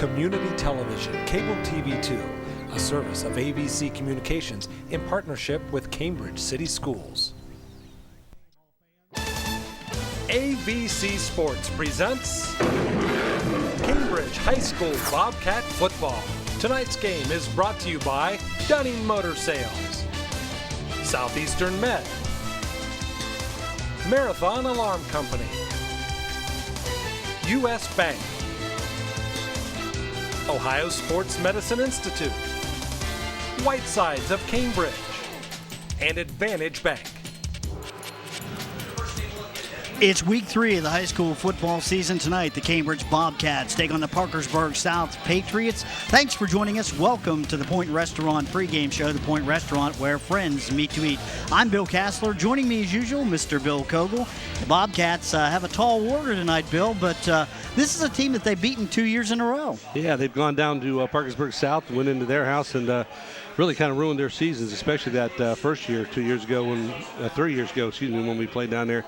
Community Television, Cable TV 2, a service of ABC Communications in partnership with Cambridge City Schools. ABC Sports presents Cambridge High School Bobcat Football. Tonight's game is brought to you by Dunning Motor Sales, Southeastern Med, Marathon Alarm Company, U.S. Bank, Ohio Sports Medicine Institute, Whitesides of Cambridge, and Advantage Bank. It's week 3 of the high school football season tonight. The Cambridge Bobcats take on the Parkersburg South Patriots. Thanks for joining us. Welcome to the Point Restaurant pregame show, the Point Restaurant, where friends meet to eat. I'm Bill Kassler. Joining me as usual, Mr. Bill Kogel. The Bobcats have a tall order tonight, Bill, but this is a team that they've beaten 2 years in a row. Yeah, they've gone down to Parkersburg South, went into their house, and really kind of ruined their seasons, especially that first year, 3 years ago, when we played down there.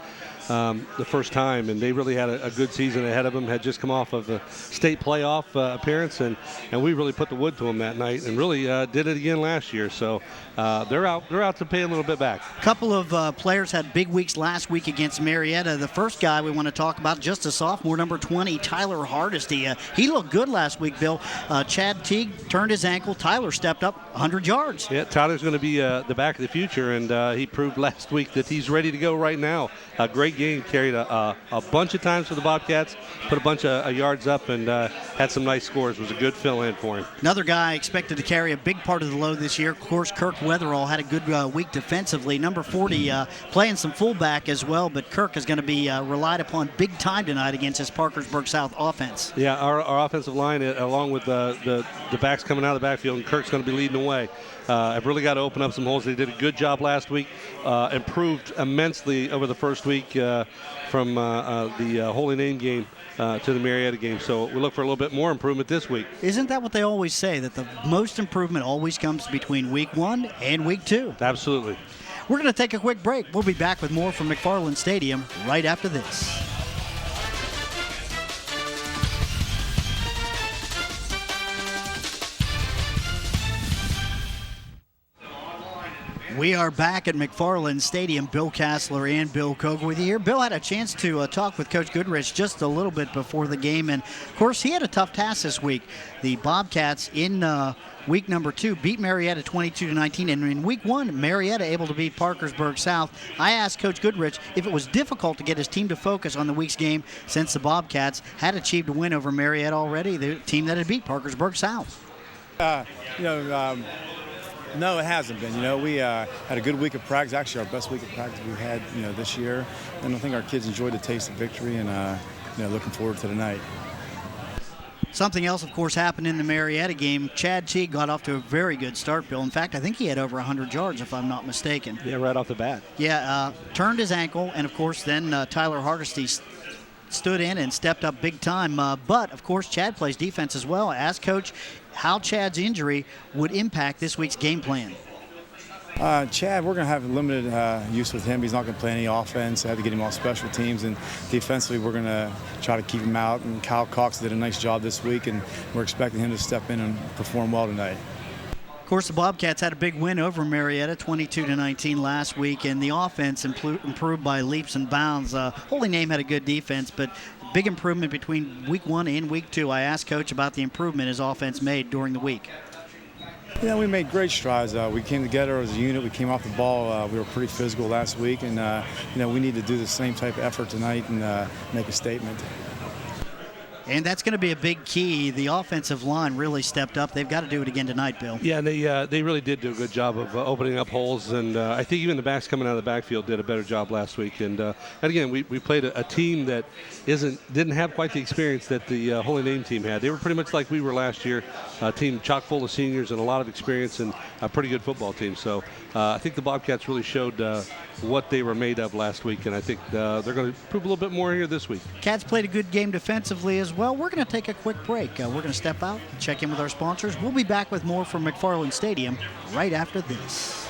The first time, and they really had a good season ahead of them, had just come off of a state playoff appearance, and we really put the wood to them that night and really did it again last year. So they're out to pay a little bit back. A couple of players had big weeks last week against Marietta. The first guy we want to talk about, just a sophomore, number 20, Tyler Hardesty. He looked good last week, Bill. Chad Teague turned his ankle. Tyler stepped up 100 yards. Yeah, Tyler's going to be the back of the future, and he proved last week that he's ready to go right now. A great game, carried a bunch of times for the Bobcats, put a bunch of yards up, and had some nice scores. It was a good fill-in for him. Another guy expected to carry a big part of the load this year. Of course, Kirk Weatherall had a good week defensively. Number 40 playing some fullback as well, but Kirk is going to be relied upon big time tonight against his Parkersburg South offense. Yeah, our offensive line, along with the backs coming out of the backfield, and Kirk's going to be leading the way. I've really got to open up some holes. They did a good job last week, improved immensely over the first week from the Holy Name game to the Marietta game. So we look for a little bit more improvement this week. Isn't that what they always say, that the most improvement always comes between week 1 and week 2? Absolutely. We're going to take a quick break. We'll be back with more from McFarland Stadium right after this. We are back at McFarland Stadium. Bill Kassler and Bill Kogel with you here. Bill had a chance to talk with Coach Goodrich just a little bit before the game, and of course he had a tough task this week. The Bobcats in week number 2 beat Marietta 22-19, and in week 1 Marietta able to beat Parkersburg South. I asked Coach Goodrich if it was difficult to get his team to focus on the week's game since the Bobcats had achieved a win over Marietta already, the team that had beat Parkersburg South. No, it hasn't been. We had a good week of practice, actually our best week of practice we've had, this year. And I think our kids enjoyed the taste of victory, and, looking forward to tonight. Something else, of course, happened in the Marietta game. Chad Teague got off to a very good start, Bill. In fact, I think he had over 100 yards, if I'm not mistaken. Yeah, right off the bat. Yeah, turned his ankle, and, of course, then Tyler Hardesty stood in and stepped up big time. But, of course, Chad plays defense as well. I asked Coach how Chad's injury would impact this week's game plan. Chad, we're going to have limited use with him. He's not going to play any offense. I had to get him off special teams, and defensively we're going to try to keep him out. And Kyle Cox did a nice job this week, and we're expecting him to step in and perform well tonight. Of course, the Bobcats had a big win over Marietta, 22-19 last week, and the offense improved by leaps and bounds. Holy Name had a good defense, but big improvement between week 1 and week 2. I asked Coach about the improvement his offense made during the week. Yeah, we made great strides. We came together as a unit. We came off the ball. We were pretty physical last week, and we need to do the same type of effort tonight and make a statement. And that's going to be a big key. The offensive line really stepped up. They've got to do it again tonight, Bill. Yeah, and they really did do a good job of opening up holes, and I think even the backs coming out of the backfield did a better job last week. And again, we played a team that didn't have quite the experience that the Holy Name team had. They were pretty much like we were last year, a team chock full of seniors and a lot of experience, and a pretty good football team. So I think the Bobcats really showed what they were made of last week, and I think they're going to prove a little bit more here this week. Cats played a good game defensively as well. We're going to take a quick break. We're going to step out, check in with our sponsors. We'll be back with more from McFarland Stadium right after this.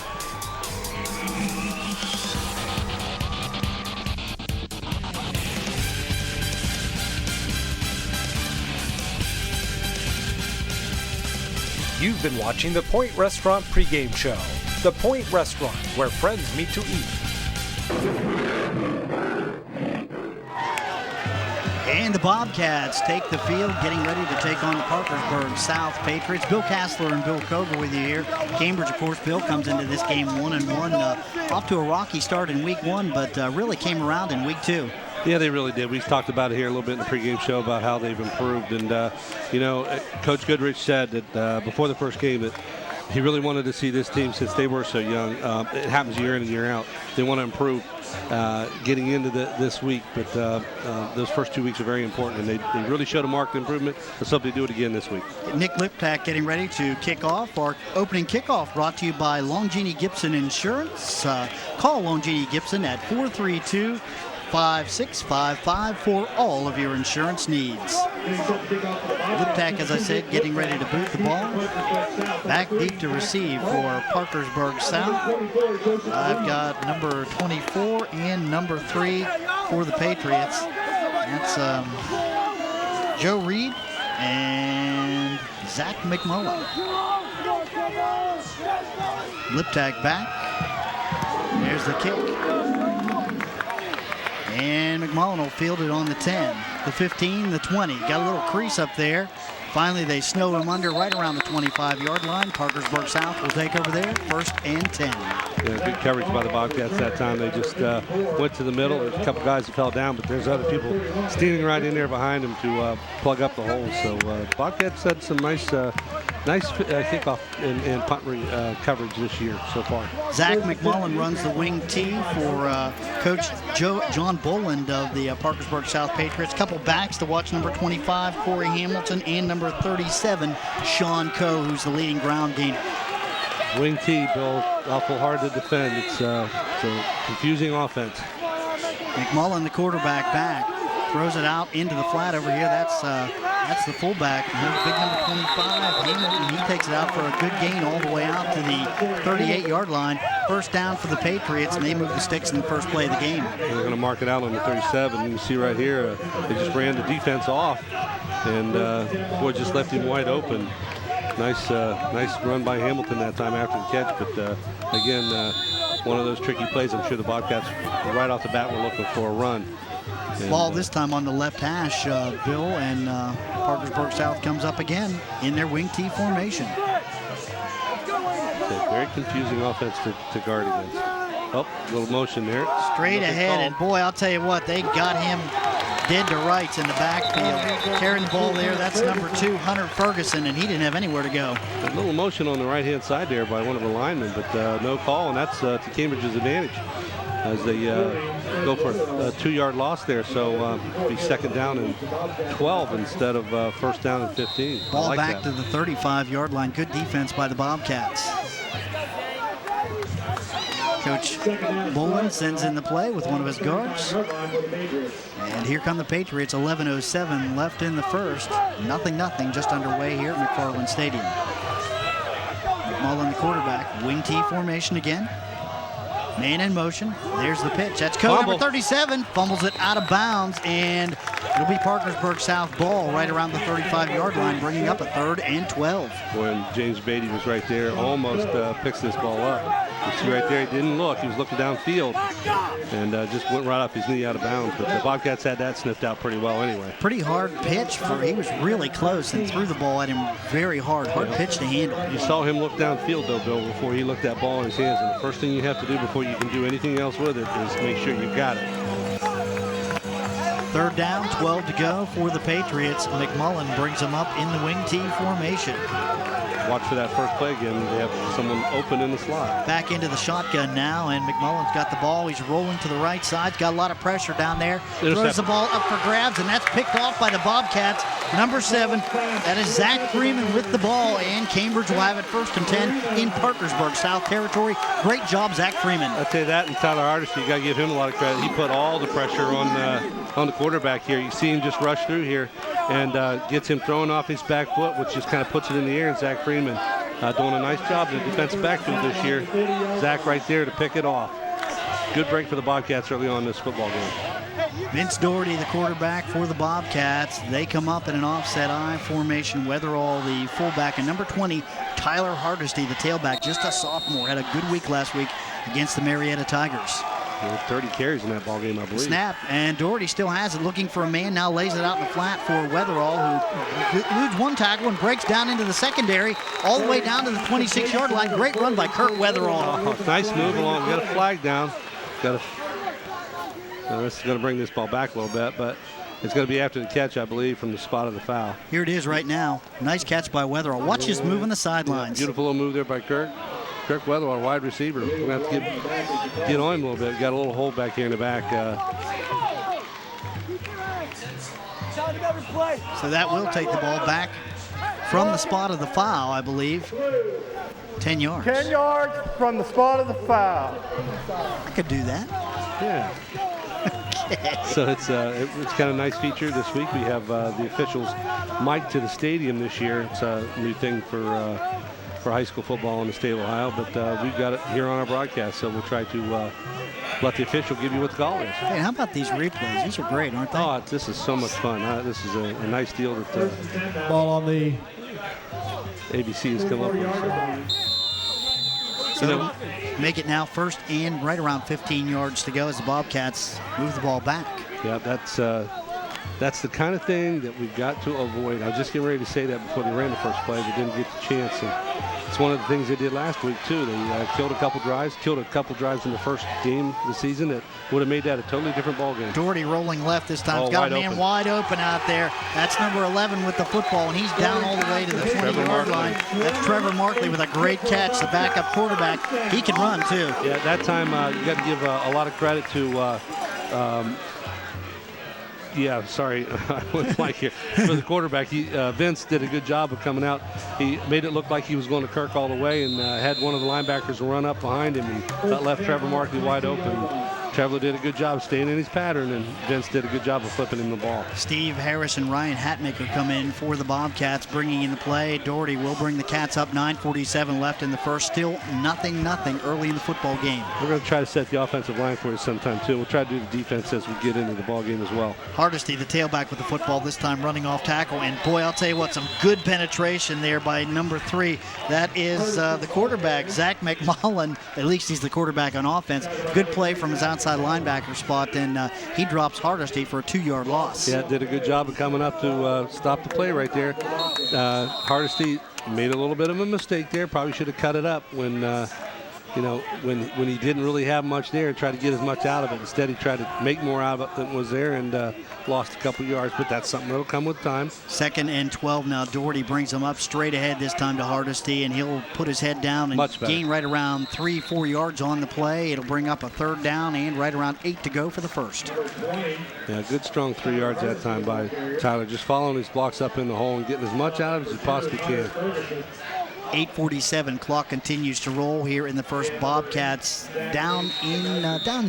You've been watching the Point Restaurant pregame show. The Point Restaurant, where friends meet to eat. And the Bobcats take the field, getting ready to take on the Parkersburg South Patriots. Bill Kassler and Bill Koger with you here. Cambridge, of course, Bill comes into this game 1-1. Off to a rocky start in week 1, but really came around in week 2. Yeah, they really did. We talked about it here a little bit in the pregame show about how they've improved. And, Coach Goodrich said that before the first game that he really wanted to see this team, since they were so young. It happens year in and year out. They want to improve getting into this week, but those first 2 weeks are very important, and they really showed a marked improvement. Let's hope they do it again this week. Nick Liptak getting ready to kick off. Our opening kickoff brought to you by Longini Gibson Insurance. Call Longini Gibson at 432-5655 for all of your insurance needs. Liptak, as I said, getting ready to boot the ball. Back deep to receive for Parkersburg South. I've got number 24 and number 3 for the Patriots. That's Joe Reed and Zach McMullen. Liptak back. There's the kick. And McMullen will field it on the 10, the 15, the 20. Got a little crease up there. Finally, they snow him under right around the 25-yard line. Parkersburg South will take over there, 1st and 10. Yeah, good coverage by the Bobcats that time. They just went to the middle. There's a couple guys that fell down, but there's other people standing right in there behind them to plug up the holes. So Bobcats had some nice kickoff and punt coverage this year so far. Zach McMullen runs the wing T for Coach John Boland of the Parkersburg South Patriots. Couple backs to watch, number 25, Corey Hamilton, and number 37, Sean Coe, who's the leading ground gainer. Wing T, Bill, awful hard to defend. It's a confusing offense. McMullen, the quarterback, back. Throws it out into the flat over here. That's the fullback. Here's big number 25, Hamilton. He takes it out for a good gain all the way out to the 38-yard line. 1st down for the Patriots, and they move the sticks in the first play of the game. They're going to mark it out on the 37. You can see right here, they just ran the defense off, and boy, just left him wide open. Nice run by Hamilton that time after the catch, but again, one of those tricky plays. I'm sure the Bobcats right off the bat were looking for a run. And, ball this time on the left hash, Bill, and Parkersburg South comes up again in their wing T formation. It's a very confusing offense to guard against. Oh, a little motion there. Straight ahead, and boy, I'll tell you what, they got him dead to rights in the backfield. Carrying the ball there, that's number 2, Hunter Ferguson, and he didn't have anywhere to go. A little motion on the right-hand side there by one of the linemen, but no call, and that's to Cambridge's advantage as they go for a 2-yard loss there. So be 2nd down and 12 instead of 1st down and 15. Ball like back that. to the 35-yard line. Good defense by the Bobcats. Coach Boland sends in the play with one of his guards. And here come the Patriots, 11:07 left in the first. 0-0 just underway here at McFarland Stadium. McMullen, the quarterback, wing T formation again. Man in motion. There's the pitch. That's code number 37. Fumbles it out of bounds, and it'll be Parkersburg South ball right around the 35-yard line, bringing up a 3rd and 12. Boy, and James Beatty was right there, almost picks this ball up. You see right there, he didn't look. He was looking downfield and just went right off his knee out of bounds. But the Bobcats had that sniffed out pretty well anyway. Pretty hard pitch. He was really close and threw the ball at him very hard. Hard pitch to handle. You saw him look downfield, though, Bill, before he looked that ball in his hands. And the first thing you have to do before you can do anything else with it is make sure you've got it. 3rd down, 12 to go for the Patriots. McMullen brings them up in the wing T formation. Watch for that first play again. They have someone open in the slot. Back into the shotgun now, and McMullen's got the ball. He's rolling to the right side. Got a lot of pressure down there. Throws the ball up for grabs, and that's picked off by the Bobcats. Number 7, that is Zach Freeman with the ball, and Cambridge will have it 1st and 10 in Parkersburg South territory. Great job, Zach Freeman. I'll tell you that, and Tyler Hardesty, you got to give him a lot of credit. He put all the pressure on the quarterback here. You see him just rush through here and gets him throwing off his back foot, which just kind of puts it in the air, and Zach Freeman doing a nice job in the defensive backfield this year. Zach right there to pick it off. Good break for the Bobcats early on in this football game. Vince Doherty, the quarterback for the Bobcats. They come up in an offset I formation. Weatherall, the fullback, and number 20, Tyler Hardesty, the tailback, just a sophomore, had a good week last week against the Marietta Tigers. 30 carries in that ball game, I believe. Snap, and Doherty still has it, looking for a man, now lays it out in the flat for Weatherall, who eludes one tackle and breaks down into the secondary, all the way down to the 26-yard line. Great run by Kurt Weatherall. Oh, nice move along. We got a flag down. Now, this is going to bring this ball back a little bit, but it's going to be after the catch, I believe, from the spot of the foul. Here it is right now. Nice catch by Weatherall. Watch his move on the sidelines. Yeah, beautiful little move there by Kirk. Kirk Weatherall, wide receiver. We're going to have to get on him a little bit. Got a little hole back here in the back. So that will take the ball back from the spot of the foul, I believe. 10 yards. 10 yards from the spot of the foul. I could do that. Yeah. So it's kind of a nice feature this week. We have the officials mic'd to the stadium this year. It's a new thing for high school football in the state of Ohio, but we've got it here on our broadcast, so we'll try to let the official give you what the call is. Hey, how about these replays? These are great, aren't they? Oh, this is so much fun. This is a nice deal that Ball on the ABC has come up with. So make it now first and right around 15 yards to go as the Bobcats move the ball back. Yeah, that's the kind of thing that we've got to avoid. I was just getting ready to say that before they ran the first play. They didn't get the chance. And it's one of the things they did last week, too. They killed a couple drives in the first game of the season that would have made that a totally different ball game. Doherty rolling left this time. Oh, He's got a man open. wide open out there. That's number 11 with the football, and he's down all the way to the 20-yard line. That's Trevor Markley with a great catch, the backup quarterback. He can run, too. Yeah, that time you got to give a lot of credit to yeah, sorry, I went blank here. For the quarterback, Vince did a good job of coming out. He made it look like he was going to Kirk all the way and had one of the linebackers run up behind him. He left Trevor Markley wide open. Trevor did a good job staying in his pattern, and Vince did a good job of flipping him the ball. Steve Harris and Ryan Hatmaker come in for the Bobcats, bringing in the play. Doherty will bring the Cats up. 9:47 left in the first. Still nothing early in the football game. We're going to try to set the offensive line for you sometime, too. We'll try to do the defense as we get into the ball game as well. Hardesty, the tailback with the football, this time running off tackle. And, boy, I'll tell you what, some good penetration there by number 3. That is the quarterback, Zach McMullen. At least he's the quarterback on offense. Good play from his outside linebacker spot, and he drops Hardesty for a 2-yard loss. Yeah, did a good job of coming up to stop the play right there. Hardesty made a little bit of a mistake there. Probably should have cut it up when when he didn't really have much there and tried to get as much out of it. Instead, he tried to make more out of it than was there and lost a couple yards, but that's something that'll come with time. 2nd and 12 now. Doherty brings him up straight ahead this time to Hardesty, and he'll put his head down and gain right around 3-4 yards on the play. It'll bring up a 3rd down and right around 8 to go for the first. Yeah, good strong 3 yards that time by Tyler, just following his blocks up in the hole and getting as much out of it as he possibly can. 8:47, clock continues to roll here in the first. Bobcats down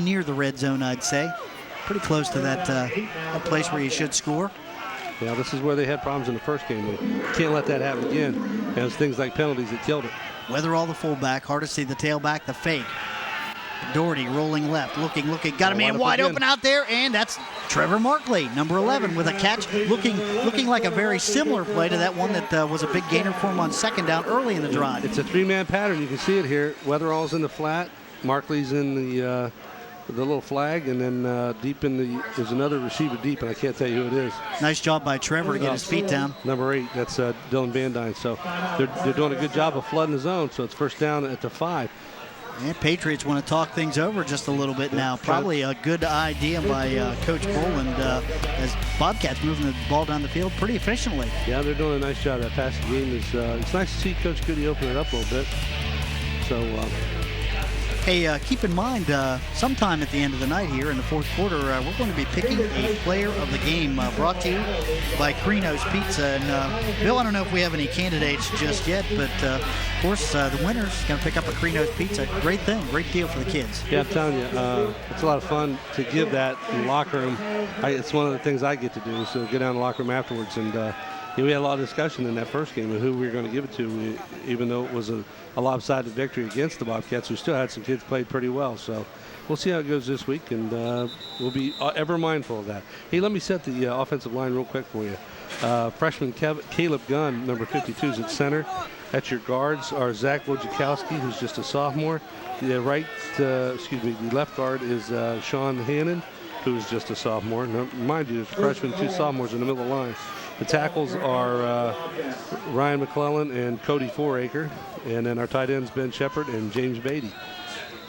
near the red zone, I'd say. Pretty close to that place where you should score. Yeah, this is where they had problems in the first game. They can't let that happen again. And it's things like penalties that killed it. Weatherall the fullback, Hardesty the tailback, the fake. Doherty rolling left, looking, got a man wide open out there, and that's Trevor Markley, number 11, with a catch, looking like a very similar play to that one that was a big gainer for him on 2nd down early in the drive. It's a 3-man pattern. You can see it here. Weatherall's in the flat, Markley's in the little flag, and then deep in there's another receiver deep, and I can't tell you who it is. Nice job by Trevor to get his feet down. Number 8, that's Dylan Van Dyne. So they're doing a good job of flooding the zone, so it's first down at the 5. And Patriots want to talk things over just a little bit now. Probably a good idea by Coach Boland as Bobcats moving the ball down the field pretty efficiently. Yeah, they're doing a nice job. That passing game is it's nice to see Coach Goody open it up a little bit. So, hey, keep in mind, sometime at the end of the night here in the 4th quarter, we're going to be picking a player of the game brought to you by Crino's Pizza. And, Bill, I don't know if we have any candidates just yet, but, of course, the winner's going to pick up a Crino's Pizza. Great thing, great deal for the kids. Yeah, I'm telling you, it's a lot of fun to give that in the locker room. It's one of the things I get to do, so go down to the locker room afterwards. And we had a lot of discussion in that first game of who we were going to give it to, even though it was a lopsided victory against the Bobcats, who still had some kids played pretty well. So we'll see how it goes this week, and we'll be ever mindful of that. Hey, let me set the offensive line real quick for you. Freshman Caleb Gunn, number 52, is at center. At your guards are Zach Wojciechowski, who's just a sophomore. The left guard is Sean Hannon, who's just a sophomore. Now, mind you, there's a freshman, 2 sophomores in the middle of the line. The tackles are Ryan McClellan and Cody Foraker. And then our tight ends, Ben Shepard and James Beatty.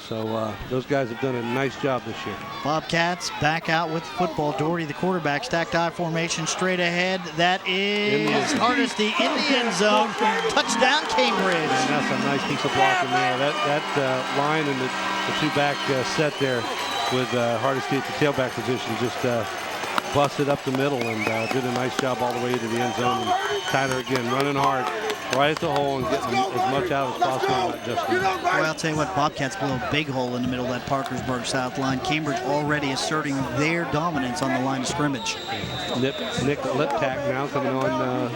So those guys have done a nice job this year. Bobcats back out with the football. Doherty, the quarterback, stacked I formation straight ahead. That is Hardesty in the end zone. Touchdown, Cambridge. And that's a nice piece of blocking there. That line and the 2-back set there with Hardesty at the tailback position just busted up the middle and did a nice job all the way to the end zone. And Tyler again running hard right at the hole and getting as much out as possible. Well, I'll tell you what, Bobcats blow a big hole in the middle of that Parkersburg South line. Cambridge already asserting their dominance on the line of scrimmage. Nick Liptak now coming on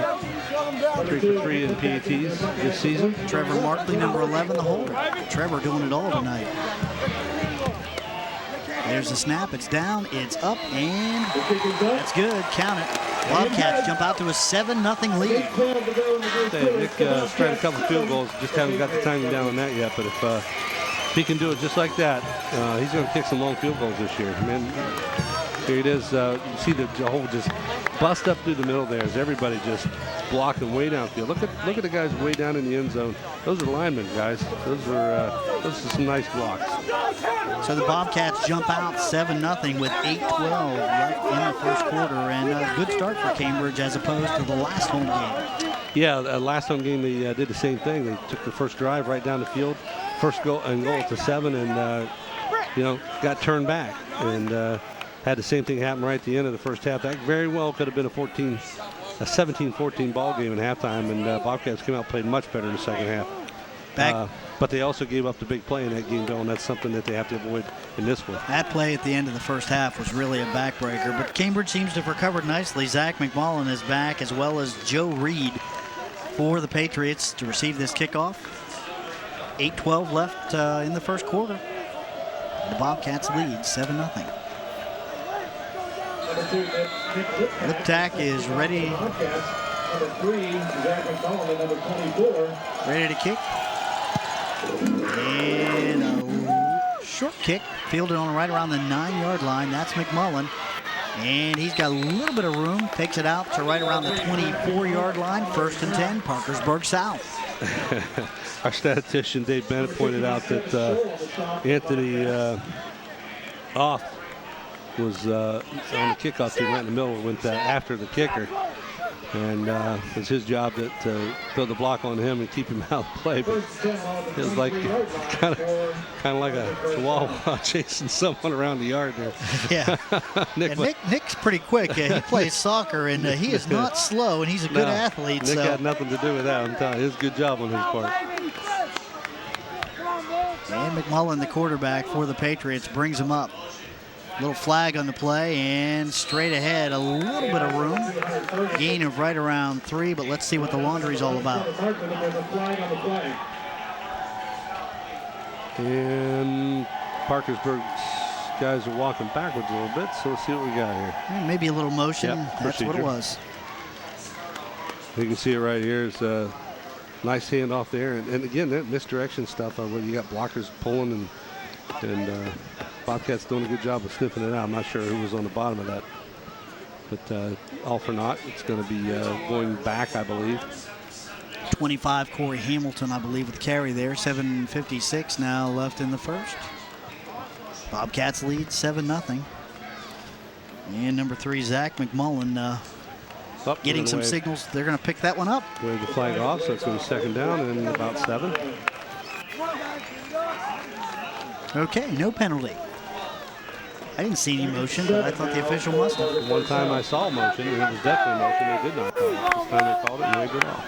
3 for 3 in PATs this season. Trevor Markley, number 11, the holder. Trevor doing it all tonight. There's the snap. It's down. It's up. And that's good. Count it. Bobcats jump out to a 7-0 lead. Nick tried a couple field goals. Just haven't got the timing down on that yet. But if he can do it just like that, he's going to kick some long field goals this year. Man, here it is. You see the hole just bust up through the middle there as everybody just blocking way downfield. Look at the guys way down in the end zone. Those are linemen, guys. Those are some nice blocks. So the Bobcats jump out 7-0 with 8:12 left in the first quarter, and a good start for Cambridge as opposed to the last home game. Yeah, last home game they did the same thing. They took the first drive right down the field, first goal at the 7, and got turned back and had the same thing happen right at the end of the first half. That very well could have been a 17-14 ball game at halftime, and Bobcats came out and played much better in the second half. But they also gave up the big play in that game, though, and that's something that they have to avoid in this one. That play at the end of the first half was really a backbreaker, but Cambridge seems to have recovered nicely. Zach McMullen is back, as well as Joe Reed for the Patriots to receive this kickoff. 8:12 left in the first quarter. The Bobcats lead 7-0. Liptak is ready to kick. And a short kick fielded on right around the 9-yard line. That's McMullen. And he's got a little bit of room. Takes it out to right around the 24-yard line. 1st and 10, Parkersburg South. Our statistician, Dave Bennett, pointed out that Anthony Off was on the kickoff team right in the middle. It went after the kicker. And it was his job to build the block on him and keep him out of play. But it was like kind of like a chihuahua chasing someone around the yard there. Yeah. Nick's pretty quick. He plays soccer, and he is not slow, and he's a good athlete. Nick had nothing to do with that. I'm telling you, it was a good job on his part. And McMullen, the quarterback for the Patriots, brings him up. Little flag on the play, and straight ahead, a little bit of room. Gain of right around 3, but let's see what the laundry's all about. And Parkersburg's guys are walking backwards a little bit, so let's see what we got here. And maybe a little motion. Yep, that's what it was. You can see it right here. It's a nice handoff there. And again, that misdirection stuff, where you got blockers pulling and Bobcats doing a good job of sniffing it out. I'm not sure who was on the bottom of that. But all for naught. It's going to be going back, I believe. 25, Corey Hamilton, I believe, with the carry there. 7:56 now left in the first. Bobcats lead 7-0. And number 3, Zach McMullen, getting some signals. They're going to pick that one up. Wave the flag off, so it's going to be 2nd down and about 7. Okay, no penalty. I didn't see any motion, but I thought the official must have. One time I saw motion, and it was definitely motion. They did not call it. This time they called it and waved it off.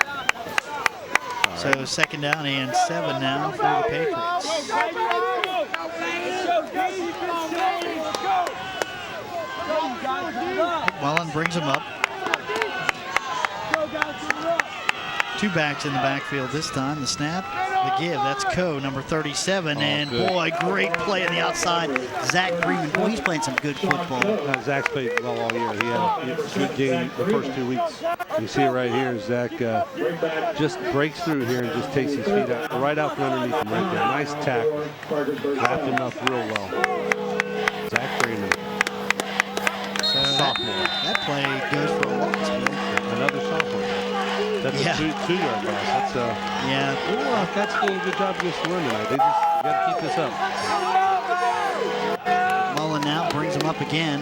So 2nd down and 7 now for the Patriots. McMullen brings him up. 2 backs in the backfield this time. The snap the give. That's number 37. And good. boy, great play on the outside. Zach Freeman, boy, he's playing some good football. Zach's played well all year. He had a good game the first 2 weeks. You see it right here. Zach just breaks through here and just takes his feet out, right out from underneath him right there. Nice tackle. Wrapped him up real well. Zach Freeman. Sophomore. That play goes for a loss, Bill. Another sophomore. That's a 2-yard loss. That's that's doing a good job against the run tonight. They just got to keep this up. Mullen now brings him up again.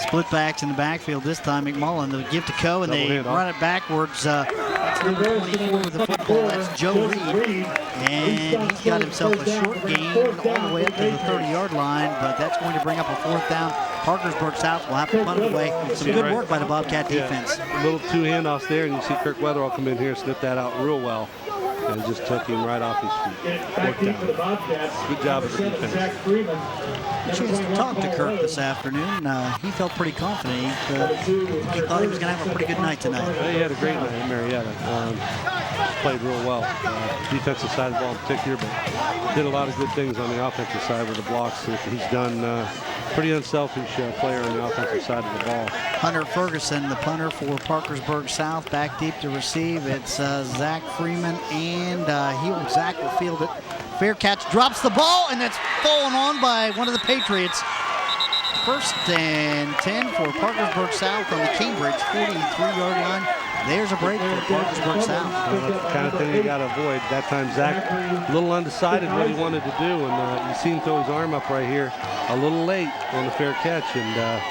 Split backs in the backfield this time. McMullen, the give to Coe, and they run it backwards. That's number 24 with the football. That's Joe Reed. And he's got himself a short gain all the way up to the 30-yard line, but that's going to bring up a 4th down. Parkersburg South will have to punt it away. Some good work by the Bobcat defense. Little 2 handoffs there, and you see Kirk Weatherall come in here and snip that out real well. And just took him right off his feet. 4th down. Good job of the defense. A chance to talk to Kirk this afternoon. He felt pretty confident. He thought he was going to have a pretty good night tonight. He had a great night in Marietta. Played real well. Defensive side of the ball in particular, but did a lot of good things on the offensive side with the blocks. He's done pretty unselfish player on the offensive side of the ball. Hunter Ferguson, the punter for Parkersburg South, back deep to receive. It's Zach Freeman, and Zach will field it. Fair catch, drops the ball, and that's fallen on by one of the Patriots. 1st and 10 for Parkersburg South on the Cambridge 43-yard line. There's a break for Parkersburg South. That's the kind of thing you got to avoid. That time Zach a little undecided what he wanted to do, and you see him throw his arm up right here a little late on the fair catch, and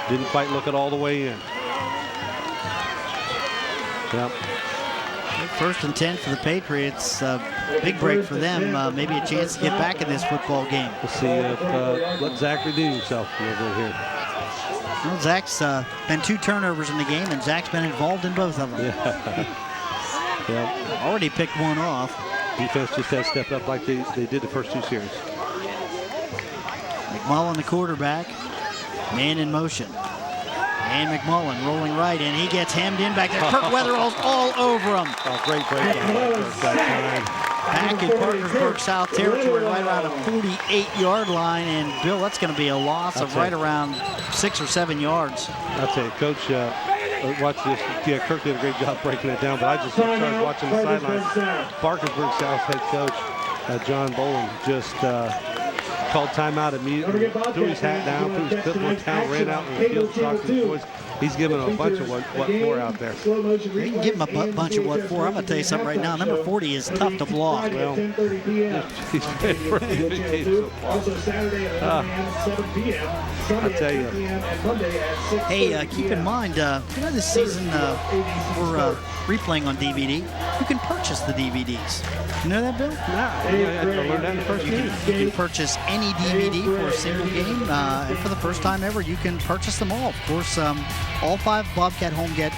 didn't quite look it all the way in. Yep. 1st and 10 for the Patriots. Big break for them. Maybe a chance to get back in this football game. We'll see if let Zach redeem himself a little bit here. Well, Zach's been 2 turnovers in the game, and Zach's been involved in both of them. Yeah. Already picked one off. Defense just has stepped up like they did the first 2 series. McMullen, the quarterback, man in motion. And McMullen rolling right, and he gets hemmed in back there. Kirk Weatherall's all over him. Oh, great breakdown. Back in Parkersburg South territory, right around a 48-yard line. And, Bill, that's going to be a loss of right around 6 or 7 yards. I'll tell you, Coach, watch this. Yeah, Kirk did a great job breaking it down, but I just started watching the sidelines. Parkersburg South head coach John Boland just called timeout immediately, threw his hat down, threw his clipboard down, ran out in the field to talk to his boys. He's giving a bunch of what for out there. You can give him a bunch of what for. I'm going to tell you something right now. Number 40 is tough to block. Well, he's played pretty good game so far. I tell you. Hey, keep in mind, this season we're replaying on DVD. You can purchase the DVDs. You know that, Bill? Yeah, I learned that in the first game. You can purchase any DVD for a single game, and for the first time ever, you can purchase them all. Of course, all 5 Bobcat home games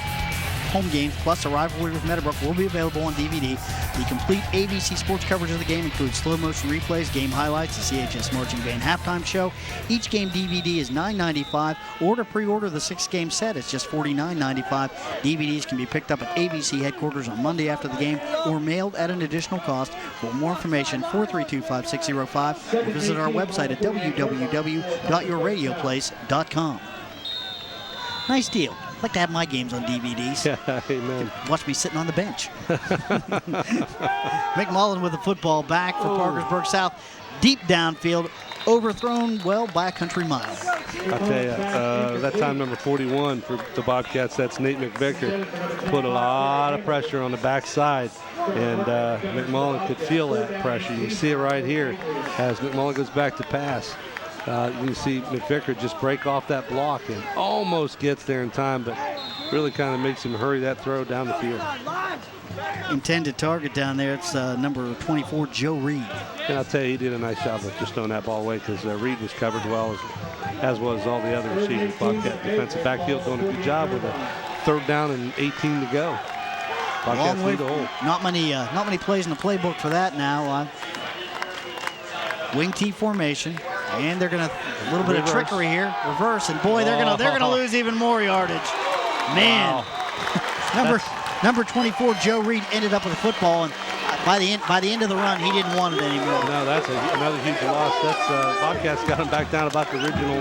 plus a rivalry with Meadowbrook will be available on DVD. The complete ABC sports coverage of the game includes slow motion replays, game highlights, the CHS Marching Band halftime show. Each game DVD is $9.95, or to pre-order the 6-game set, it's just $49.95. DVDs can be picked up at ABC headquarters on Monday after the game or mailed at an additional cost. For more information, 432-5605, or visit our website at www.yourradioplace.com. Nice deal. I'd like to have my games on DVDs. Yeah, amen. Watch me sitting on the bench. McMullen with the football back for Parkersburg South. Deep downfield, overthrown well by a country mile. I tell you, that time number 41 for the Bobcats, that's Nate McVicker, put a lot of pressure on the backside, and McMullen could feel that pressure. You see it right here as McMullen goes back to pass. You can see McVicker just break off that block and almost gets there in time, but really kind of makes him hurry that throw down the field. Intended target down there, it's number 24, Joe Reed. And I'll tell you, he did a nice job of just throwing that ball away because Reed was covered well, as was all the other receivers. Bobcat defensive backfield doing a good job with a 3rd down and 18 to go. Bobcats lead the hole. Not many plays in the playbook for that now. Wing T formation. And they're gonna a little bit of trickery here, reverse, and boy, they're gonna lose even more yardage. Man, wow. Number 24, Joe Reed, ended up with the football, and by the end of the run, he didn't want it anymore. No, that's another huge loss. That's Bobcats got him back down about the original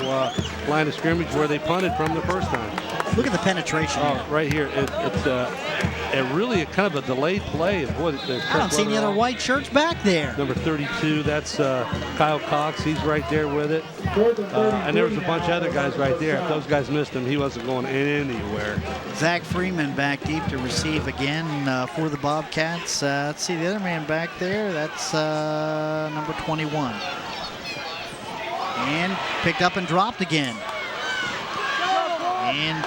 line of scrimmage where they punted from the first time. Look at the penetration. Oh, right here. It's really kind of a delayed play. Boy, I don't see any other white shirts back there. Number 32, that's Kyle Cox. He's right there with it. And there was a bunch of other guys right there. If those guys missed him, he wasn't going anywhere. Zach Freeman back deep to receive again for the Bobcats. Let's see the other man back there. That's number 21. And picked up and dropped again. And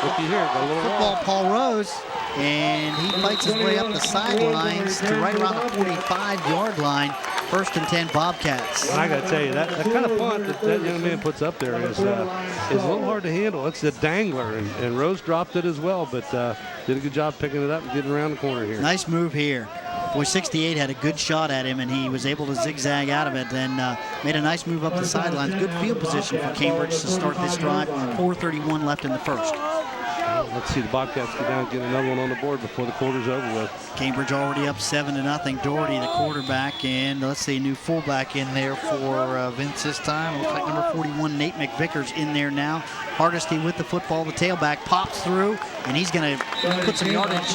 looky here, got a little football, Paul Rose. And he fights his way up the sidelines to right around the 45-yard line. 1st and 10 Bobcats. I got to tell you, that kind of punt that young man puts up there is a little hard to handle. It's a dangler, and Rose dropped it as well, but did a good job picking it up and getting around the corner here. Nice move here. Boy, 68 had a good shot at him, and he was able to zigzag out of it and made a nice move up the sidelines. Good field position for Cambridge to start this drive. 4:31 left in the first. Let's see the Bobcats go down and get another one on the board before the quarter's over with. Cambridge already up 7-0. Doherty, the quarterback, and let's see, new fullback in there for Vince this time. Looks like number 41, Nate McVickers, in there now. Hardesty with the football. The tailback pops through, and he's going to put some yardage,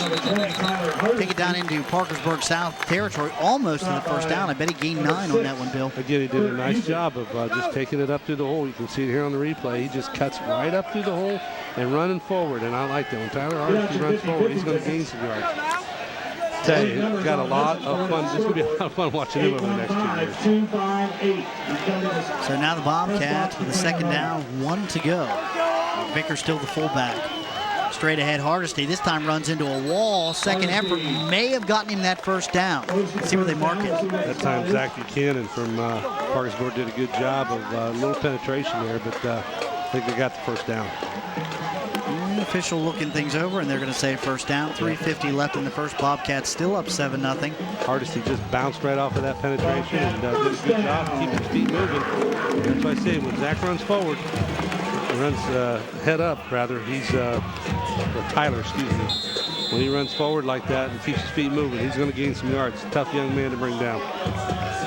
take it down into Parkersburg South territory, almost to the first down. I bet he gained 9 on that one, Bill. Again, he did a nice job of just taking it up through the hole. You can see it here on the replay. He just cuts right up through the hole and running forward, and I like that. When Tyler Hardesty runs forward, he's going to gain some yards. Tell you, he's got a lot of fun. This will be a lot of fun watching him over the next 2 years. So now the Bobcats with a 2nd down, 1 to go. Vickers still the fullback. Straight ahead, Hardesty this time runs into a wall. Second effort may have gotten him that 1st down. Let's see where they mark it. That time Zach Buchanan from Parkersburg did a good job of a little penetration there, but I think they got the 1st down. Official looking things over, and they're going to say 1st down. 3:50 left in the first. Bobcats still up 7-0. Hardesty just bounced right off of that penetration and did a good job of keeping his feet moving. That's why I say when Zach runs forward, runs head up rather, he's Tyler, excuse me. When he runs forward like that and keeps his feet moving, he's going to gain some yards. Tough young man to bring down.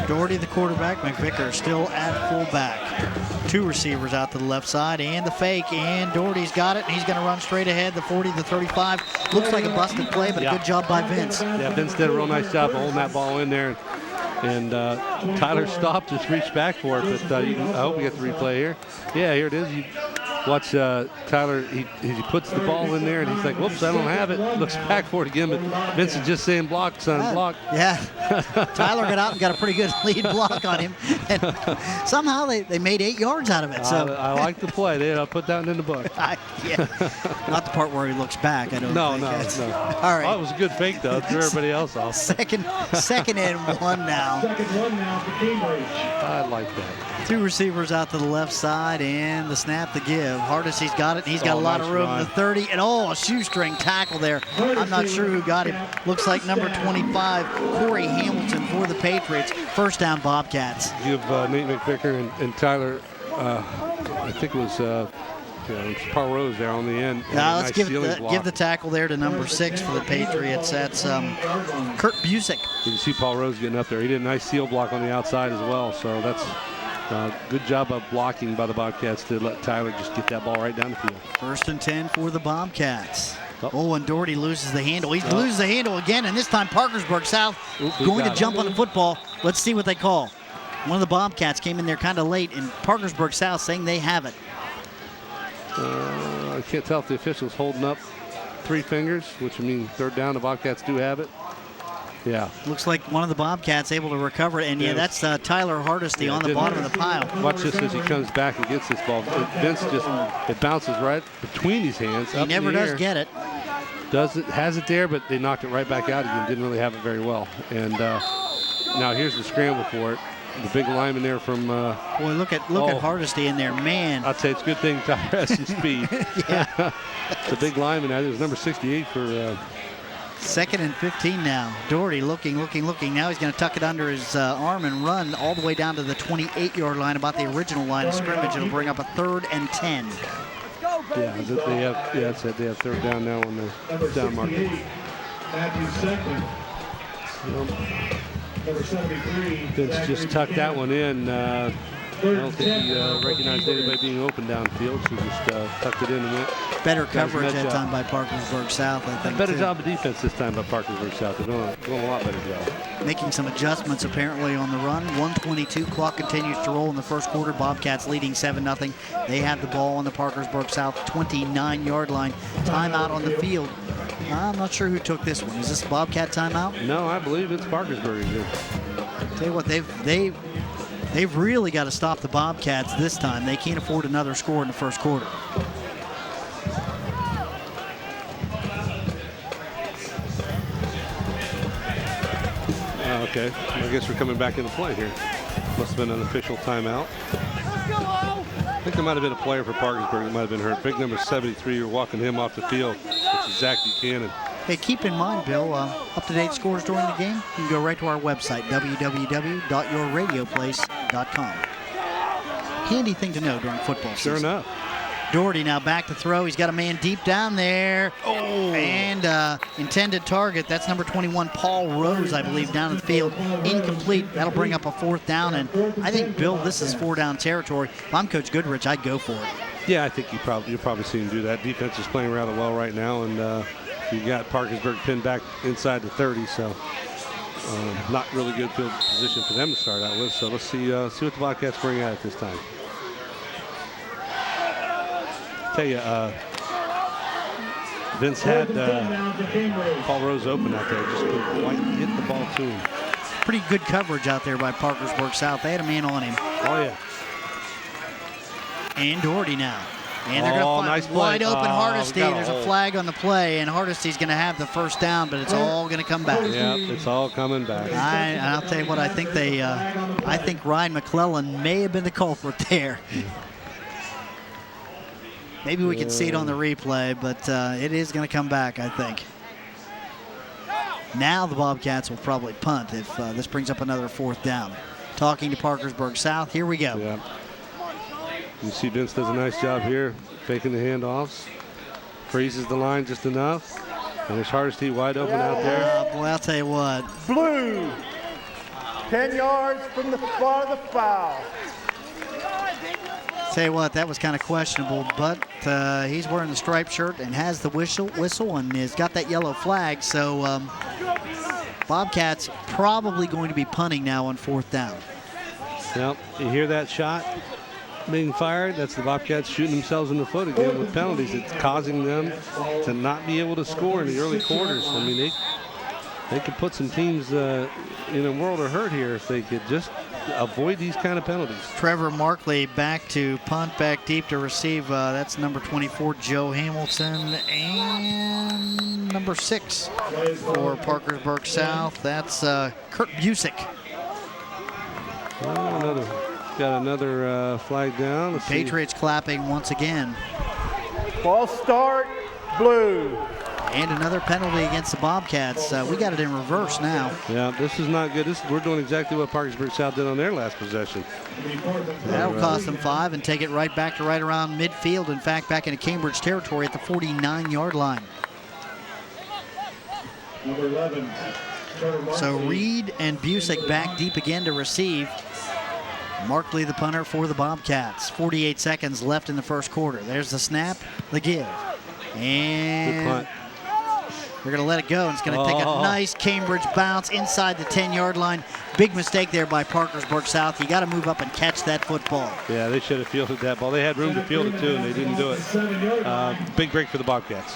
Doherty, the quarterback. McVicker still at fullback. 2 receivers out to the left side, and the fake, and Doherty's got it, and he's going to run straight ahead, the 40, the 35. Looks like a busted play, but a good job by Vince. Yeah, Vince did a real nice job of holding that ball in there, and Tyler stopped, just reached back for it, but I hope we get the replay here. Yeah, here it is. You watch Tyler, he puts the ball in there, and he's like, whoops, I don't have it. Looks back for it again, but Vince is just saying block, son, block. Yeah, Tyler got out and got a pretty good lead block on him, and somehow they made 8 yards out of it. So I like the play. I'll put that one in the book. Yeah, not the part where he looks back, I don't think. No. All right. Well, it was a good fake, though. Threw everybody else off. Second and 1 now. I like that. 2 receivers out to the left side, and the snap to give. Hardesty's got it, and he's got a lot of room. The 30, and a shoestring tackle there. I'm not sure who got him. Looks like number 25, Corey Hamilton for the Patriots. 1st down, Bobcats. Give Nate McVicker and Tyler, I think it was Paul Rose there on the end. Let's give the tackle there to number 6 for the Patriots. That's Kurt Busick. You can see Paul Rose getting up there. He did a nice seal block on the outside as well, so that's good job of blocking by the Bobcats to let Tyler just get that ball right down the field. 1st and 10 for the Bobcats. And Doherty loses the handle. He loses the handle again, and this time Parkersburg South going to jump on the football. Let's see what they call. One of the Bobcats came in there kind of late, and Parkersburg South saying they have it. I can't tell if the official's holding up 3 fingers, which would mean 3rd down. The Bobcats do have it. Yeah. Looks like one of the Bobcats able to recover it, and that's Tyler Hardesty on the bottom of the pile. Watch this as he comes back and gets this ball. Vince it bounces right between his hands. He never does get it. Has it there, but they knocked it right back out again. Didn't really have it very well. And now here's the scramble for it. The big lineman there from. Boy, look at Hardesty in there, man. I'd say it's a good thing Tyler has some speed. Yeah. The big lineman. It was number 68 for. 2nd and 15 now. Doherty looking. Now he's going to tuck it under his arm and run all the way down to the 28-yard line, about the original line of scrimmage. It'll bring up a 3rd and 10. Yeah, they have third down now on the down marker. Vince just tucked that one in. I don't think he recognized anybody being open downfield, so just tucked it in and went. Better coverage that time by Parkersburg South, I think. Better job of defense this time by Parkersburg South. They're doing a lot better job. Making some adjustments apparently on the run. 1:22 clock continues to roll in the first quarter. Bobcats leading 7-0. They have the ball on the Parkersburg South 29-yard line. Timeout on the field. I'm not sure who took this one. Is this a Bobcat timeout? No, I believe it's Parkersburg here. Tell you what, they've really got to stop the Bobcats this time. They can't afford another score in the first quarter. Okay, I guess we're coming back into play here. Must have been an official timeout. I think there might have been a player for Parkersburg that might have been hurt. Big number 73, you're walking him off the field. It's Zach Buchanan. Hey, keep in mind, Bill, up-to-date scores during the game, you can go right to our website, www.yourradioplace.com. Handy thing to know during football season. Sure enough. Doherty now back to throw. He's got a man deep down there. Oh! And intended target. That's number 21, Paul Rose, I believe, down the field. Incomplete. That'll bring up a fourth down. And I think, Bill, this is four-down territory. If I'm Coach Goodrich, I'd go for it. Yeah, I think you'll probably see him do that. Defense is playing rather well right now, and you got Parkersburg pinned back inside the 30, so not really good field position for them to start out with. So let's see what the Bobcats bring out at this time. Tell you, Vince had Paul Rose open out there. Just couldn't quite hit the ball to him. Pretty good coverage out there by Parkersburg South. They had a man on him. Oh, yeah. And Doherty now. And they're going to find nice wide open Hardesty. There's a flag on the play, and Hardesty's going to have the first down, but it's all going to come back. Yeah, it's all coming back. I'll tell you what, I think I think Ryan McClellan may have been the culprit there. Maybe we can see it on the replay, but it is going to come back, I think. Now the Bobcats will probably punt if this brings up another fourth down. Talking to Parkersburg South, here we go. Yeah. You see Vince does a nice job here, faking the handoffs. Freezes the line just enough. And there's Hardesty wide open out there. Boy, I'll tell you what. Blue, 10 yards from the spot of the foul. Tell you what, that was kind of questionable, but he's wearing the striped shirt and has the whistle and has got that yellow flag. So Bobcats probably going to be punting now on fourth down. Well, you hear that shot being fired? That's the Bobcats shooting themselves in the foot again with penalties. It's causing them to not be able to score in the early quarters. I mean, they could put some teams in a world of hurt here if they could just avoid these kind of penalties. Trevor Markley back to punt, back deep to receive. That's number 24, Joe Hamilton, and number 6 for Parkersburg South. That's Kurt Busick. Got another flag down. The Patriots clapping once again. Ball start, blue. And another penalty against the Bobcats. We got it in reverse now. Yeah, this is not good. We're doing exactly what Parkersburg South did on their last possession. That'll cost them 5 and take it right back to right around midfield. In fact, back into Cambridge territory at the 49-yard line. Number 11. So Reed and Busick back deep again to receive. Markley, the punter for the Bobcats. 48 seconds left in the first quarter. There's the snap, the give. And they're going to let it go, and it's going to take a nice Cambridge bounce inside the 10-yard line. Big mistake there by Parkersburg South. You got to move up and catch that football. Yeah, they should have fielded that ball. They had room to field it, too, and they didn't do it. Big break for the Bobcats.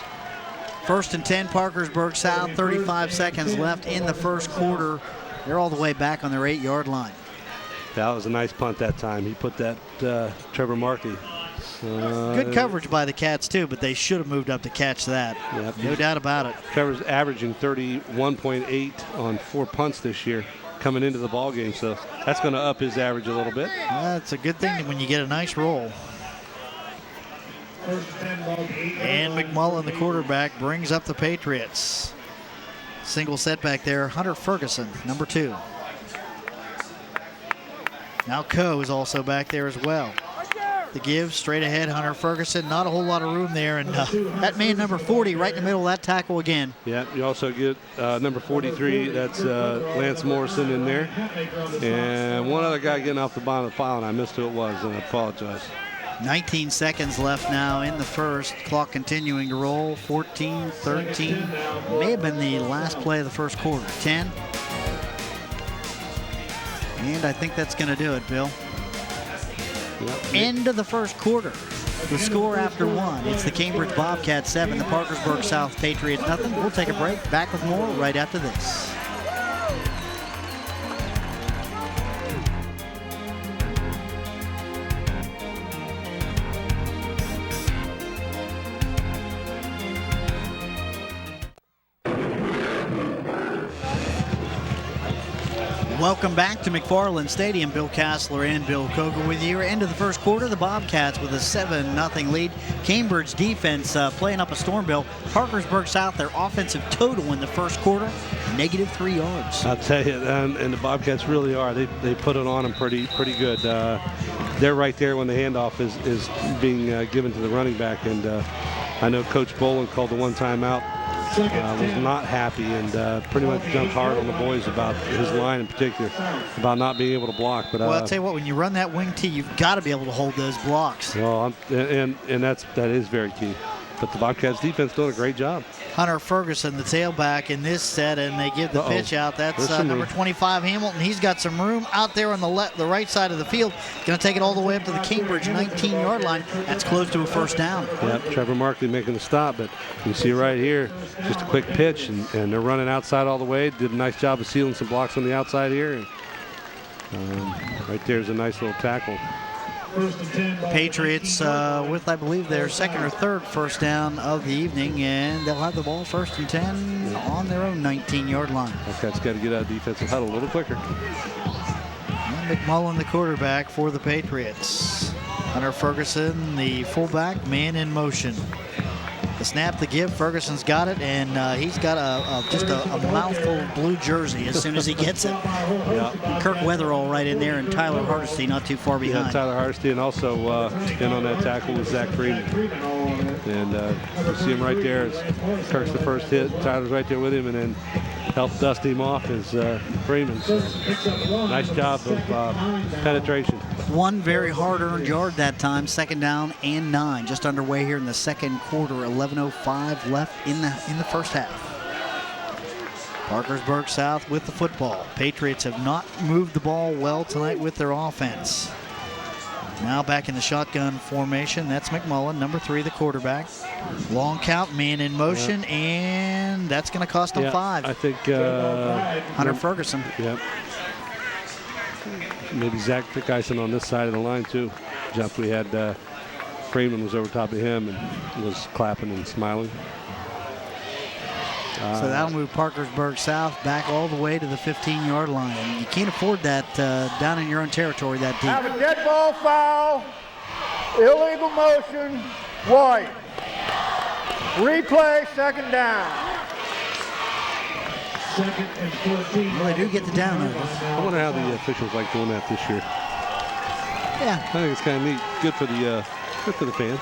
First and 10, Parkersburg South. 35 seconds left in the first quarter. They're all the way back on their 8-yard line. That was a nice punt that time. He put that Trevor Markey. Good coverage by the Cats, too, but they should have moved up to catch that. Yep. No doubt about it. Trevor's averaging 31.8 on 4 punts this year coming into the ball game, so that's going to up his average a little bit. That's a good thing when you get a nice roll. And McMullen, the quarterback, brings up the Patriots. Single setback there. Hunter Ferguson, number 2. Now Coe is also back there as well. The give straight ahead, Hunter Ferguson. Not a whole lot of room there, and that man number 40 right in the middle of that tackle again. Yeah, you also get number 43. That's Lance Morrison in there, and one other guy getting off the bottom of the pile, and I missed who it was, and I apologize. 19 seconds left now in the first. Clock continuing to roll. 14, 13. May have been the last play of the first quarter. 10. And I think that's going to do it, Bill. Yep. End of the first quarter. The score after one. It's the Cambridge Bobcats 7, the Parkersburg South Patriots nothing. We'll take a break. Back with more right after this. Welcome back to McFarland Stadium. Bill Kassler and Bill Koger with you. End of the first quarter, the Bobcats with a 7-0 lead. Cambridge defense playing up a storm, Bill. Parkersburg South, their offensive total in the first quarter, -3 yards. I'll tell you, and the Bobcats really are. They put it on them pretty good. They're right there when the handoff is being given to the running back. And I know Coach Boland called the one timeout. Was not happy and pretty much jumped hard on the boys about his line in particular, about not being able to block. But well, I'll tell you what, when you run that wing tee, you've got to be able to hold those blocks. Well, and that is very key. But the Bobcats defense doing a great job. Hunter Ferguson, the tailback in this set, and they give the pitch out. That's number 25, Hamilton. He's got some room out there on the right side of the field. Going to take it all the way up to the Cambridge 19-yard line. That's close to a first down. Yep, Trevor Markley making the stop, but you see right here, just a quick pitch, and they're running outside all the way. Did a nice job of sealing some blocks on the outside here. And right there's a nice little tackle. Patriots with, I believe, their second or third first down of the evening, and they'll have the ball 1st and 10 on their own 19-yard line. Bobcats got to get out of defensive huddle a little quicker. And McMullen, the quarterback for the Patriots. Hunter Ferguson, the fullback, man in motion. The snap, the give, Ferguson's got it, and he's got just a mouthful of blue jersey as soon as he gets it. Yeah. Kirk Weatherall right in there, and Tyler Hardesty not too far behind. Yeah, Tyler Hardesty, and also in on that tackle was Zach Freeman. And you see him right there as Kirk's the first hit. Tyler's right there with him, and then helped dust him off as Freeman. So nice job of penetration. One very hard-earned yard that time. 2nd down and 9. Just underway here in the second quarter. 11:05 left in the first half. Parkersburg South with the football. Patriots have not moved the ball well tonight with their offense. Now back in the shotgun formation. That's McMullen, number 3, the quarterback. Long count, man in motion, and that's going to cost them 5. I think Hunter Ferguson. Yep. Maybe Zach Dickinson on this side of the line too. Jeff, we had Freeman was over top of him and was clapping and smiling. So that'll move Parkersburg South back all the way to the 15-yard line. You can't afford that down in your own territory that deep. Have a dead ball foul, illegal motion, white. Replay, 2nd down. 2nd and 14. Well, they do get the down over. I wonder how the officials like doing that this year. Yeah. I think it's kind of neat. Good for the fans.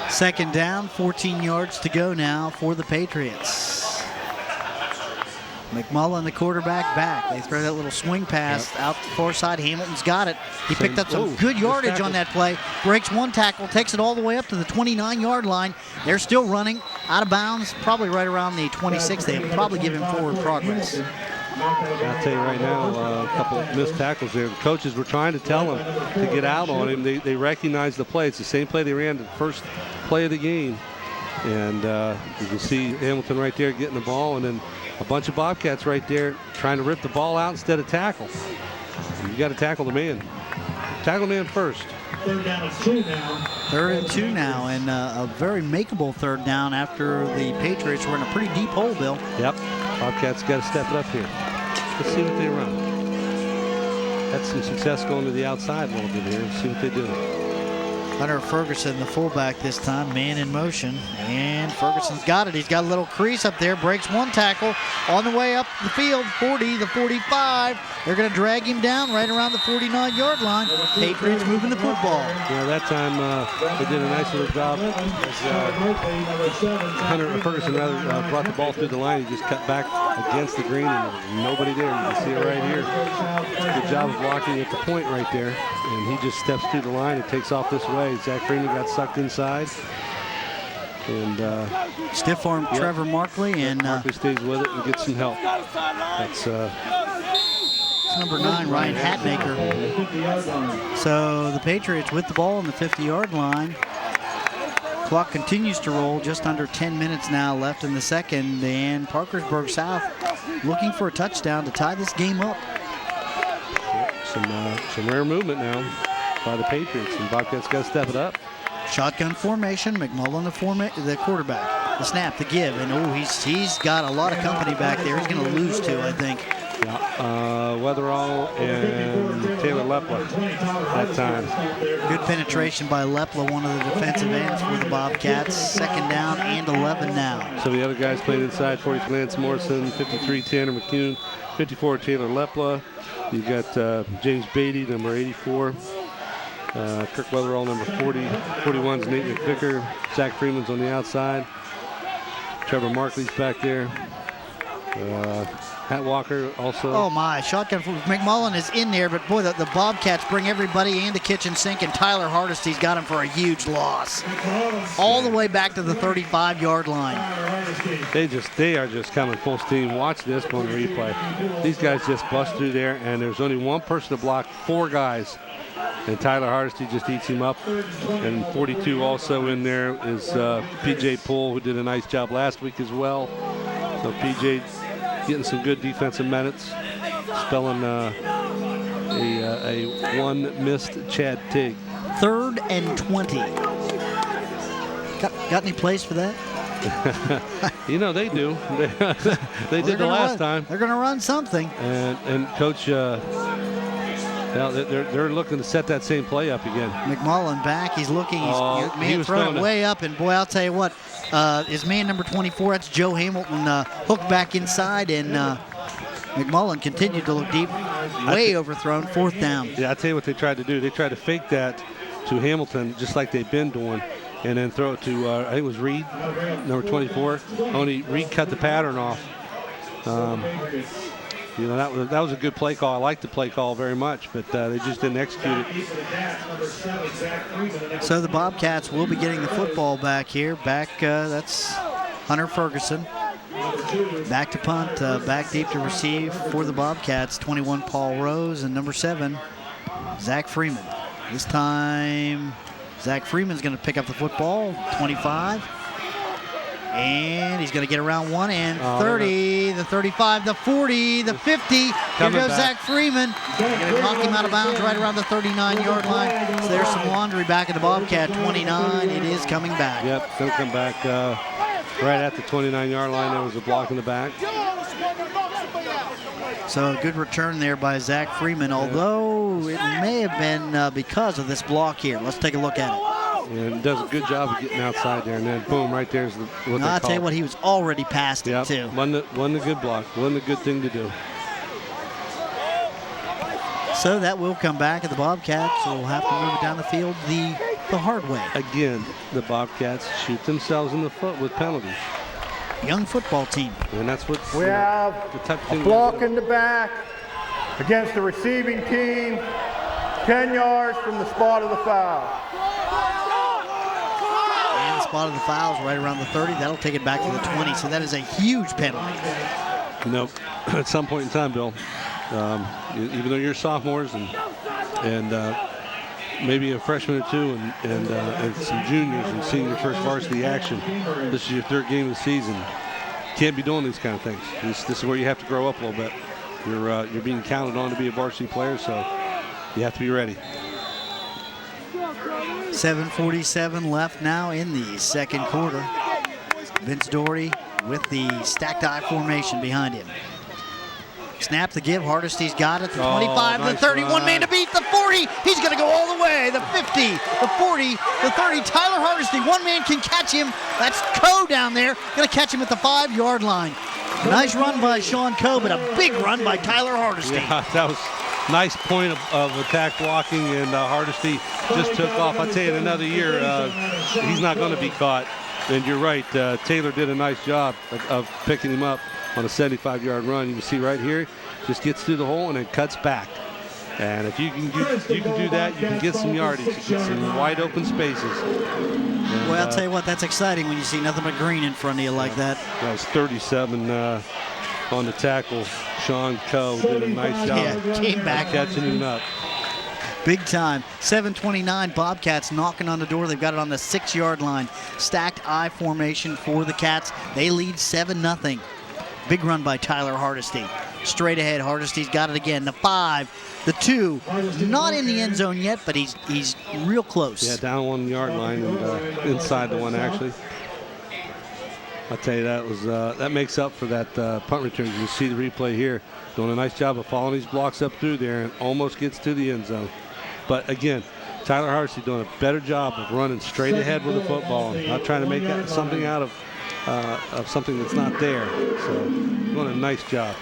2nd down, 14 yards to go now for the Patriots. McMullen, the quarterback, back. They throw that little swing pass out the far side. Hamilton's got it. He picked up some good yardage on that play. Breaks one tackle, takes it all the way up to the 29-yard line. They're still running out of bounds, probably right around the 26. They probably give him forward progress. I'll tell you right now, a couple of missed tackles there. The coaches were trying to tell him to get out on him. They recognized the play. It's the same play they ran the first play of the game. And you can see Hamilton right there getting the ball, and then a bunch of Bobcats right there trying to rip the ball out instead of tackle. You got to tackle the man. Tackle the man first. 3rd down and 2 now. 3rd and 2 now, and a very makeable 3rd down after the Patriots were in a pretty deep hole, Bill. Yep. Bobcats got to step it up here. Let's see what they run. Had some success going to the outside a little bit here. Let's see what they do. Hunter Ferguson, the fullback this time, man in motion. And Ferguson's got it. He's got a little crease up there, breaks one tackle on the way up the field, 40, the 45. They're going to drag him down right around the 49-yard line. Patriots moving the football. Yeah, that time they did a nice little job. Hunter Ferguson brought the ball through the line. He just cut back against the green, and there was nobody there. You can see it right here. Good job of blocking at the point right there. And he just steps through the line and takes off this way. Zach Freeman got sucked inside. And stiff arm Trevor Markley, and Markley stays with it and gets some help. That's number 9, Ryan Hatmaker. So the Patriots with the ball on the 50-yard line. Clock continues to roll. Just under 10 minutes now left in the second, and Parkersburg South looking for a touchdown to tie this game up. Some rare movement now by the Patriots, and Bobcats got to step it up. Shotgun formation, McMullen the quarterback. The snap, the give, and he's got a lot of company back there. He's going to lose 2, I think. Yeah, Weatherall and Taylor Lepla that time. Good penetration by Lepla, one of the defensive ends for the Bobcats. Second down and 11 now. So the other guys played inside, 43 Lance Morrison, 53 Tanner McCune, 54 Taylor Lepla. You got James Beatty, number 84. Kirk Weatherall, number 40. 41's Nate McVicker. Zach Freeman's on the outside. Trevor Markley's back there. Hat Walker also. Oh my, shotgun for McMullen is in there, but boy, the Bobcats bring everybody and the kitchen sink, and Tyler Hardesty's got him for a huge loss. All the way back to the 35-yard line. They are just coming full steam. Watch this on replay. These guys just bust through there, and there's only one person to block 4 guys. And Tyler Hardesty just eats him up. And 42 also in there is P.J. Poole, who did a nice job last week as well. So P.J. getting some good defensive minutes, spelling a one missed Chad Tigg. 3rd and 20. Got any plays for that? You know they do. They did the last time. They're going to run something. And Coach, they're looking to set that same play up again. McMullen back. He's looking. He was throwing it way up. And boy, I'll tell you what. His man number 24, that's Joe Hamilton, hooked back inside, and McMullen continued to look deep, way overthrown, 4th down. Yeah, I'll tell you what they tried to do. They tried to fake that to Hamilton, just like they've been doing, and then throw it to, I think it was Reed, number 24. Only Reed cut the pattern off. You know, that was a good play call. I liked the play call very much, but they just didn't execute it. So the Bobcats will be getting the football back here. That's Hunter Ferguson. Back to punt, back deep to receive for the Bobcats. 21, Paul Rose, and number 7, Zach Freeman. This time, Zach Freeman's going to pick up the football, 25. And he's going to get around 1 and 30, the 35, the 40, the 50. Here goes Zach Freeman. They're going to knock him out of bounds right around the 39-yard line. So there's some laundry back at the Bobcat 29. It is coming back. Yep, going to come back right at the 29-yard line. There was a block in the back. So a good return there by Zach Freeman, although it may have been because of this block here. Let's take a look at it. And does a good job of getting outside there, and then boom, right there's what they call. I'll tell you what, he was already past it too. Wasn't a good block, wasn't a good thing to do. So that will come back, and the Bobcats will have to move it down the field the hard way. Again, the Bobcats shoot themselves in the foot with penalties. Young football team. And that's what we have the type of thing. A block in the back against the receiving team, 10 yards from the spot of the foul. And the spot of the foul is right around the 30. That'll take it back to the 20. So that is a huge penalty. Nope. At some point in time, Bill, even though you're sophomores and maybe a freshman or two and some juniors and seeing your first varsity action, this is your 3rd game of the season. You can't be doing these kind of things. This is where you have to grow up a little bit. You're being counted on to be a varsity player, so you have to be ready. 7:47 left now in the second quarter. Vince Doherty with the stacked I formation behind him. Snap the give. Hardesty's got it. The 25, nice the 30. run. One man to beat. The 40. He's going to go all the way. The 50, the 40, the 30. Tyler Hardesty. One man can catch him. That's Coe down there. Going to catch him at the 5-yard line. Nice run by Sean Coe, but a big run by Tyler Hardesty. Yeah, that was nice point of attack blocking, and Hardesty just took off. I'll tell you, in another year, he's not going to be caught. And you're right, Taylor did a nice job of picking him up on a 75-yard run. You can see right here, just gets through the hole and then cuts back. And if you can do that, you can get some yardage, you get some wide open spaces. And, Well, I'll tell you what, that's exciting when you see nothing but green in front of you like that. That was 37 on the tackle. Sean Coe did a nice job. Yeah, came back. Catching him up. Big time. 7:29, Bobcats knocking on the door. They've got it on the 6-yard line. Stacked I formation for the Cats. They lead 7-0. Big run by Tyler Hardesty. Straight ahead, Hardesty's got it again. The 5, the 2, not in the end zone yet, but he's real close. Yeah, down 1 yard line and inside the 1 actually. I'll tell you, that makes up for that punt return. You can see the replay here. Doing a nice job of following these blocks up through there and almost gets to the end zone. But again, Tyler Hardesty doing a better job of running straight ahead with the football, and not trying to make something out of something that's not there. So doing a nice job.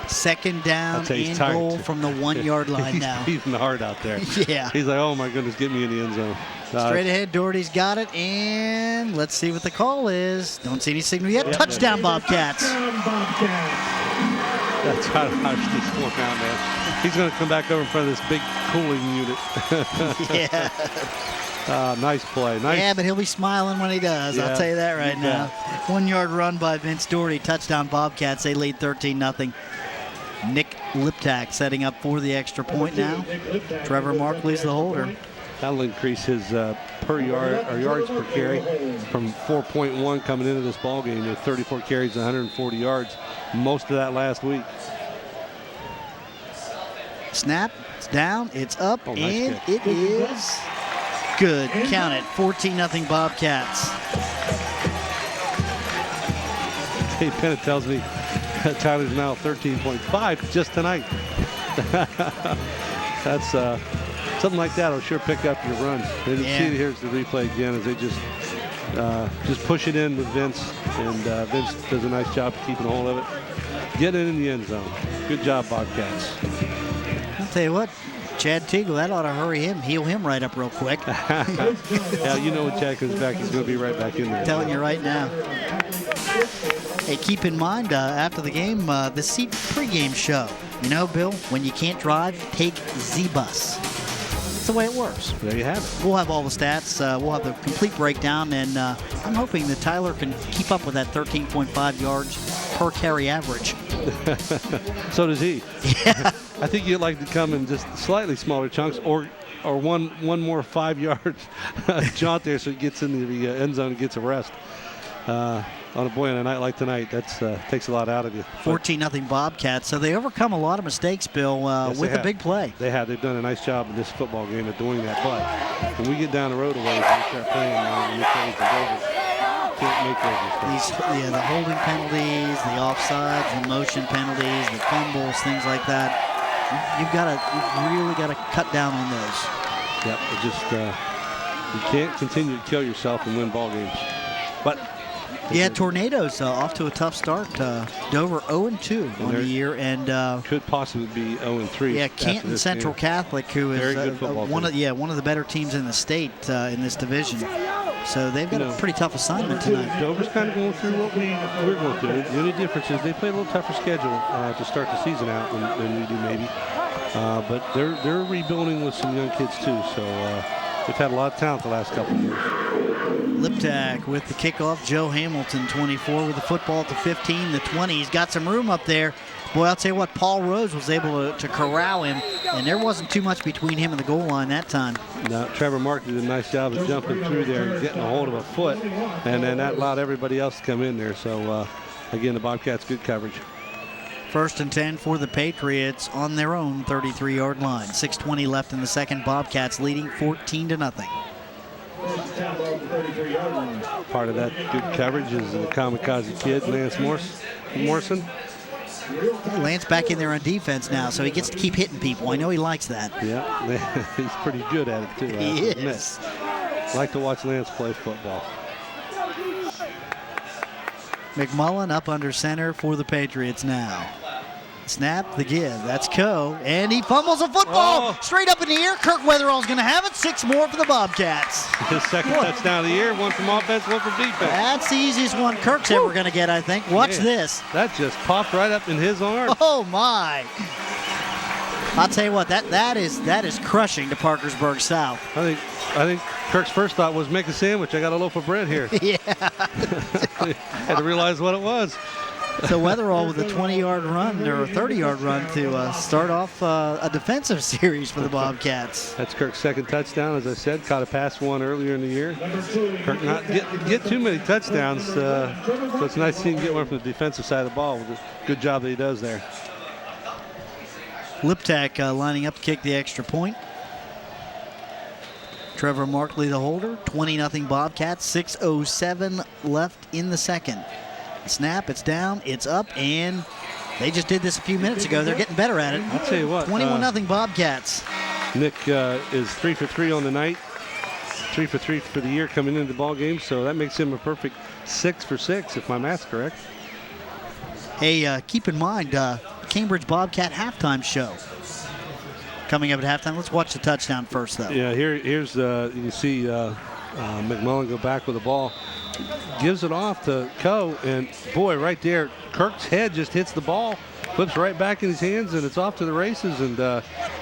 Second down and tired goal too. from the 1-yard line now. He's beating the heart out there. Yeah. He's like, oh my goodness, get me in the end zone. Straight ahead, Doherty's got it, and let's see what the call is. Don't see any signal yet. Touchdown, Bobcats. That's how Hardesty's going down there. He's going to come back over in front of this big cooling unit. Yeah. Nice play. Nice. Yeah, but he'll be smiling when he does. Yeah, I'll tell you that right you now. bet. 1-yard run by Vince Doherty. Touchdown, Bobcats. They lead 13-0. Nick Liptak setting up for the extra point now. Trevor Markley's the holder. That'll increase his per yard or yards per carry from 4.1 coming into this ball game to 34 carries, 140 yards. Most of that last week. Snap. It's down. It's up. Oh, nice and kick. it is good. Count it. 14-0 Bobcats. Dave Pennant tells me Tyler's now 13.5 just tonight. That's something like that will sure pick up your runs. And you see here's the replay again as they just push it in with Vince, and Vince does a nice job of keeping a hold of it. Get it in the end zone. Good job, Bobcats. I'll tell you what, Chad Teagle, that ought to hurry him, heal him right up real quick. Yeah, you know when Chad comes back, he's going to be right back in there. Telling you right now. Hey, keep in mind, after the game, the seat pregame show. You know, Bill, when you can't drive, take Z-Bus. That's the way it works. There you have it. We'll have all the stats. We'll have the complete breakdown, and I'm hoping that Tyler can keep up with that 13.5 yards per carry average. So does he. Yeah. I think you'd like to come in just slightly smaller chunks, or one more 5 yards jaunt there so he gets in the end zone and gets a rest. On a night like tonight, that's takes a lot out of you. 14-0 Bobcats. So they overcome a lot of mistakes, Bill, Yes, with they a big play. They've done a nice job in this football game of doing that. But when we get down the road a ways and we start playing new plays and overs, can't make those mistakes. The holding penalties, the offsides, the motion penalties, the fumbles, things like that. You've really got to cut down on those. Yep, you can't continue to kill yourself and win ball games. But yeah, Tornadoes off to a tough start. Dover 0-2 on the year, and could possibly be 0-3. Yeah, Canton Central Catholic, who is one of the better teams in the state in this division. So they've got a pretty tough assignment tonight. Dover's kind of going through what we're going through. The only difference is they play a little tougher schedule to start the season out than we do maybe. But they're rebuilding with some young kids too. So they've had a lot of talent the last couple of years. Liptak with the kickoff. Joe Hamilton, 24, with the football at the 15, the 20. He's got some room up there. Boy, I'll tell you what, Paul Rose was able to corral him, and there wasn't too much between him and the goal line that time. Now, Trevor Mark did a nice job of jumping through there and getting a hold of a foot, and then that allowed everybody else to come in there. So, again, the Bobcats, good coverage. 1st and 10 for the Patriots on their own 33-yard line. 6:20 left in the second. Bobcats leading 14-0. Part of that good coverage is the kamikaze kid, Lance Morrison. Lance back in there on defense now, so he gets to keep hitting people. I know he likes that. Yeah, he's pretty good at it, too. He is. Like to watch Lance play football. McMullen up under center for the Patriots now. Snap, the give. That's Coe. And he fumbles a football straight up in the air. Kirk Weatherall's going to have it. 6 more for the Bobcats. His second touchdown of the year. 1 from offense, 1 from defense. That's the easiest one Kirk's ever going to get, I think. Watch this. That just popped right up in his arm. Oh, my. I'll tell you what, that is crushing to Parkersburg South. I think Kirk's first thought was make a sandwich. I got a loaf of bread here. Yeah. Had to realize what it was. So Weatherall with a 20-yard run or a 30-yard run to start off a defensive series for the Bobcats. That's Kirk's second touchdown, as I said. Caught a pass one earlier in the year. Kirk not get too many touchdowns, so it's nice to see him get one from the defensive side of the ball. Good job that he does there. Liptak lining up to kick the extra point. Trevor Markley the holder. 20-0 Bobcats. 6:07 left in the second. Snap, it's down, it's up, and they just did this a few minutes ago. They're getting better at it. I'll tell you what. 21-0 Bobcats. Nick is 3 for 3 on the night. 3 for 3 for the year coming into the ball game, so that makes him a perfect 6 for 6, if my math's correct. Hey, keep in mind, Cambridge Bobcat halftime show coming up at halftime. Let's watch the touchdown first, though. Yeah, here's you can see McMullen go back with the ball. Gives it off to Coe, and boy, right there, Kirk's head just hits the ball, flips right back in his hands, and it's off to the races. And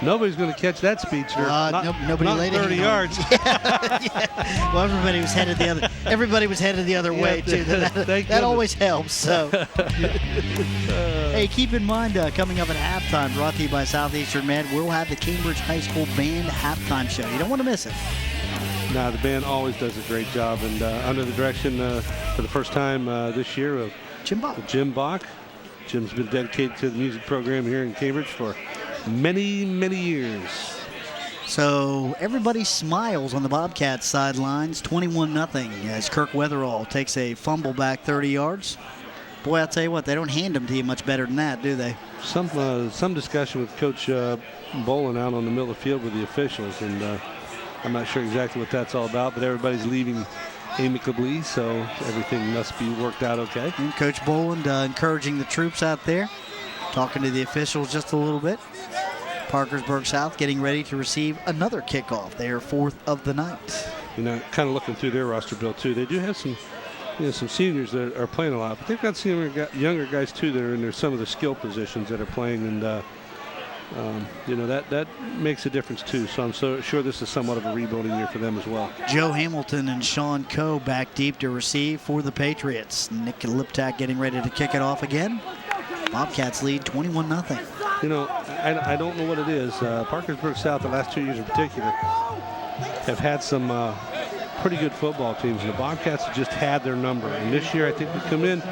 nobody's going to catch that speedster. Nobody not laid 30 yards. Yeah. Well, everybody was headed the other. Everybody was headed the other way too. That always helps. So, hey, keep in mind, coming up at halftime, brought to you by Southeastern Med, we'll have the Cambridge High School Band halftime show. You don't want to miss it. No, the band always does a great job, and under the direction for the first time this year of Jim Bach. Jim's been dedicated to the music program here in Cambridge for many, many years. So everybody smiles on the Bobcats sidelines. 21-0 as Kirk Weatherall takes a fumble back 30 yards. Boy, I'll tell you what, they don't hand them to you much better than that, do they? Some discussion with Coach Bolin out on the middle of the field with the officials, and I'm not sure exactly what that's all about, but everybody's leaving amicably, so everything must be worked out okay. And Coach Boland encouraging the troops out there, talking to the officials just a little bit. Parkersburg South getting ready to receive another kickoff. They are 4th of the night. You know, kind of looking through their roster, Bill, too. They do have some seniors that are playing a lot, but they've got some younger guys, too, that are in some of the skill positions that are playing, and that makes a difference too. So I'm so sure this is somewhat of a rebuilding year for them as well. Joe Hamilton and Sean Coe back deep to receive for the Patriots. Nick Liptak getting ready to kick it off again. Bobcats lead 21-0. You know, I don't know what it is. Parkersburg South, the last 2 years in particular, have had some pretty good football teams, and the Bobcats have just had their number. And this year, I think we come in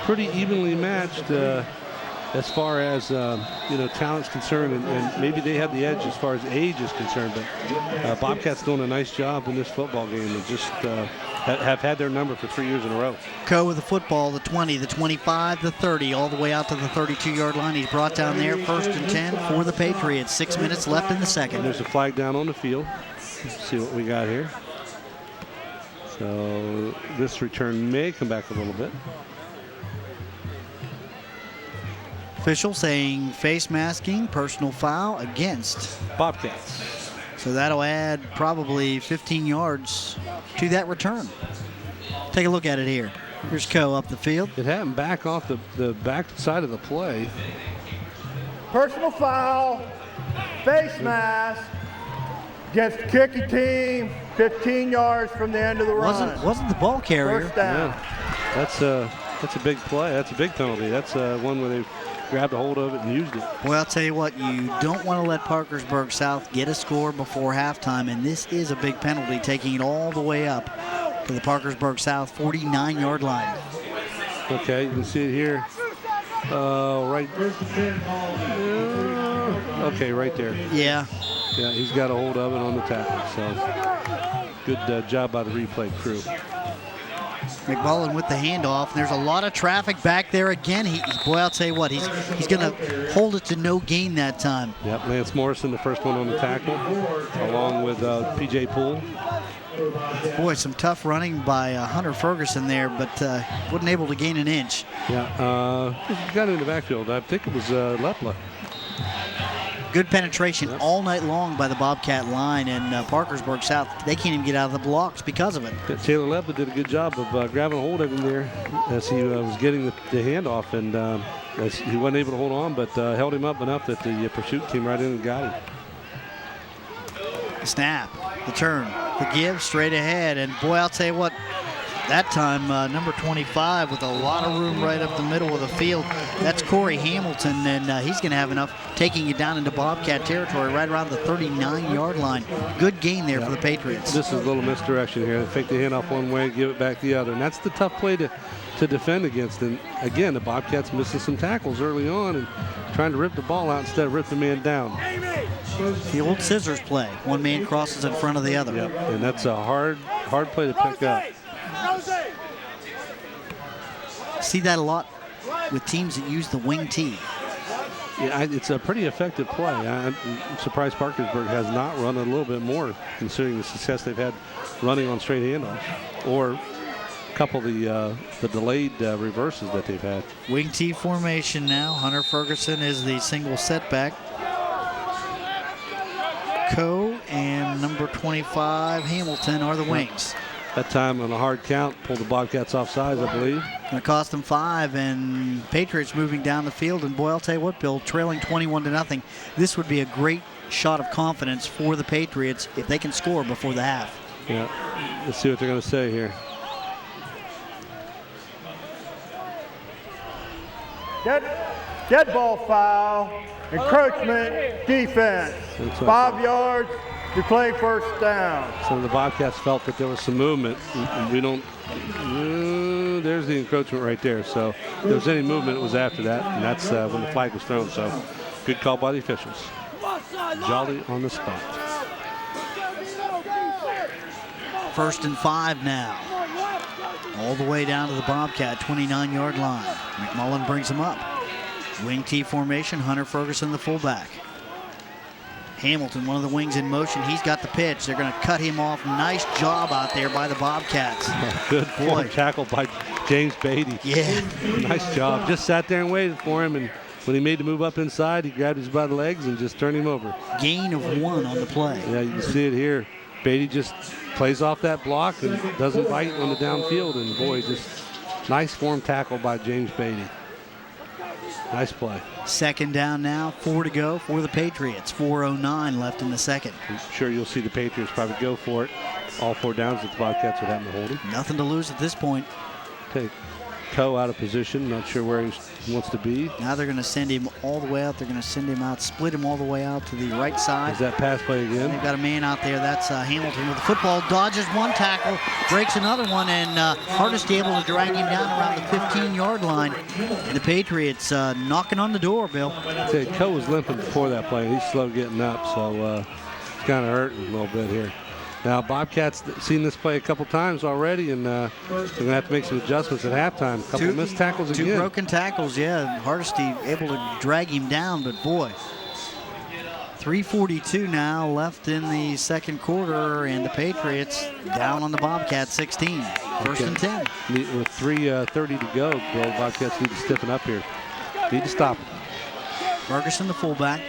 pretty evenly matched. As far as talent's concerned, and maybe they have the edge as far as age is concerned, but Bobcats doing a nice job in this football game and just have had their number for 3 years in a row. Coe with the football, the 20, the 25, the 30, all the way out to the 32-yard line. He's brought down there, 1st and 10 for the Patriots. 6 minutes left in the second. There's a flag down on the field. Let's see what we got here. So this return may come back a little bit. Official saying face masking, personal foul against Bobcats. So that'll add probably 15 yards to that return. Take a look at it here. Here's Coe up the field. It happened back off the back side of the play. Personal foul, face mask, against the kicking team, 15 yards from the end of the run. Wasn't the ball carrier. First down. Yeah. That's a big play. That's a big penalty. That's one where they grabbed a hold of it and used it. Well, I'll tell you what, you don't want to let Parkersburg South get a score before halftime, and this is a big penalty, taking it all the way up to the Parkersburg South 49-yard line. Okay, you can see it here. Right. Okay, right there. Yeah. Yeah, he's got a hold of it on the tackle. So good job by the replay crew. McMullen with the handoff. There's a lot of traffic back there again. Boy, I'll tell you what, he's going to hold it to no gain that time. Yep, Lance Morrison, the first one on the tackle, along with P.J. Poole. Boy, some tough running by Hunter Ferguson there, but wasn't able to gain an inch. Yeah, he got in the backfield. I think it was Lepla. Good penetration all night long by the Bobcat line, and Parkersburg South, they can't even get out of the blocks because of it. Yeah, Taylor Lepla did a good job of grabbing a hold of him there as he was getting the handoff, and as he wasn't able to hold on, but held him up enough that the pursuit came right in and got him. The snap, the turn, the give, straight ahead, and boy, I'll tell you what, that time, number 25 with a lot of room right up the middle of the field. That's Corey Hamilton, and he's going to have enough taking it down into Bobcat territory right around the 39-yard line. Good gain there for the Patriots. This is a little misdirection here. They fake the handoff one way, give it back the other, and that's the tough play to defend against. And again, the Bobcats missing some tackles early on and trying to rip the ball out instead of rip the man down. The old scissors play. One man crosses in front of the other. Yep, and that's a hard play to pick up. See that a lot with teams that use the wing T. Yeah, it's a pretty effective play. I'm surprised Parkersburg has not run it a little bit more, considering the success they've had running on straight handoffs, or a couple of the delayed reverses that they've had. Wing T formation now. Hunter Ferguson is the single setback. Coe and number 25 Hamilton are the wings. That time on a hard count, pulled the Bobcats off sides, I believe. Going to cost them 5, and Patriots moving down the field. And boy, I'll tell you what, Bill, trailing 21-0. This would be a great shot of confidence for the Patriots if they can score before the half. Yeah, let's see what they're going to say here. Dead ball foul, encroachment, defense. 5 yards. We play first down. So the Bobcats felt that there was some movement. We don't. There's the encroachment right there. So if there was any movement, it was after that, and that's when the flag was thrown. So good call by the officials. Jolly on the spot. 1st and 5 now. All the way down to the Bobcat 29-yard line. McMullen brings him up. Wing T formation. Hunter Ferguson, the fullback. Hamilton, one of the wings in motion. He's got the pitch. They're going to cut him off. Nice job out there by the Bobcats. Good form tackle by James Beatty. Yeah. Nice job. Just sat there and waited for him, and when he made the move up inside, he grabbed his by the legs and just turned him over. Gain of 1 on the play. Yeah, you can see it here. Beatty just plays off that block and doesn't bite on the downfield, and boy, just nice form tackle by James Beatty. Nice play. 2nd down now, 4 to go for the Patriots. 4:09 left in the second. I'm sure you'll see the Patriots probably go for it. All 4 downs that the Bobcats would happen to hold him. Nothing to lose at this point. Take Coe out of position. Not sure where he wants to be. Now they're going to send him all the way out. They're going to send him out, split him all the way out to the right side. Is that pass play again? They've got a man out there. That's Hamilton with the football. Dodges one tackle, breaks another one, and Hardesty able to drag him down around the 15-yard line. And the Patriots knocking on the door, Bill. Coe was limping before that play. He's slow getting up, so it's kind of hurting a little bit here. Now, Bobcats seen this play a couple times already, and they're going to have to make some adjustments at halftime. A couple missed tackles again. 2 broken tackles, yeah. Hardesty able to drag him down, but boy. 3:42 now left in the second quarter, and the Patriots down on the Bobcats 16. 1st and 10. With 3:30 to go, Bill, Bobcats need to stiffen up here. Need to stop it. Ferguson, the fullback.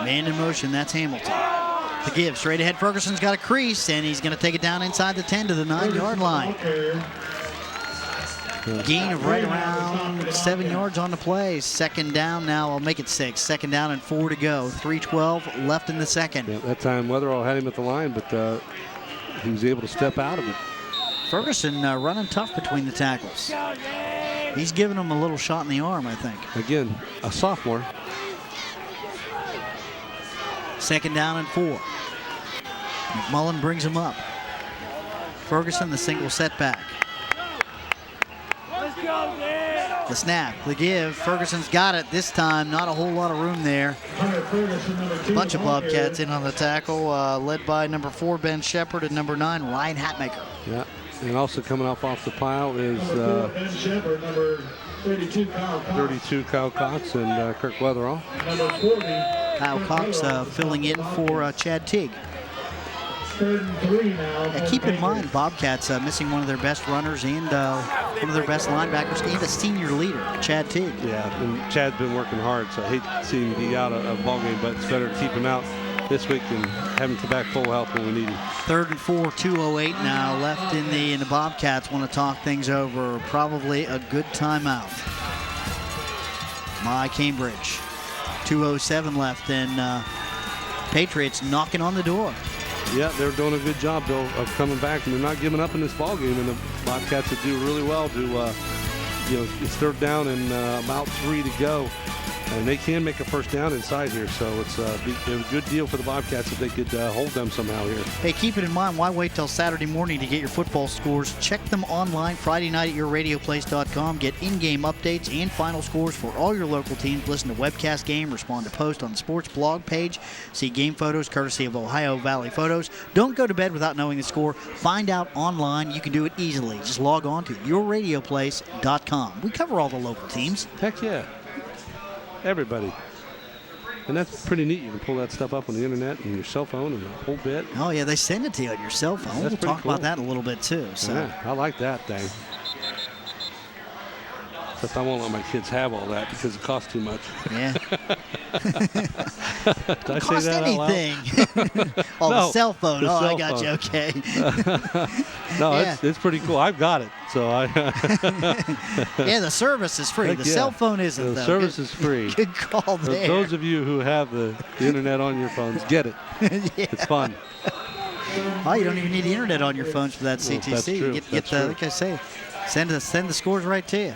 Man in motion, that's Hamilton. The give, straight ahead. Ferguson's got a crease, and he's going to take it down inside the 10 to the 9-yard line. Gain of right around 7 yards on the play. 2nd down now. I'll make it 6. 2nd down and 4 to go. 3:12 left in the second. Yeah, that time Weatherall had him at the line, but he was able to step out of it. Ferguson running tough between the tackles. He's giving him a little shot in the arm, I think. Again, a sophomore. 2nd down and 4. McMullen brings him up. Ferguson, the single setback. The snap, the give. Ferguson's got it this time. Not a whole lot of room there. A bunch of Bobcats in on the tackle, led by number 4, Ben Shepard, and number 9, Ryan Hatmaker. Yeah, And also coming off the pile is Ben Shepard, number 32, Kyle Cox. 32 Kyle Cox and Kirk Weatherall. Number 40. Kyle Cox filling in for Chad Teague. 3 now. Keep in mind, Bobcats missing one of their best runners and one of their best linebackers and a senior leader, Chad Teague. Yeah, and Chad's been working hard, so I hate seeing him be out of ball game, but it's better to keep him out this week and have him come back full health when we need him. 3rd and 4, 2:08 now left in the Bobcats want to talk things over. Probably a good timeout. My Cambridge. 2:07 left, and Patriots knocking on the door. Yeah, they're doing a good job, Bill, of coming back, and they're not giving up in this ball game. And the Bobcats would do really well to, it's 3rd down and about 3 to go, and they can make a first down inside here. So it's a good deal for the Bobcats if they could hold them somehow here. Hey, keep it in mind, why wait till Saturday morning to get your football scores? Check them online Friday night at yourradioplace.com. Get in-game updates and final scores for all your local teams. Listen to webcast game, respond to post on the sports blog page. See game photos courtesy of Ohio Valley Photos. Don't go to bed without knowing the score. Find out online. You can do it easily. Just log on to yourradioplace.com. We cover all the local teams. Heck yeah. Everybody. And that's pretty neat. You can pull that stuff up on the internet and your cell phone and a whole bit. Oh, yeah, they send it to you on your cell phone. That's We'll talk cool. about that in a little bit, too. So. Yeah, I like that thing. Except I won't let my kids have all that because it costs too much. Yeah. Did I say Cost that out loud? anything. Oh, No, the cell phone. the Oh, I cell got you. phone. Okay. No, Yeah. it's pretty cool. I've got it. So I Yeah, the service is free. Heck The yeah. cell phone isn't, The though. service Good- is free. Good call For there. those of you who have the internet on your phones, get it. Yeah. It's fun. Oh, you don't even need the internet on your phones for that Well, CTC. that's You true. get That's the, true. like I say, send the scores right to you.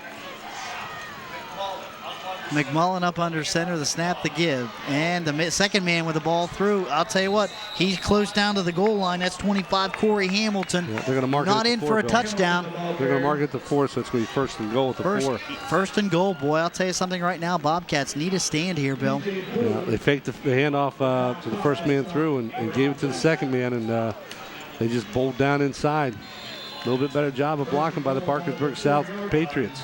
McMullen up under center, the snap, the give. And the second man with the ball through. I'll tell you what, he's close down to the goal line. That's 25, Corey Hamilton. Yeah, they're going to mark Not it at in the for 4, a Bill. touchdown. They're going to mark it at the 4, so it's going to be 1st and goal at the 4. First and goal, boy. I'll tell you something right now. Bobcats need a stand here, Bill. Yeah, they faked the handoff to the first man through and gave it to the second man, and they just bowled down inside. A little bit better job of blocking by the Parkersburg South Patriots.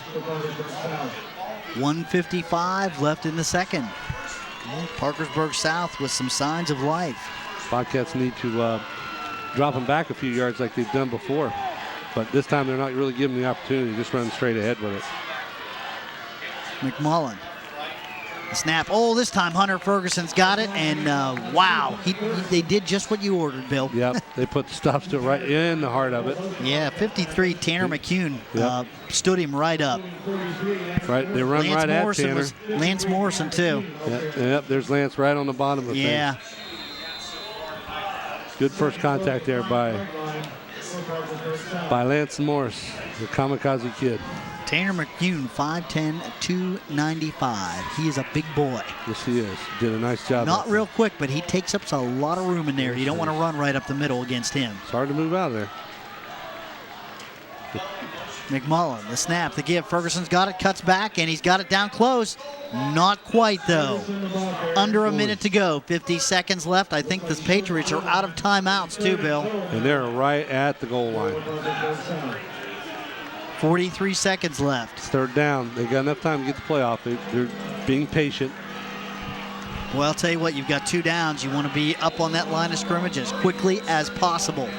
1:55 left in the second. Parkersburg South with some signs of life. Bobcats need to drop them back a few yards like they've done before. But this time they're not really given the opportunity, just run straight ahead with it. McMullen. The snap. Oh, this time Hunter Ferguson's got it. And wow, they did just what you ordered, Bill. Yep, they put the stop still right in the heart of it. Yeah, 53, Tanner McCune Yep. stood him right up. Right, they run right at Tanner. Lance Morrison, too. Yep, there's Lance right on the bottom of Yeah. things. Good first contact there by Lance Morris, the kamikaze kid. Tanner McCune, 5'10", 295. He is a big boy. Yes, he is. Did a nice job. Not real quick, but he takes up a lot of room in there. You don't want to run right up the middle against him. It's hard to move out of there. McMullen, the snap, the give. Ferguson's got it, cuts back, and he's got it down close. Not quite, though. Under a minute to go. 50 seconds left. I think the Patriots are out of timeouts, too, Bill. And they're right at the goal line. 43 seconds left. It's 3rd down. They got enough time to get the playoff. They're being patient. Well, I'll tell you what, you've got 2 downs. You want to be up on that line of scrimmage as quickly as possible.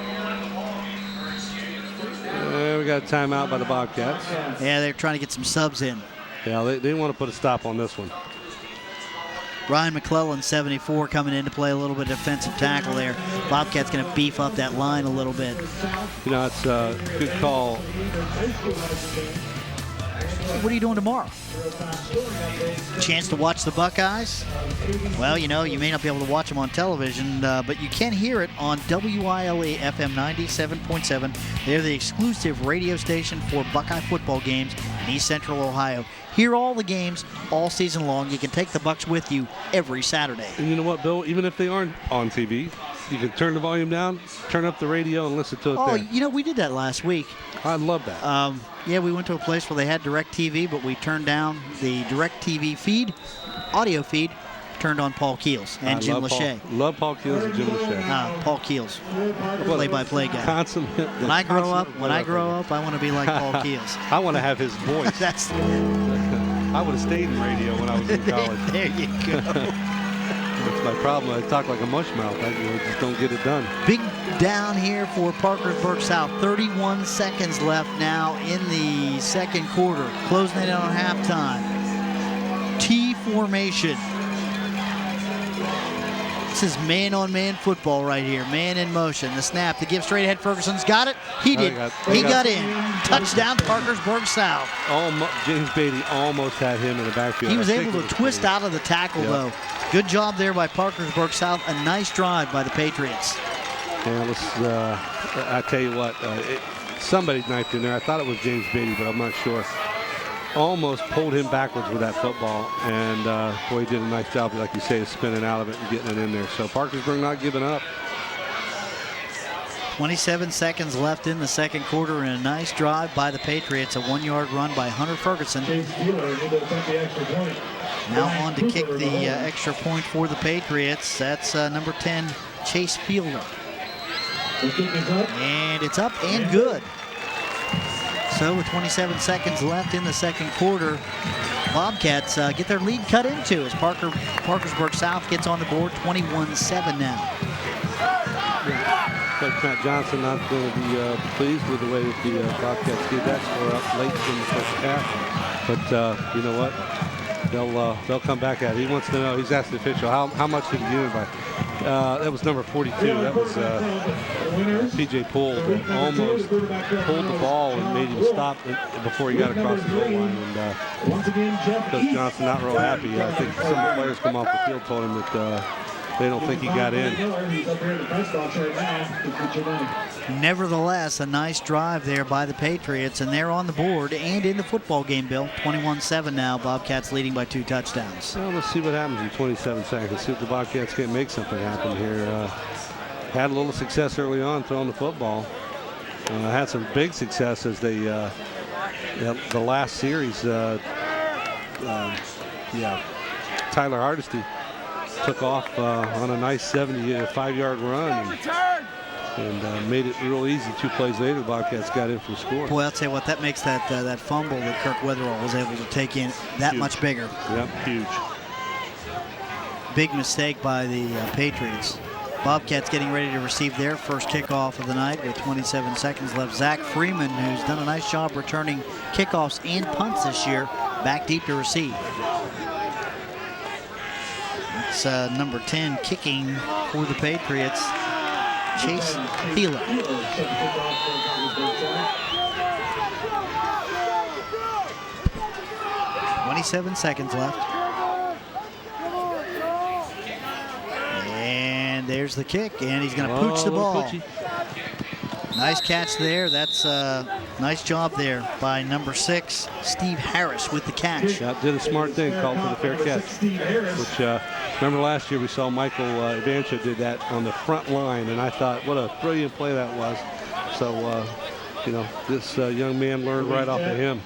We got a timeout by the Bobcats. Yeah, they're trying to get some subs in. Yeah, they want to put a stop on this one. Ryan McClellan, 74, coming in to play a little bit of defensive tackle there. Bobcats going to beef up that line a little bit. You know, it's a good call. What are you doing tomorrow? Chance to watch the Buckeyes? Well, you know, you may not be able to watch them on television, but you can hear it on WILE FM 97.7. They're the exclusive radio station for Buckeye football games in East Central Ohio. Hear all the games all season long. You can take the Bucks with you every Saturday. And you know what, Bill? Even if they aren't on TV, you can turn the volume down, turn up the radio, and listen to it Oh, there. you know, we did that last week. I love that. Yeah, we went to a place where they had DirecTV, but we turned down the DirecTV feed, audio feed, turned on Paul Keels and Jim Lachey. Love Paul Keels and Jim Lachey. Paul Keels, play-by-play guy. Consummate. When I grow up, I want to be like Paul Keels. I want to have his voice. I would have stayed in radio when I was in college. There you go. That's my problem. I talk like a mushmouth. I just don't get it done. Big down here for Parkersburg South. 31 seconds left now in the second quarter. Closing it out on halftime. T formation. This is man-on-man football right here. Man in motion. The snap, the give straight ahead. Ferguson's got it. He did. He got in. Touchdown, Parkersburg South. James Beatty almost had him in the backfield. He was able to twist out of the tackle, though. Good job there by Parkersburg South. A nice drive by the Patriots. Yeah, I tell you what, somebody knifed in there. I thought it was James Beatty, but I'm not sure. Almost pulled him backwards with that football, and boy, he did a nice job, like you say, of spinning out of it and getting it in there. So Parkersburg not giving up. 27 seconds left in the second quarter, and a nice drive by the Patriots. A 1-yard run by Hunter Ferguson. Now on to kick the extra point for the Patriots. That's number 10, Chase Fielder. And it's up and good. So with 27 seconds left in the second quarter, Bobcats get their lead cut into as Parkersburg South gets on the board, 21-7 now. Coach Matt Johnson not going to be pleased with the way that the Bobcats gave that score up late in the first half. But you know what? They'll come back at it. He wants to know. He's asked the official how much did he give him by. That was number 42. That was P.J. Poole that almost pulled the ball and made him stop before he got across the goal line. And Coach Johnson not real happy. I think some of the players come off the field told him that they don't think he got in. Nevertheless, a nice drive there by the Patriots, and they're on the board and in the football game, Bill. 21-7 now. Bobcats leading by 2 touchdowns. Well, let's see what happens in 27 seconds. See if the Bobcats can't make something happen here. Had a little success early on throwing the football. Had some big success as they the last series. Tyler Hardesty took off on a nice 75-yard run and made it real easy. 2 plays later, the Bobcats got in for the score. Boy, I'll tell you what, that makes that fumble that Kirk Weatherall was able to take in that Huge. much bigger. Yep, huge. Big mistake by the Patriots. Bobcats getting ready to receive their first kickoff of the night with 27 seconds left. Zach Freeman, who's done a nice job returning kickoffs and punts this year, back deep to receive. It's number 10 kicking for the Patriots, Chase Fielder. 27 seconds left. And there's the kick, and he's going to pooch the ball. Nice catch there. That's a nice job there by number 6, Steve Harris, with the catch. Yeah, did a smart thing, called for the fair catch. Which, remember last year we saw Michael Evancha did that on the front line, and I thought, what a brilliant play that was. So, you know, this young man learned right off of him.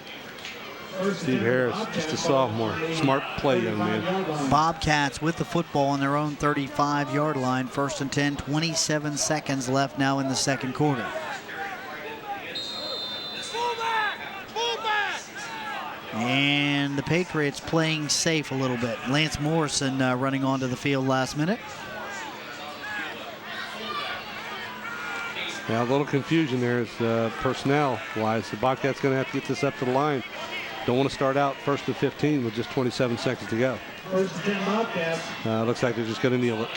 Steve Harris, just a sophomore. Smart play, young man. Bobcats with the football on their own 35-yard line. 1st and 10, 27 seconds left now in the second quarter. And the Patriots playing safe a little bit. Lance Morrison running onto the field last minute. Yeah, a little confusion there is personnel-wise. The Bobcats going to have to get this up to the line. Don't want to start out 1st and 15 with just 27 seconds to go. 1st and 10 Bobcats. Looks like they're just going to kneel it.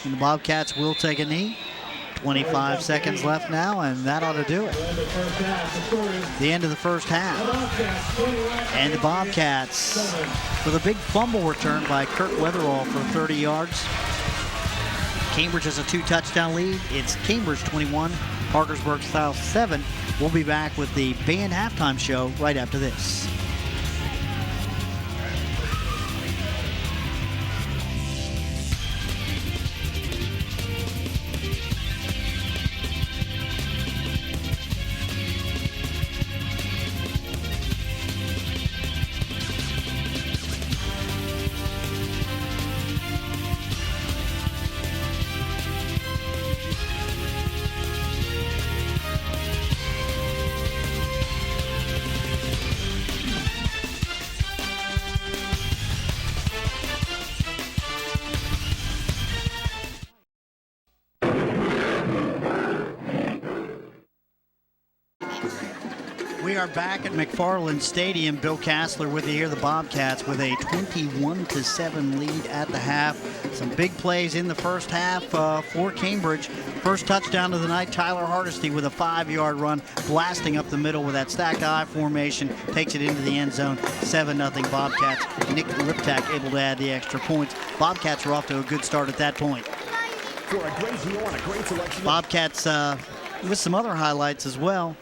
And the Bobcats will take a knee. 25 seconds left now, and that ought to do it. The end of the first half. And the Bobcats with a big fumble return by Kirk Weatherall for 30 yards. Cambridge has a 2-touchdown lead. It's Cambridge 21, Parkersburg South 7. We'll be back with the band halftime show right after this. We are back at McFarland Stadium. Bill Kassler with you here. The Bobcats with a 21-7 lead at the half. Some big plays in the first half for Cambridge. First touchdown of the night, Tyler Hardesty with a 5-yard run, blasting up the middle with that stacked I formation, takes it into the end zone. 7-0 Bobcats. Nick Liptak able to add the extra points. Bobcats are off to a good start at that point. For a great deal on a great selection. Bobcats with some other highlights as well.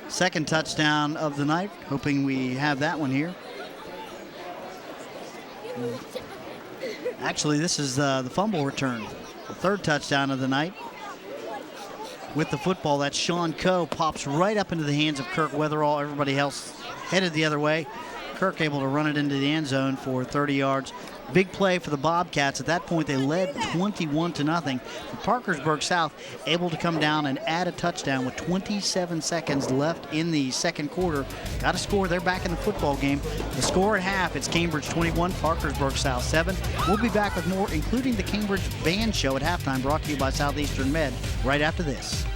Second touchdown of the night. Hoping we have that one here. Actually, this is the fumble return. Third touchdown of the night. With the football, that's Sean Coe. Pops right up into the hands of Kirk Weatherall. Everybody else headed the other way. Kirk able to run it into the end zone for 30 yards. Big play for the Bobcats. At that point, they led 21-0. Parkersburg South able to come down and add a touchdown with 27 seconds left in the second quarter. Got to score. They're back in the football game. The score at half, it's Cambridge 21, Parkersburg South 7. We'll be back with more, including the Cambridge Band Show at halftime, brought to you by Southeastern Med, right after this.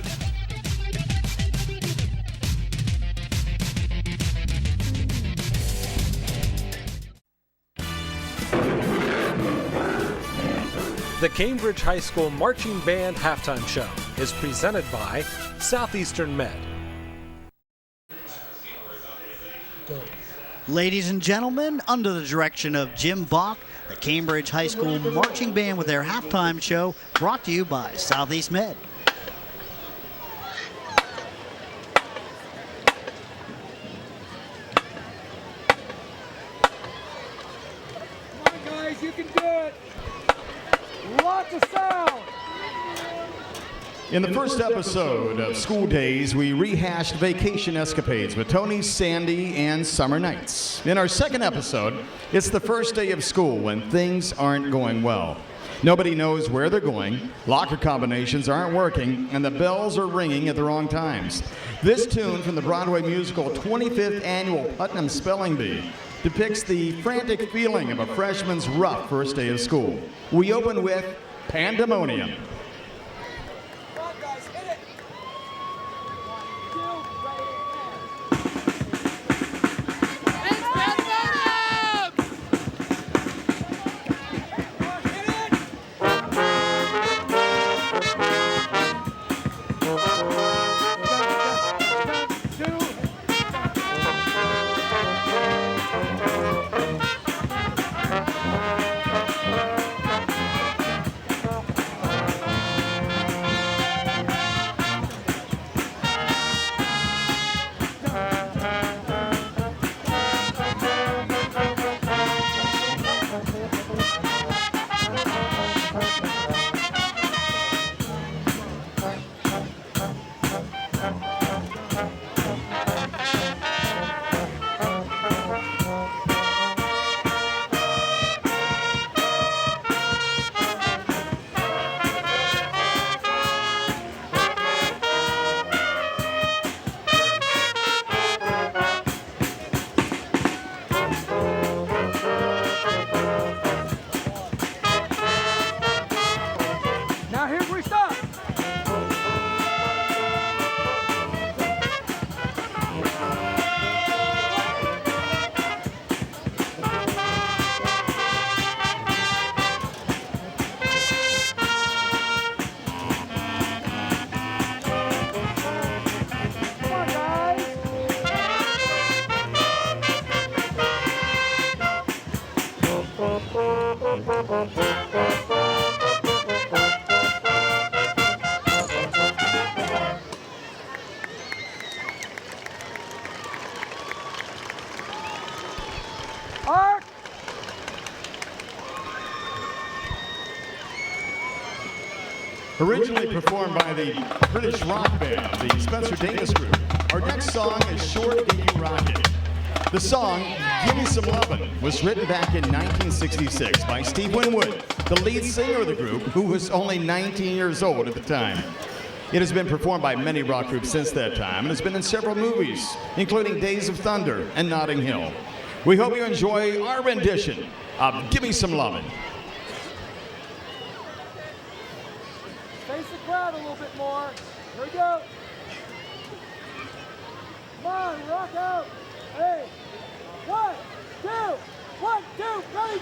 The Cambridge High School Marching Band Halftime Show is presented by Southeastern Med. Ladies and gentlemen, under the direction of Jim Bach, the Cambridge High School Marching Band with their halftime show, brought to you by Southeast Med. Come on, guys, you can do it. Lots of sound. In the first episode of School Days, we rehashed vacation escapades with Tony, Sandy, and summer nights. In our second episode, it's the first day of school when things aren't going well. Nobody knows where they're going, locker combinations aren't working, and the bells are ringing at the wrong times. This tune from the Broadway musical 25th Annual Putnam Spelling Bee depicts the frantic feeling of a freshman's rough first day of school. We open with Pandemonium. Come on, guys, hit it. 1, 2, now here's where we stop. Come on, guys. Arc. Originally performed by the British rock band, the Spencer Davis Group, our next song is Short and You Rock It. The song, Gimme Some Lovin', was written back in 1966 by Steve Winwood, the lead singer of the group, who was only 19 years old at the time. It has been performed by many rock groups since that time and has been in several movies, including Days of Thunder and Notting Hill. We hope you enjoy our rendition of Gimme Some Lovin'. Face the crowd a little bit more. Here we go. Come on. on, rock out. Hey, 1, 2, 1, 2, ready,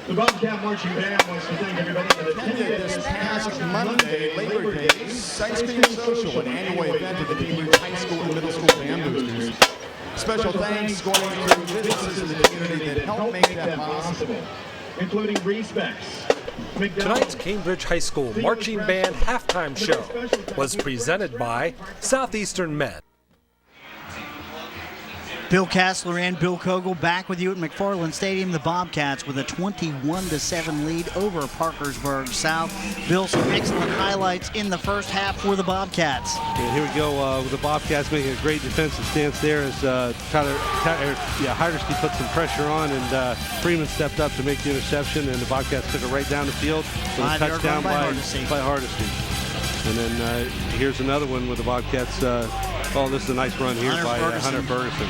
The Bobcat Marching Band wants to thank everybody for Attended this past Monday, Labor Day, Ice Cream Social, an annual event at the Cambridge High School and Middle School Band Boosters. Special thanks going to businesses in the community that helped make that possible, including Respects. Tonight's Cambridge High School Marching Band halftime show was presented by Southeastern Med. Bill Kassler and Bill Kogel back with you at McFarland Stadium. The Bobcats with a 21-7 lead over Parkersburg South. Bill, some excellent highlights in the first half for the Bobcats. And here we go with the Bobcats making a great defensive stance there as Heiderski put some pressure on, and Freeman stepped up to make the interception, and the Bobcats took it right down the field with a touchdown by Hardesty. And then here's another one with the Bobcats. This is a nice run here by Hunter Ferguson.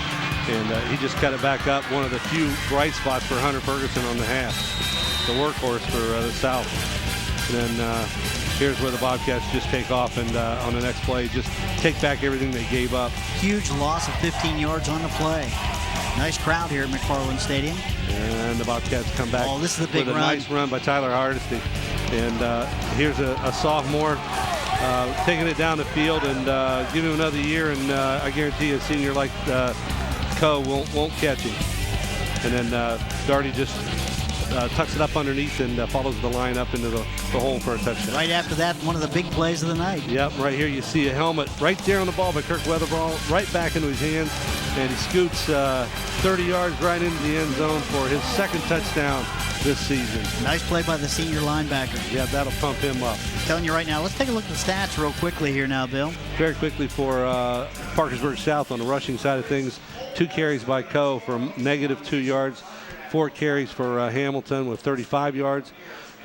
And he just cut it back up. One of the few bright spots for Hunter Ferguson on the half. The workhorse for the South. And then here's where the Bobcats just take off, and on the next play, just take back everything they gave up. Huge loss of 15 yards on the play. Nice crowd here at McFarland Stadium. And the Bobcats come back this is a big with a nice run by Tyler Hardesty. And here's a sophomore taking it down the field, and give him another year, and I guarantee a senior like Coe won't catch him. And then Darty just tucks it up underneath and follows the line up into the hole for a touchdown. Right after that, one of the big plays of the night. Yep, right here you see a helmet right there on the ball by Kirk Weatherball, right back into his hands, and he scoots 30 yards right into the end zone for his second touchdown this season. Nice play by the senior linebacker. Yeah, that'll pump him up. I'm telling you right now, let's take a look at the stats real quickly here now, Bill. Very quickly for Parkersburg South on the rushing side of things. 2 carries by Coe for -2 yards. 4 carries for Hamilton with 35 yards.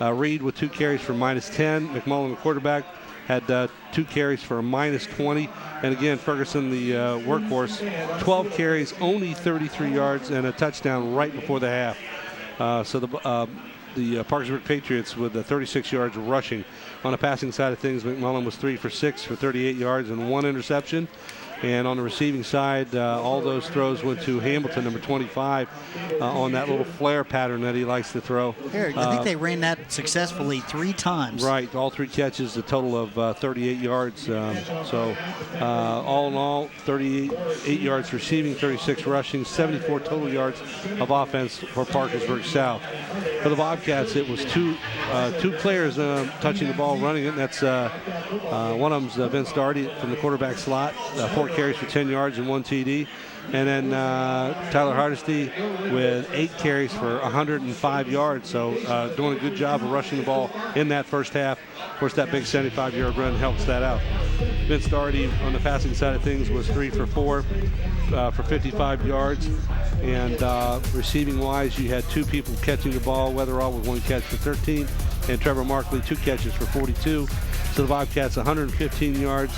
Reed with 2 carries for -10. McMullen, the quarterback, had 2 carries for a -20. And again, Ferguson, the workhorse, 12 carries, only 33 yards, and a touchdown right before the half. So the Parkersburg Patriots with 36 yards rushing. On the passing side of things, McMullen was 3 for 6 for 38 yards and 1 interception. And on the receiving side, all those throws went to Hamilton, number 25, on that little flare pattern that he likes to throw. Here, I think they ran that successfully 3 times. Right, all 3 catches, a total of 38 yards. All in all, 38 yards receiving, 36 rushing, 74 total yards of offense for Parkersburg South. For the Bobcats, it was two players touching the ball, running it. And that's One of them's Vince Daugherty from the quarterback slot, 4 carries for 10 yards and 1 TD. And then Tyler Hardesty with 8 carries for 105 yards. So doing a good job of rushing the ball in that first half. Of course, that big 75-yard run helps that out. Vince Daugherty on the passing side of things was 3 for 4 for 55 yards. And receiving-wise, you had 2 people catching the ball. Weatherall with 1 catch for 13. And Trevor Markley, 2 catches for 42. So the Bobcats 115 yards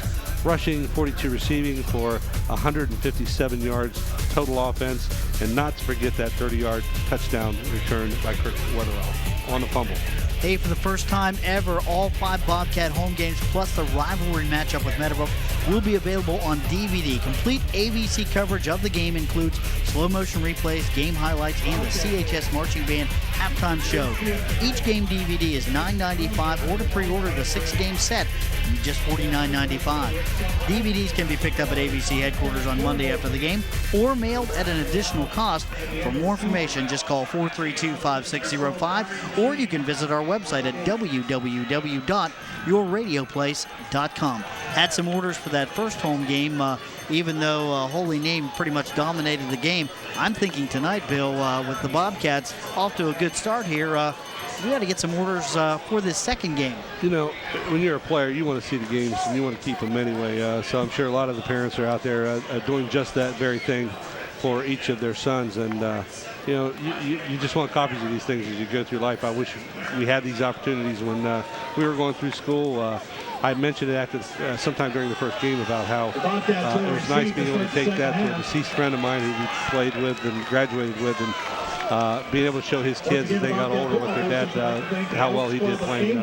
rushing, 42 receiving for 157 yards total offense. And not to forget that 30-yard touchdown return by Kirk Weatherall on the fumble. Hey, for the first time ever, all 5 Bobcat home games plus the rivalry matchup with Meadowbrook will be available on DVD. Complete AVC coverage of the game includes slow motion replays, game highlights, and the CHS Marching Band halftime show. Each game DVD is $9.95 or to pre-order the 6-game set, just $49.95. DVDs can be picked up at AVC headquarters on Monday after the game or mailed at an additional cost. For more information, just call 432-5605 or you can visit our website at www.yourradioplace.com. Had some orders for that first home game, even though Holy Name pretty much dominated the game. I'm thinking tonight, Bill, with the Bobcats off to a good start here, we got to get some orders for this second game. You know, when you're a player, you want to see the games and you want to keep them anyway. So I'm sure a lot of the parents are out there doing just that very thing for each of their sons. And, you know, you just want copies of these things as you go through life. I wish we had these opportunities when we were going through school. I mentioned it after sometime during the first game about how it was nice being able to take that to a deceased friend of mine who we played with and graduated with, and being able to show his kids as they got older with their dad how well he did playing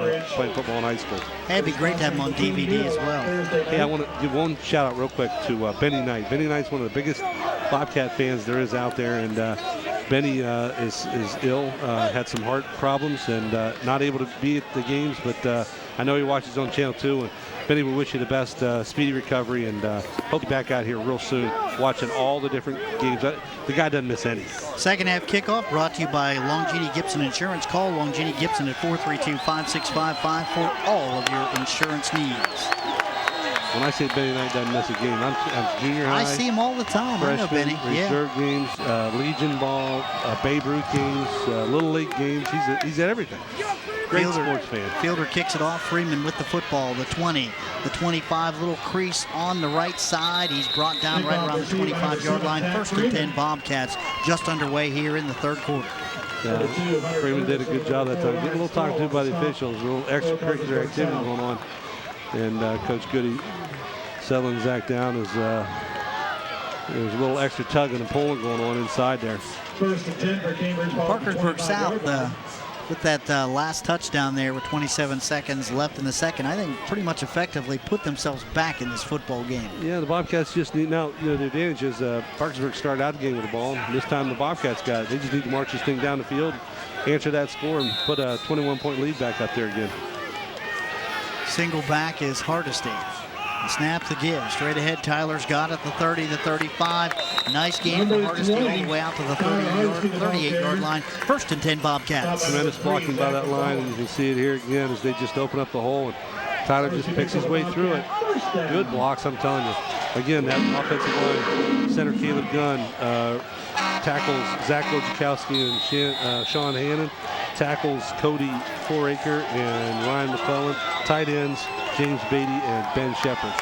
football in high school. Hey, it'd be great to have him on DVD as well. Hey, I want to give one shout out real quick to Benny Knight. Benny Knight's one of the biggest Bobcat fans there is out there, and Benny is ill, had some heart problems, and not able to be at the games, but I know he watches on Channel 2, and Benny, we wish you the best, speedy recovery, and hope you're back out here real soon watching all the different games. The guy doesn't miss any. Second half kickoff brought to you by Longini Gibson Insurance. Call Longini Gibson at 432-5655 for all of your insurance needs. When I say Benny Knight doesn't miss a game, I'm junior high. I see him all the time. I know Benny. Reserve games, Legion ball, Babe Ruth games, Little League games. He's at everything. Great sports fan. Fielder kicks it off. Freeman with the football. The 20, the 25, little crease on the right side. He's brought down right around the 25-yard line. First and 10 Bobcats just underway here in the third quarter. Freeman did a good job that time. Getting a little talked to by the officials. A little extracurricular activity going on. And Coach Goody settling Zach down as there's a little extra tugging and pulling going on inside there. First and 10 for Cambridge. Parkersburg South with that last touchdown there with 27 seconds left in the second, I think pretty much effectively put themselves back in this football game. Yeah, the Bobcats just need, now, you know, the advantage is Parkersburg started out the game with the ball. This time the Bobcats got it. They just need to march this thing down the field, answer that score, and put a 21-point lead back up there again. Single back is Hardesty. The snap, the give. Straight ahead, Tyler's got it, the 30, the 35. Nice game for Hardesty all the way out to the 38-yard line. First and 10 Bobcats. Tremendous blocking by that line, and you can see it here again as they just open up the hole, and Tyler just picks his way through it. Good blocks, I'm telling you. Again, that offensive line, center Caleb Gunn, tackles Zach Wojciechowski and Sean Hannon, tackles Cody Foraker and Ryan McClellan, tight ends James Beatty and Ben Shepard.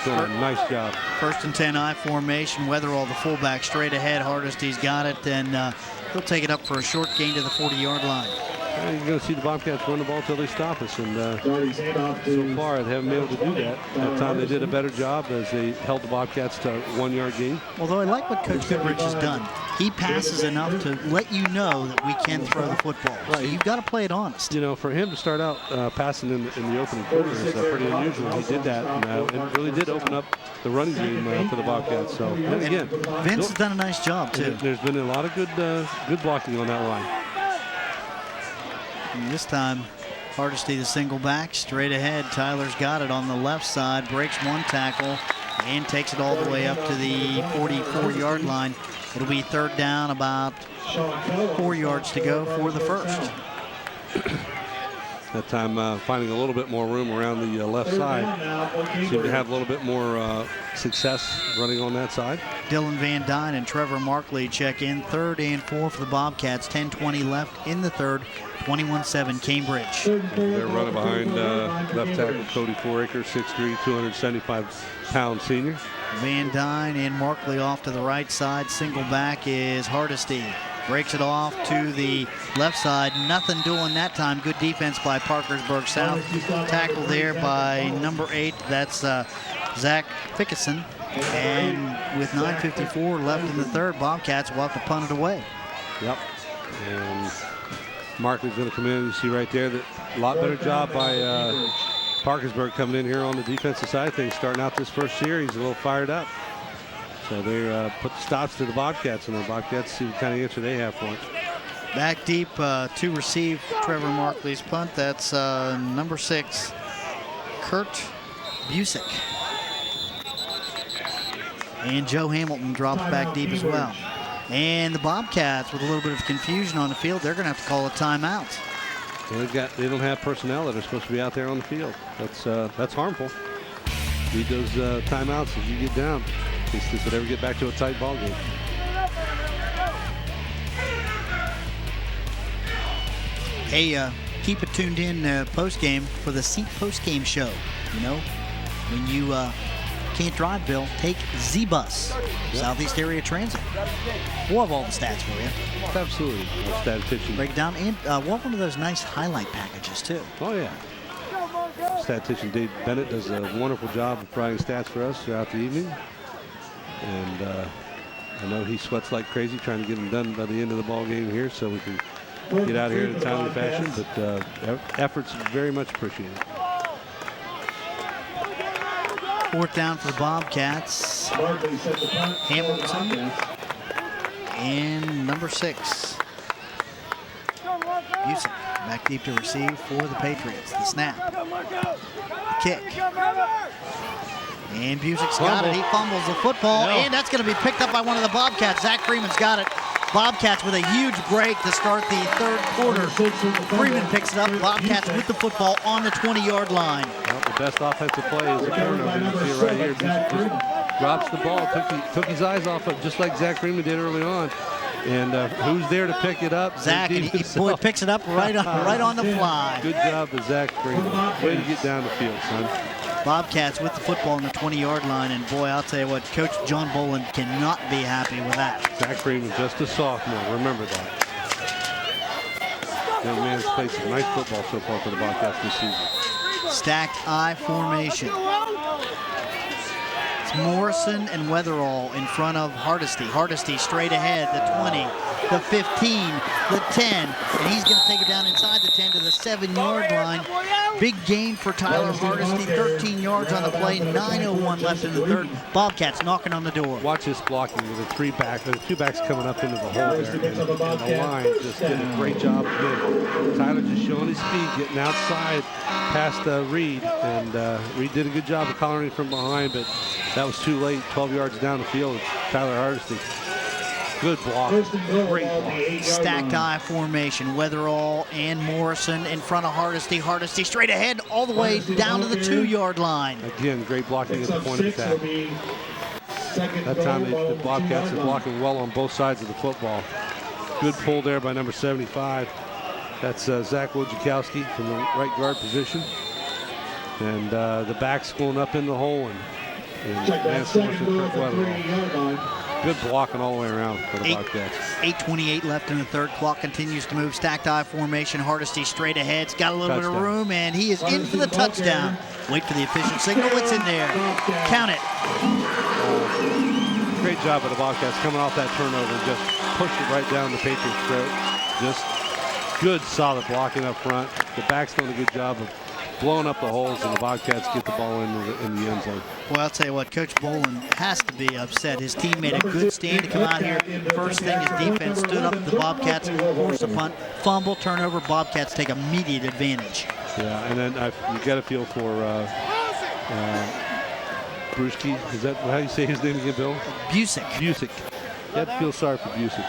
Doing a nice job. First and 10 I formation. Weatherall, the fullback, straight ahead. Hardesty's got it, and he'll take it up for a short gain to the 40-yard line. You're going to see the Bobcats run the ball until they stop us, and so far they haven't been able to do that. That time they did a better job as they held the Bobcats to a 1-yard gain. Although I like what Coach Goodrich has done. He passes enough to let you know that we can throw the football. Right. So you've got to play it honest. You know, for him to start out passing in the opening quarter is pretty unusual. He did that, and it really did open up the running game for the Bobcats. So, and again, Vince has done a nice job, too. There's been a lot of good blocking on that line. And this time, Hardesty the single back, straight ahead. Tyler's got it on the left side, breaks one tackle, and takes it all the way up to the 44-yard line. It'll be third down, about 4 yards to go for the first. That time finding a little bit more room around the left side. Seemed to have a little bit more success running on that side. Dylan Van Dyne and Trevor Markley check in. 3rd and 4 for the Bobcats. 10:20 left in the 3rd. 21-7 Cambridge. They're running behind left tackle Cody Foraker, 6'3", 275-pound senior. Van Dyne and Markley off to the right side. Single back is Hardesty. Breaks it off to the left side. Nothing doing that time. Good defense by Parkersburg South. Tackle there by number 8. That's Zach Fickerson. And with 9:54 left in the 3rd, Bobcats will have to punt it away. Yep. And Markley's going to come in. You see right there that a lot better job by Parkersburg coming in here on the defensive side of things. Starting out this first series a little fired up. So they put the stops to the Bobcats, and the Bobcats see what kind of answer they have for it. Back deep to receive Trevor Markley's punt. That's number 6, Kurt Busick. And Joe Hamilton drops back deep as well. And the Bobcats, with a little bit of confusion on the field, they're going to have to call a timeout. They don't have personnel that are supposed to be out there on the field. That's harmful. Need those timeouts as you get down. In case this would ever get back to a tight ball game. Hey, keep it tuned in post-game for the Seat post-game show. You know, when you can't drive, Bill, take Z-Bus, Southeast Area Transit. We'll have all the stats for you. Absolutely. Statistician. Break it down, and we'll have one of those nice highlight packages, too. Oh, yeah. Statistician Dave Bennett does a wonderful job of providing stats for us throughout the evening. And I know he sweats like crazy trying to get them done by the end of the ball game here so we can get out here in a timely fashion, but efforts very much appreciated. 4th down for the Bobcats. Hamilton and number 6, Busick, back deep to receive for the Patriots. The snap, the kick. And Busick's got it. He fumbles the football, and that's going to be picked up by one of the Bobcats. Zach Freeman's got it. Bobcats with a huge break to start the 3rd quarter. Freeman picks it up. Bobcats with the football on the 20-yard line. Well, the best offensive play is a turnover. You see it right here. Busick just drops the ball, took his eyes off it, just like Zach Freeman did early on. And who's there to pick it up? Zach, and he picks it up right on the fly. Good job with Zach Freeman. Way to get down the field, son. Bobcats with the football on the 20-yard line, and boy, I'll tell you what, Coach John Boland cannot be happy with that. Zach Freeman, just a sophomore. Remember that. Young man's played some nice football so far for the Bobcats this season. Stacked I formation. It's Morrison and Weatherall in front of Hardesty. Hardesty straight ahead, the 20, the 15, the 10, and he's going to take it down inside the 10 to the 7-yard line. Big gain for Tyler Hardesty, 13 yards on the play, 9:01 left in the 3rd. Bobcats knocking on the door. Watch this blocking with the 2 backs coming up into the hole there. And the line just did a great job. Tyler just showing his speed, getting outside past Reed. And Reed did a good job of collaring from behind, but that was too late. 12 yards down the field. Tyler Hardesty. Good block. Great block. Stacked I formation. Weatherall and Morrison in front of Hardesty. Hardesty straight ahead all the way down to the 2-yard line. Again, great blocking at the point of attack. That time the Bobcats are blocking well on both sides of the football. Good pull there by number 75. That's Zach Wojciechowski from the right guard position. And the back's going up in the hole. And Lance Morrison, Weatherall. Good blocking all the way around for the Bobcats. 8:28 left in the 3rd. Clock continues to move. Stacked I formation. Hardesty straight ahead. He's got a little bit of room, and he is in for the touchdown. Wait for the official signal. It's in there. Count it. Great job by the Bobcats coming off that turnover and just pushed it right down the Patriots' throat. Just good, solid blocking up front. The back's doing a good job of blowing up the holes, and the Bobcats get the ball in the end zone. Well, I'll tell you what, Coach Boland has to be upset. His team made a good stand to come out here. First thing, his defense stood up to the Bobcats, forced a punt, fumble, turnover. Bobcats take immediate advantage. Yeah, and then you got to feel for Brewski. Is that how you say his name again, Bill? Busick. You have to feel sorry for Busick.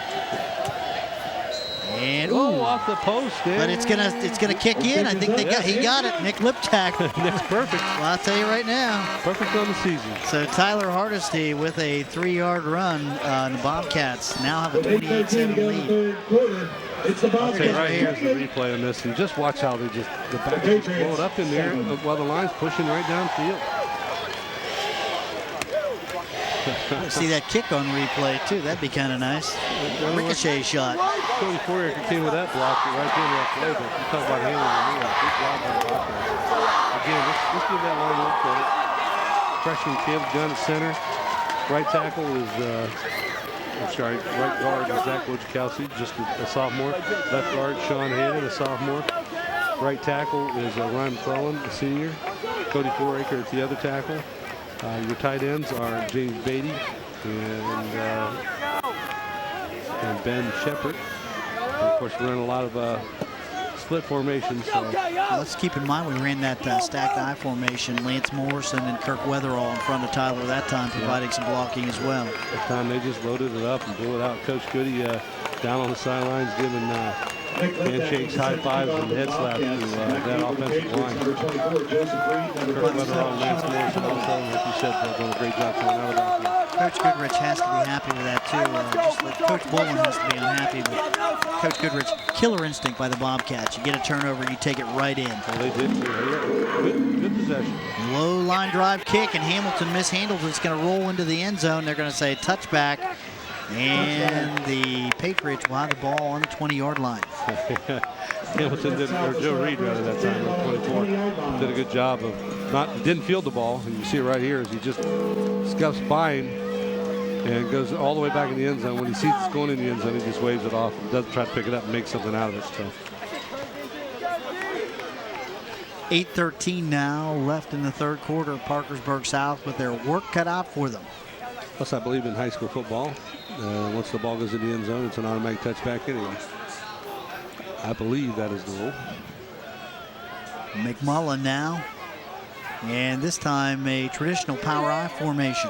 And off the post there. But it's gonna kick in. I think he got it. Nick Liptak. That's perfect. Well, I'll tell you right now. Perfect on the season. So Tyler Hardesty with a 3-yard run. The Bobcats now have a 28-7 lead. I'll tell you right here's the replay on this, and just watch how the back just blow it up in there while the line's pushing right downfield. See that kick on replay too. That'd be kind of nice. Ricochet shot. Cody Fourier came with that block right there in that play, but you talk about handling the knee. Good job by the Bobcats. Again, let's give that line a little credit. Freshman Caleb Gunn at center. Right tackle is, right guard is Zach Wojciechowski, just a sophomore. Left guard Sean Hayden, a sophomore. Right tackle is Ryan McClellan, a senior. Cody Fouraker at the other tackle. Your tight ends are James Beatty and Ben Shepard. Of course, we run a lot of split formations. So. Let's keep in mind we ran that stacked I formation. Lance Morrison and Kirk Weatherall in front of Tyler that time, providing some blocking as well. That time they just loaded it up and blew it out. Coach Goody down on the sidelines giving handshakes, high fives, and head slaps to that offensive line. Kirk Weatherall and Lance Morrison also, like you said, they're doing a great job coming out of that. Coach Goodrich has to be happy with that too. Just like Coach Bolin has to be unhappy with Coach Goodrich. Killer instinct by the Bobcats. You get a turnover, you take it right in. Well, they did too. Good possession. Low line drive kick, and Hamilton mishandles it. It's going to roll into the end zone. They're going to say touchback. And the Patriots will have the ball on the 20-yard line. Hamilton or Joe Reed rather that time on 24 did a good job of didn't field the ball, and you see it right here as he just scuffs by him and goes all the way back in the end zone. When he sees it's going in the end zone, he just waves it off and doesn't try to pick it up and make something out of it. So 8:13 now left in the third quarter. Parkersburg South with their work cut out for them. Plus, I believe in high school football, once the ball goes in the end zone, it's an automatic touchback anyway. I believe that is the rule. McMullen now, and this time a traditional power I formation.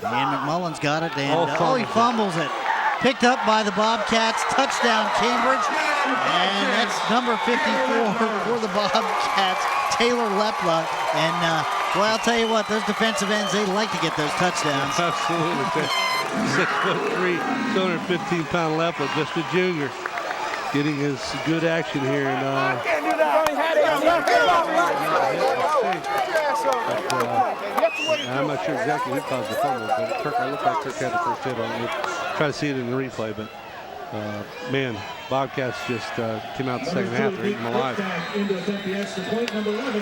And McMullen's got it, and he fumbles it. Picked up by the Bobcats, touchdown Cambridge, and that's number 54 for the Bobcats, Taylor Lepla. And well, I'll tell you what, those defensive ends, they like to get those touchdowns. Absolutely. 6'3", 215-pound Lepla, just a junior, getting his good action here. And I'm not sure exactly who caused the fumble, but it looked like Kirk had the first hit on it. We'll try to see it in the replay, but man, Bobcats just came out the second half. They're eating them alive.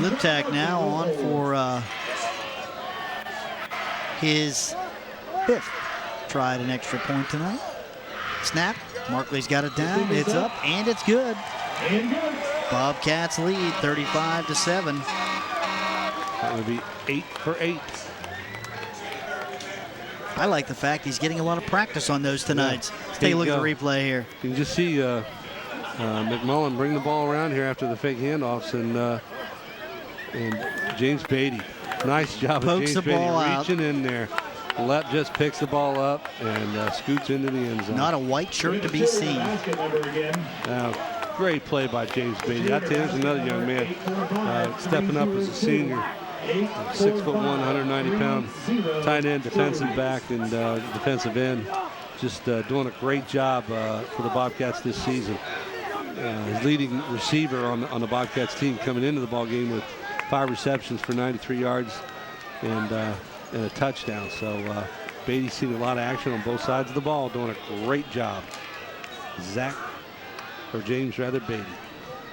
Liptak now on for his 5th. Tried an extra point tonight. Snap. Markley's got it down. It's up, and it's good. Bobcats lead 35-7. That would be 8 for 8. I like the fact he's getting a lot of practice on those tonight. Yeah. Let's take a look at the replay here. You can just see McMullen bring the ball around here after the fake handoffs, and James Beatty. Nice job of James Beatty reaching in there. Lep just picks the ball up and scoots into the end zone. Not a white shirt to be seen. Great play by James Beatty. I tell you, there's another young man stepping up as a senior. 6'1", 190-pound tight end, defensive back, and defensive end. Just doing a great job for the Bobcats this season. His leading receiver on the Bobcats team coming into the ball game with 5 receptions for 93 yards and a touchdown. So Beatty's seen a lot of action on both sides of the ball, doing a great job. James Beatty.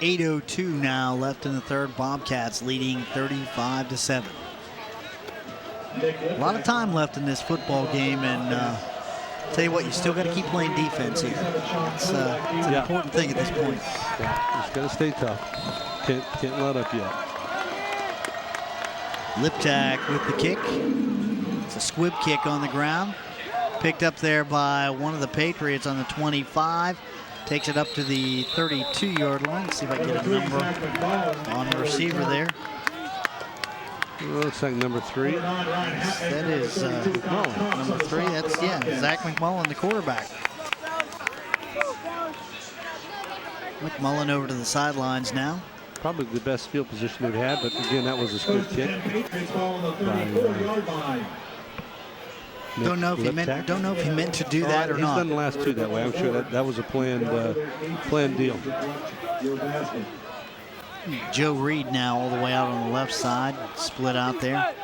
8:02 now left in the third. Bobcats leading 35-7. A lot of time left in this football game, and tell you what, you still got to keep playing defense here. It's an important thing at this point. Yeah, just got to stay tough. Can't let up yet. Liptak with the kick. It's a squib kick on the ground. Picked up there by one of the Patriots on the 25. Takes it up to the 32-yard line. Let's see if I can get a number on the receiver there. Looks like number 3. That is McMullen. Number 3, that's, Zach McMullen, the quarterback. McMullen over to the sidelines now. Probably the best field position they've had, but again, that was a good kick. Don't know if he meant to do that or he's not. He's done the last two that way. I'm sure that was a planned deal. Joe Reed now all the way out on the left side, split out there.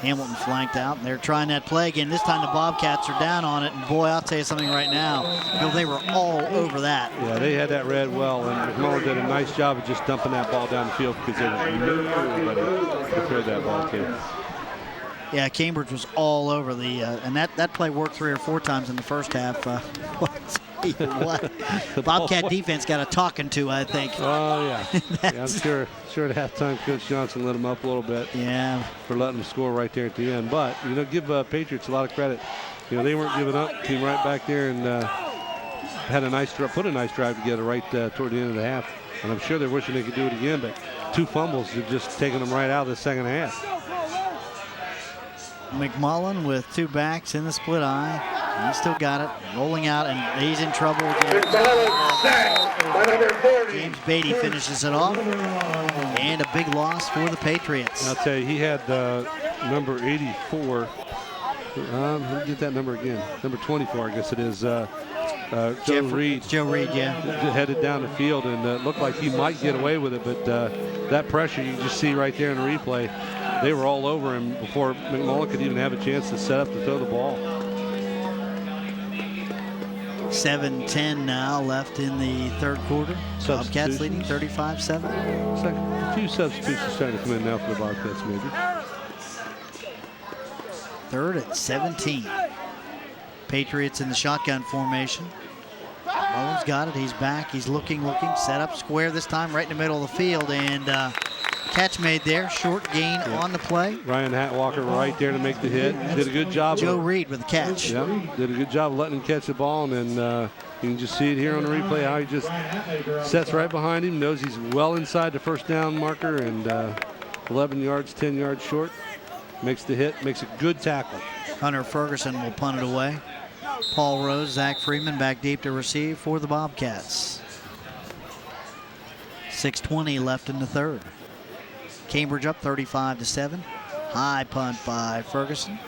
Hamilton flanked out, and they're trying that play again. This time the Bobcats are down on it, and boy, I'll tell you something right now. They were all over that. Yeah, they had that read well, and McMullen did a nice job of just dumping that ball down the field because there was no everybody to throw that ball to. Yeah, Cambridge was all over the, and that play worked 3 or 4 times in the first half. What? Bobcat defense got a talking to, I think. Oh, yeah. Yeah, I'm sure at halftime Coach Johnson lit them up a little bit. Yeah. For letting them score right there at the end. But, give Patriots a lot of credit. They weren't giving up. Came right back there and put a nice drive together right toward the end of the half. And I'm sure they're wishing they could do it again, but 2 fumbles have just taken them right out of the second half. McMullen with 2 backs in the split eye. He still got it, rolling out, and he's in trouble again. James Beatty finishes it off, and a big loss for the Patriots. I'll tell you, he had number 84. Let me get that number again. Number 24, I guess it is. Joe Reed. Joe Reed, yeah. Headed down the field, and it looked like he might get away with it, but that pressure you just see right there in the replay. They were all over him before McMullen could even have a chance to set up to throw the ball. 7:10 now left in the third quarter. Bobcats leading 35-7. A few substitutes are starting to come in now for the Bobcats, maybe. Third at 17. Patriots in the shotgun formation. Mullen's got it. He's back. He's looking. Set up square this time, right in the middle of the field, and catch made there. Short gain on the play. Ryan Hatwalker right there to make the hit. Did a good job. Joe Reed with the catch. Yeah, did a good job of letting him catch the ball, and then you can just see it here on the replay how he just sets right behind him, knows he's well inside the first down marker, and 11 yards, 10 yards short. Makes the hit, makes a good tackle. Hunter Ferguson will punt it away. Paul Rose, Zach Freeman back deep to receive for the Bobcats. 6:20 left in the third. Cambridge up 35-7. High punt by Ferguson.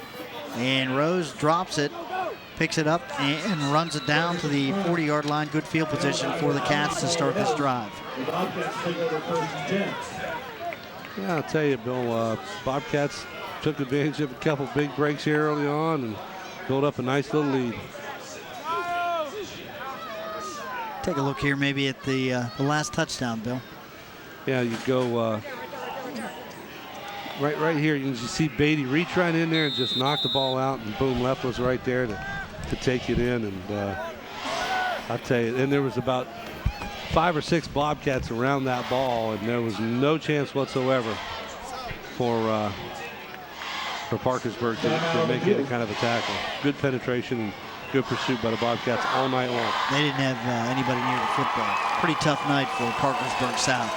And Rose drops it, picks it up, and runs it down to the 40-yard line. Good field position for the Cats to start this drive. Yeah, I'll tell you, Bill, Bobcats took advantage of a couple big breaks here early on and built up a nice little lead. Take a look here maybe at the last touchdown, Bill. Yeah, you go right here. You can just see Beatty reach right in there and just knock the ball out, and boom, left was right there to take it in. And I'll tell you, and there was about 5 or 6 Bobcats around that ball, and there was no chance whatsoever for Parkersburg to make any kind of a tackle. Good penetration and good pursuit by the Bobcats all night long. They didn't have anybody near the football. Pretty tough night for Parkersburg South.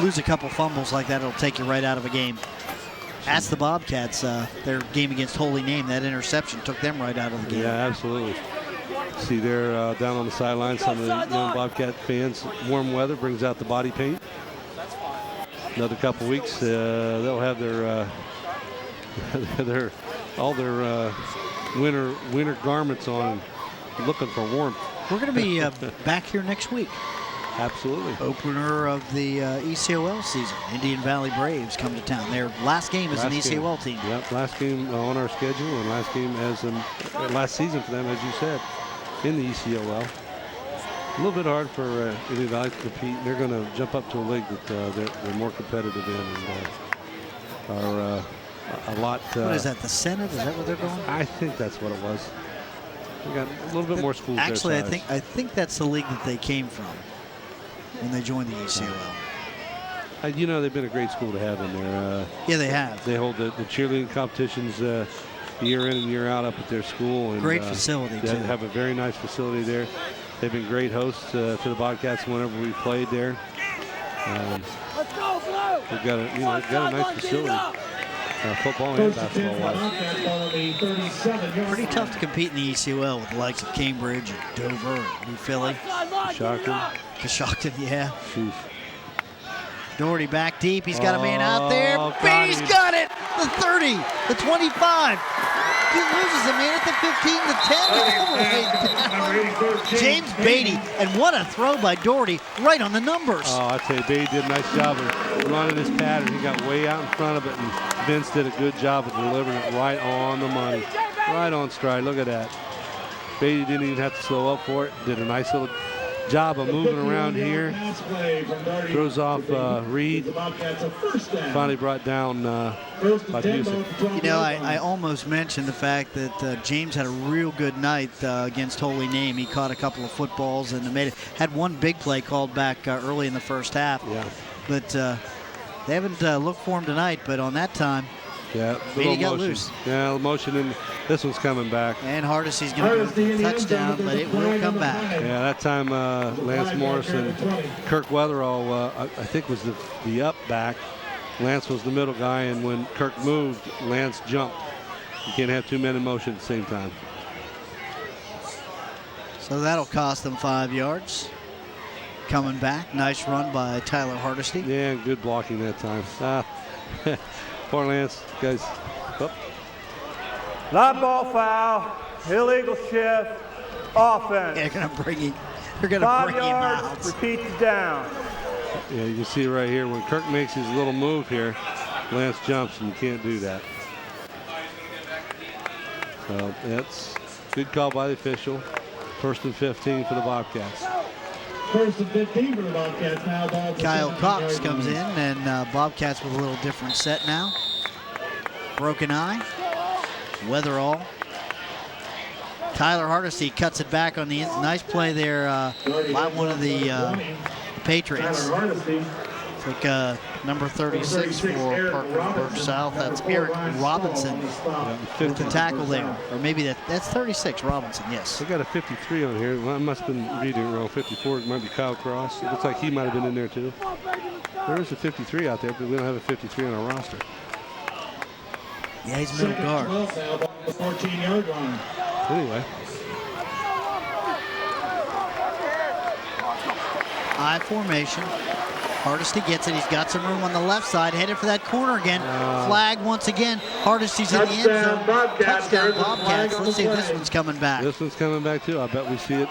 Lose a couple fumbles like that, it'll take you right out of a game. Ask the Bobcats, their game against Holy Name, that interception took them right out of the game. Yeah, absolutely. See there down on the sideline, some of the young Bobcat fans. Warm weather brings out the body paint. Another couple weeks, they'll have their all their winter garments on, looking for warmth. We're going to be back here next week. Absolutely. Opener of the ECOL season. Indian Valley Braves come to town. Their last game as an ECOL team. Yep, last game on our schedule, and last game last season for them, as you said, in the ECOL. A little bit hard for Indian Valley to compete. They're going to jump up to a league that they're more competitive in, and are a lot. What is that? The Senate? Is that what they're going? I think that's what it was. We got a little bit more schools. Actually, I think that's the league that they came from when they joined the ECOL. They've been a great school to have in there. Yeah, they have. They hold the cheerleading competitions year in and year out up at their school. And, great facility, they too. Have a very nice facility there. They've been great hosts to the Bobcats whenever we played there. They've got a nice facility. football and basketball-wise. Pretty tough to compete in the ECOL with the likes of Cambridge and Dover and New Philly. Coshocton, yeah. Jeez. Doherty back deep. He's got a man out there. God, Beatty's got it. The 30, the 25. He loses a man at the 15, the 10. All the way down. James Beatty, and what a throw by Doherty right on the numbers. Oh, I tell you, Beatty did a nice job of running his pattern. He got way out in front of it, and Vince did a good job of delivering it right on the money. Right on stride. Look at that. Beatty didn't even have to slow up for it. Did a nice little job of moving around here. Throws off Reed. Finally brought down by Busey. You know, I almost mentioned the fact that James had a real good night against Holy Name. He caught a couple of footballs and had one big play called back early in the first half. Yeah. But they haven't looked for him tonight, but on that time, yeah, Beatty got loose. Yeah, motion, and this one's coming back. And Hardesty's going to go for a touchdown, but it will come back. Yeah, that time Lance Morris and Kirk Weatherall, I think, was the up back. Lance was the middle guy, and when Kirk moved, Lance jumped. You can't have two men in motion at the same time. So that'll cost them 5 yards. Coming back, nice run by Tyler Hardesty. Yeah, good blocking that time. Poor Lance, guys. Oh. Live ball foul, illegal shift, offense. They're going to bring him. They're going to 5 bring him yards, out. repeat the down. Yeah, you can see right here when Kirk makes his little move here, Lance jumps, and you can't do that. So that's good call by the official. 1st and 15 for the Bobcats. 1st and 15 for the Bobcats now. Kyle Cox comes in, and Bobcats with a little different set now. Broken eye. Weatherall. Tyler Hardesty cuts it back on the end. Nice play there by one of the Patriots. Took number 36 for Parkersburg South. That's Eric Robinson with the tackle there. Or maybe that's 36, Robinson, yes. They got a 53 on here. Well, I must have been reading it wrong. 54, it might be Kyle Cross. It looks like he might have been in there too. There is a 53 out there, but we don't have a 53 on our roster. Yeah, he's middle guard. 14-yard line. Anyway. I formation. Hardesty gets it. He's got some room on the left side. Headed for that corner again. Flag once again. Hardesty's in the end zone. Touchdown Bobcats. Let's see if this one's coming back. This one's coming back too. I bet we see it.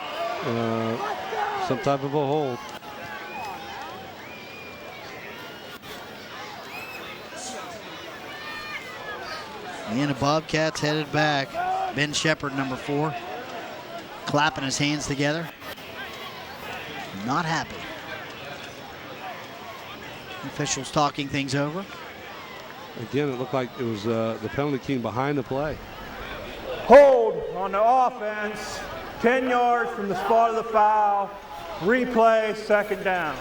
Some type of a hold. And the Bobcats headed back. Ben Shepard, number 4, clapping his hands together. Not happy. Officials talking things over. Again, it looked like it was the penalty came behind the play. Hold on the offense, 10 yards from the spot of the foul. Replay, 2nd down.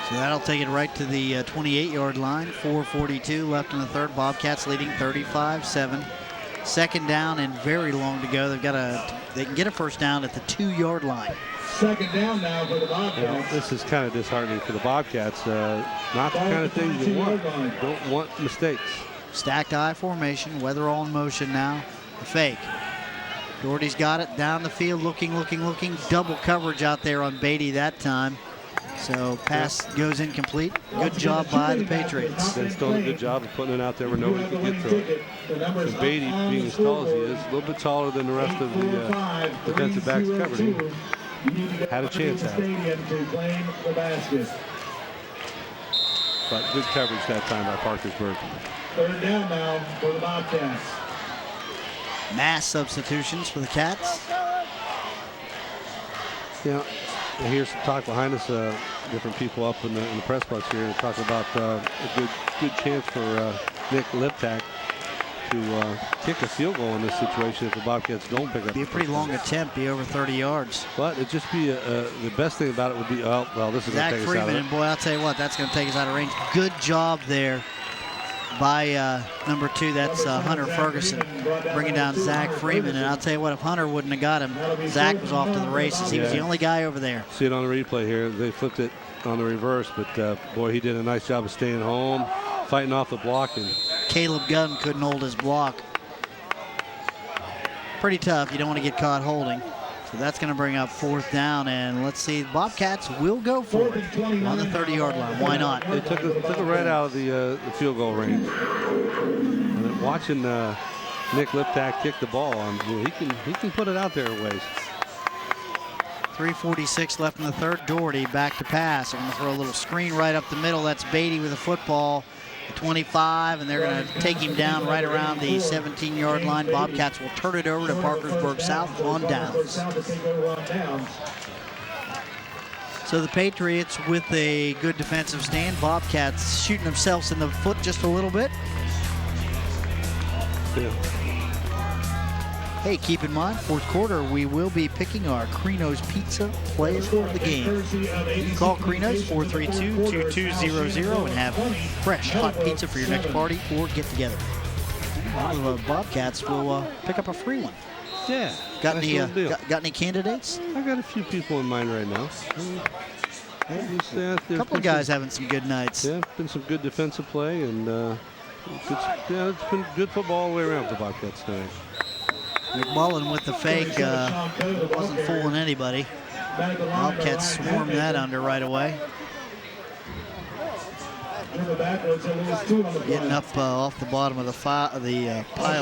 So that'll take it right to the 28-yard line. 4:42 left in the third. Bobcats leading 35-7. 2nd down and very long to go. They can get a first down at the 2-yard line. 2nd down now for the Bobcats. Yeah, this is kind of disheartening for the Bobcats. Not the kind of thing you want. Don't want mistakes. Stacked I formation. Weatherall in motion now. The fake. Doherty's got it down the field, looking. Double coverage out there on Beatty that time. So pass goes incomplete. Good job by the Patriots. They've done a good job of putting it out there where nobody can get to it. And Beatty, being as tall as he is, a little bit taller than the rest of the defensive backs covered him. Had a chance at it. But good coverage that time by Parkersburg. 3rd down now for the Bobcats. Mass substitutions for the Cats. Yeah, I hear some talk behind us. Different people up in the press box here talking about a good chance for Nick Liptak to kick a field goal in this situation if the Bobcats don't pick up. Be a pretty long attempt, be over 30 yards. But it'd just be the best thing about it would be, well, this is going to take us out of Freeman, it. and boy, I'll tell you what, that's going to take us out of range. Good job there by number 2. That's Hunter Ferguson bringing down Zach Freeman. And I'll tell you what, if Hunter wouldn't have got him, Zach was off to the races. He was the only guy over there. See it on the replay here. They flipped it on the reverse, but boy, he did a nice job of staying home, fighting off the block, and Caleb Gunn couldn't hold his block. Pretty tough. You don't want to get caught holding. So that's going to bring up 4th down, and let's see, the Bobcats will go for it on the 30-yard line. Why not? They took it right out of the field goal range. And then watching Nick Liptak kick the ball, he can put it out there a ways. 3:46 left in the third. Doherty back to pass. They're going to throw a little screen right up the middle. That's Beatty with the football. 25, and they're going to take him down right around the 17-yard line. Bobcats will turn it over to Parkersburg South on downs. So the Patriots with a good defensive stand. Bobcats shooting themselves in the foot just a little bit. Yeah. Hey, keep in mind, 4th quarter, we will be picking our Crino's Pizza player for the game. Call Crino's 432-2200 and have fresh hot pizza for your next party or get together. One of the Bobcats will pick up a free one. Yeah. Got any candidates? I got a few people in mind right now. A couple of guys having some good nights. Yeah, been some good defensive play, and it's been good football all the way around for the Bobcats tonight. McMullen with the fake wasn't fooling anybody. Bobcats swarmed that under right away. Getting up off the bottom of the pile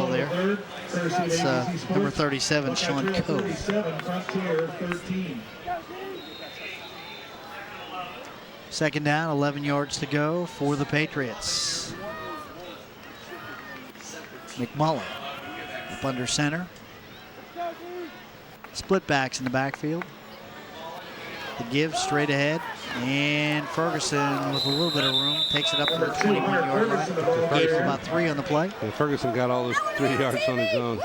there. That's number 37, Sean Coe. Second down, 11 yards to go for the Patriots. McMullen up under center. Split backs in the backfield. The give straight ahead. And Ferguson with a little bit of room takes it up to the 21-yard line. Gave him about 3 on the play. And Ferguson got all those 3 yards on his own.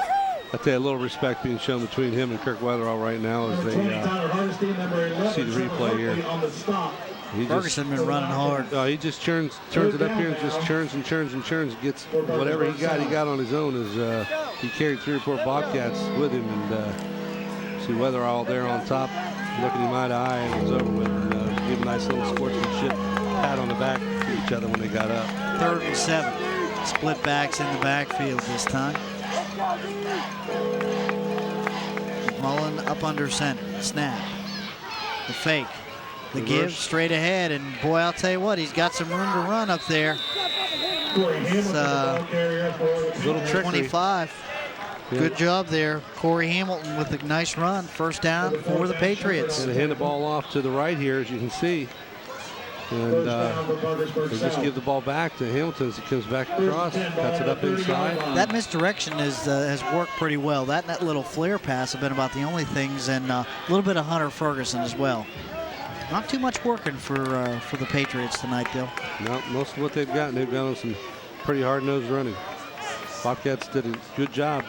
I tell you, a little respect being shown between him and Kirk Weatherall right now as they see the replay here. Ferguson been running hard. He just turns it up here and just churns and churns and churns. Gets whatever he got on his own. As he carried 3 or 4 Bobcats with him, and see Weatherall there on top, looking him eye to eye, and it was over with. And, give a nice little sportsmanship pat on the back to each other when they got up. 3rd and 7. Split backs in the backfield this time. McMullen up under center. Snap. The fake. The give straight ahead, and boy, I'll tell you what, he's got some room to run up there. It's little trickery. 25. Good job there. Corey Hamilton with a nice run. First down for the Patriots. And they hand the ball off to the right here, as you can see. And they just give the ball back to Hamilton as he comes back across, cuts it up inside. That misdirection has worked pretty well. That and that little flare pass have been about the only things, and a little bit of Hunter Ferguson as well. Not too much working for the Patriots tonight, Bill. No, most of what they've got on some pretty hard-nosed running. Bobcats did a good job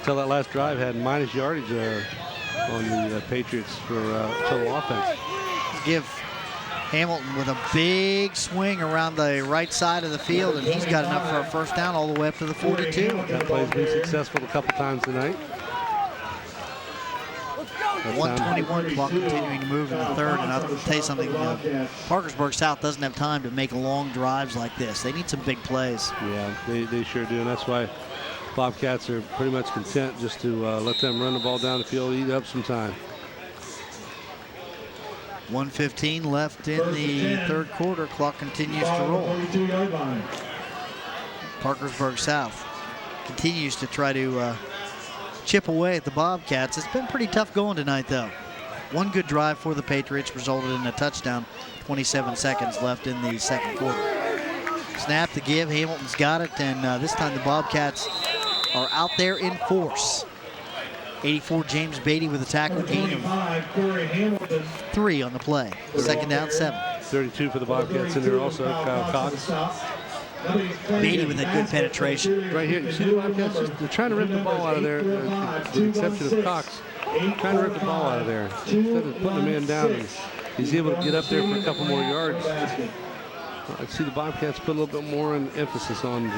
until that last drive had minus yardage on the Patriots for total offense. Give Hamilton with a big swing around the right side of the field, and he's got enough for a first down all the way up to the 42. That play's been successful a couple times tonight. 1:21 clock continuing to move in the third, and I'll tell you something, Parkersburg South doesn't have time to make long drives like this. They need some big plays. Yeah, they sure do, and that's why Bobcats are pretty much content just to let them run the ball down the field, eat up some time. 1:15 left in the third quarter. Clock continues to roll. Parkersburg South continues to try to chip away at the Bobcats. It's been pretty tough going tonight, though. One good drive for the Patriots resulted in a touchdown. 27 seconds left in the second quarter. Snap to give. Hamilton's got it, and this time the Bobcats are out there in force. 84 James Beatty with a tackle gain of 3 on the play. Second down, 7. 32 for the Bobcats in there also. Kyle Cox. Beatty with a good penetration. Right here, you see the Bobcats, they're trying to rip the ball out of there, with the exception of Cox. Trying to rip the ball out of there. Instead of putting the man down, he's able to get up there for a couple more yards. I see the Bobcats put a little bit more emphasis on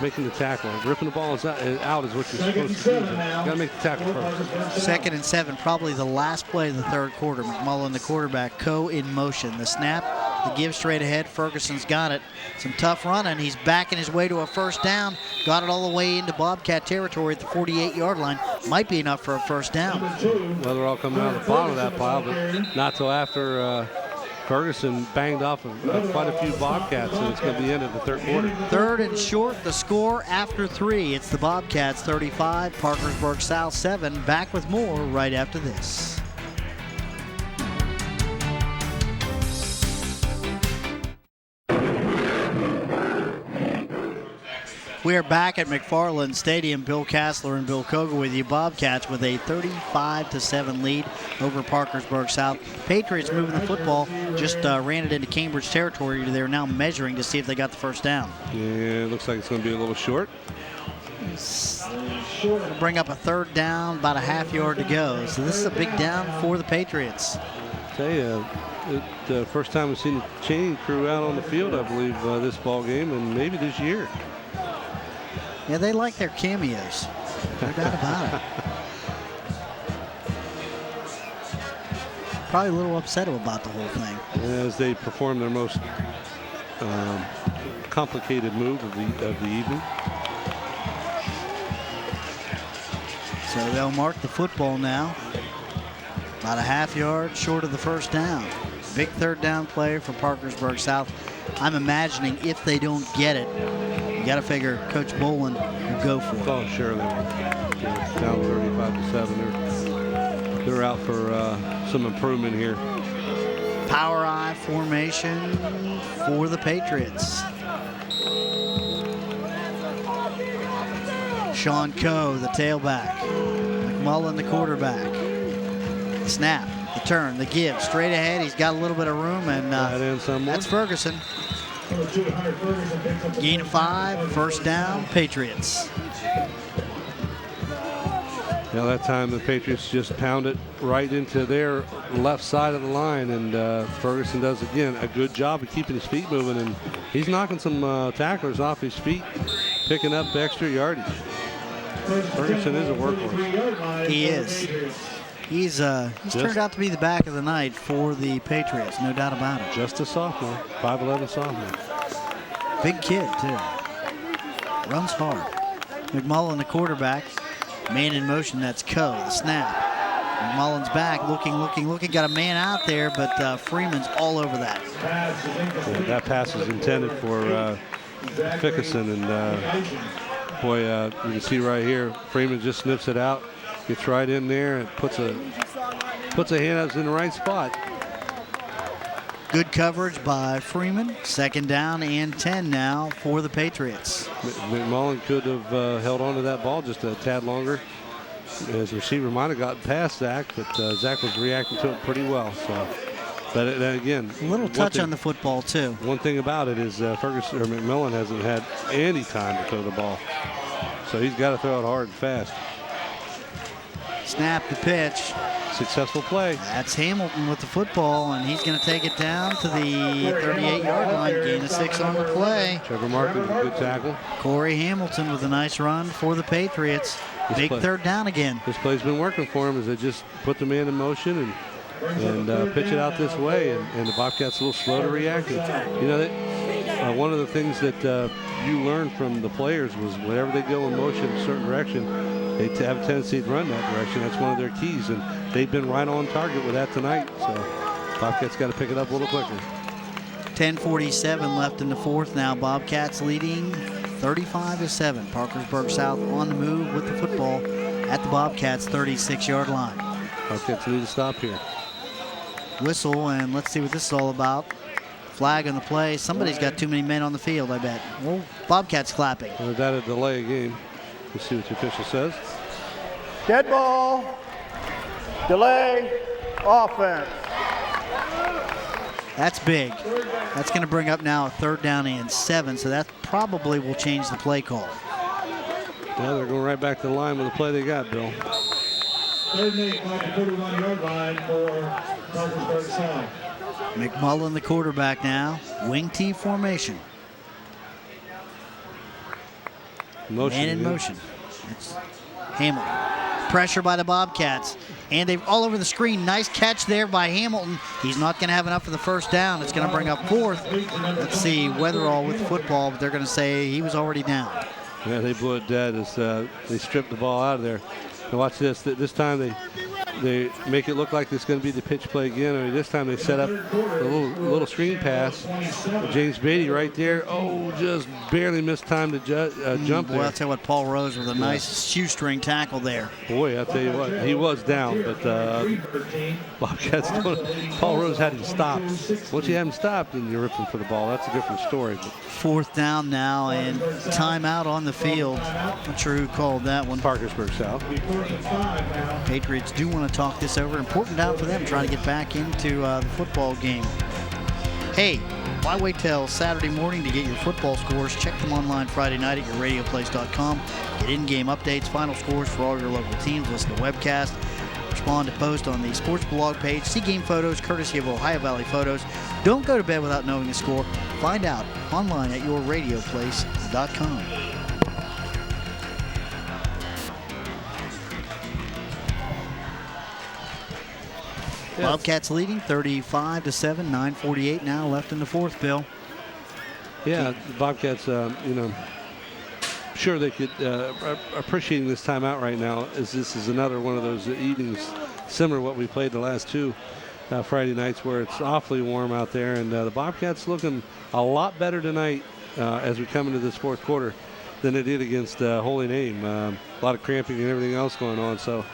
making the tackle. Ripping the ball out is what you're supposed to do. You got to make the tackle first. 2nd and 7, probably the last play of the third quarter. McMullen, the quarterback, Coe in motion. The snap, The give straight ahead. Ferguson's got it. Some tough running. He's backing his way to a first down. Got it all the way into Bobcat territory at the 48-yard line. Might be enough for a first down. Well, they're all coming out of the bottom of that pile, but not till after Ferguson banged off of quite a few Bobcats, and it's going to be in at the third quarter. Third and short, the score after 3. It's the Bobcats 35, Parkersburg South 7. Back with more right after this. We are back at McFarland Stadium. Bill Kassler and Bill Koga with you. Bobcats with a 35-7 lead over Parkersburg South. Patriots moving the football, just ran it into Cambridge territory. They're now measuring to see if they got the first down. Yeah, it looks like it's going to be a little short. Bring up a third down, about a half yard to go. So this is a big down for the Patriots. Tell you, the first time we've seen the chain crew out on the field, I believe, this ball game, and maybe this year. Yeah, they like their cameos. No doubt about it. Probably a little upset about the whole thing. As they perform their most complicated move of the evening. So they'll mark the football now. About a half yard short of the first down. Big third down play for Parkersburg South. I'm imagining if they don't get it, you got to figure Coach Bolin will go for it. Oh, sure they will. Yeah, down 35-7. They're out for some improvement here. Power I formation for the Patriots. Sean Coe, the tailback. McMullen, the quarterback. The snap, the turn, the give, straight ahead. He's got a little bit of room, and that's Ferguson. Gain of 5, first down, Patriots. Now that time the Patriots just pound it right into their left side of the line, and Ferguson does, again, a good job of keeping his feet moving, and he's knocking some tacklers off his feet, picking up extra yardage. Ferguson is a workhorse. He is. He's turned out to be the back of the night for the Patriots, no doubt about it. Just a sophomore, 5'11" sophomore. Big kid, too. Runs hard. McMullen, the quarterback. Man in motion, that's Coe, the snap. McMullen's back, looking. Got a man out there, but Freeman's all over that. Yeah, that pass is intended for Fickerson, and boy, you can see right here, Freeman just snips it out. Gets right in there and puts a hand up in the right spot. Good coverage by Freeman. Second down and 10 now for the Patriots. McMullen could have held on to that ball just a tad longer. His receiver might have gotten past Zach, but Zach was reacting to it pretty well. So, but again, a little touch on the football too. One thing about it is Ferguson or McMullen hasn't had any time to throw the ball, so he's got to throw it hard and fast. Snap the pitch. Successful play. That's Hamilton with the football, and he's going to take it down to the 38-yard line. Gain of 6 on the play. Trevor Martin with a good tackle. Corey Hamilton with a nice run for the Patriots. Big third down again. This play's been working for him as they just put the man in motion and pitch it out this way, and the Bobcats a little slow to react. And, you know, one of the things that you learned from the players was whenever they go in motion in a certain direction, they have a tendency to run that direction. That's one of their keys, and they've been right on target with that tonight. So Bobcats got to pick it up a little quicker. 10:47 left in the fourth now. Bobcats leading 35-7. Parkersburg South on the move with the football at the Bobcats 36-yard line. Bobcats need to stop here. Whistle, and let's see what this is all about. Flag on the play. Somebody's got too many men on the field, I bet. Well, Bobcats clapping. Well, that'll delay a game. Let's see what the official says. Dead ball. Delay. Offense. That's big. That's going to bring up now a third down and 7, so that probably will change the play call. Yeah, they're going right back to the line with the play they got, Bill. Third and 8 by the 41-yard line for Parkersburg South. McMullen, the quarterback now. Wing T formation. Man in motion. It's Hamilton. Pressure by the Bobcats. And they've all over the screen. Nice catch there by Hamilton. He's not going to have enough for the first down. It's going to bring up fourth. Let's see, Weatherall with football, but they're going to say he was already down. Yeah, they blew it dead as they stripped the ball out of there. Now watch this. This time they make it look like it's going to be the pitch play again. I mean, this time they set up a little screen pass. James Beatty right there. Oh, just barely missed time to jump there. Well, I'll tell you what, Paul Rose with a nice shoestring tackle there. Boy, I'll tell you what, he was down, but Bobcats, Paul Rose had him stopped. Once you have him stopped, then you're ripping for the ball. That's a different story. But fourth down now and timeout on the field. Not sure who called that one. Parkersburg South. Patriots do want to talk this over. Important down for them, trying to get back into the football game. Hey, why wait till Saturday morning to get your football scores? Check them online Friday night at yourradioplace.com. Get in-game updates, final scores for all your local teams. Listen to webcast. Respond to post on the sports blog page. See game photos courtesy of Ohio Valley Photos. Don't go to bed without knowing the score. Find out online at yourradioplace.com. Bobcats leading 35-7, 9:48 now left in the fourth, Bill. Yeah, the Bobcats, sure they could appreciating this timeout right now, as this is another one of those evenings similar to what we played the last two Friday nights where it's awfully warm out there, and the Bobcats looking a lot better tonight as we come into this fourth quarter than they did against Holy Name. A lot of cramping and everything else going on, so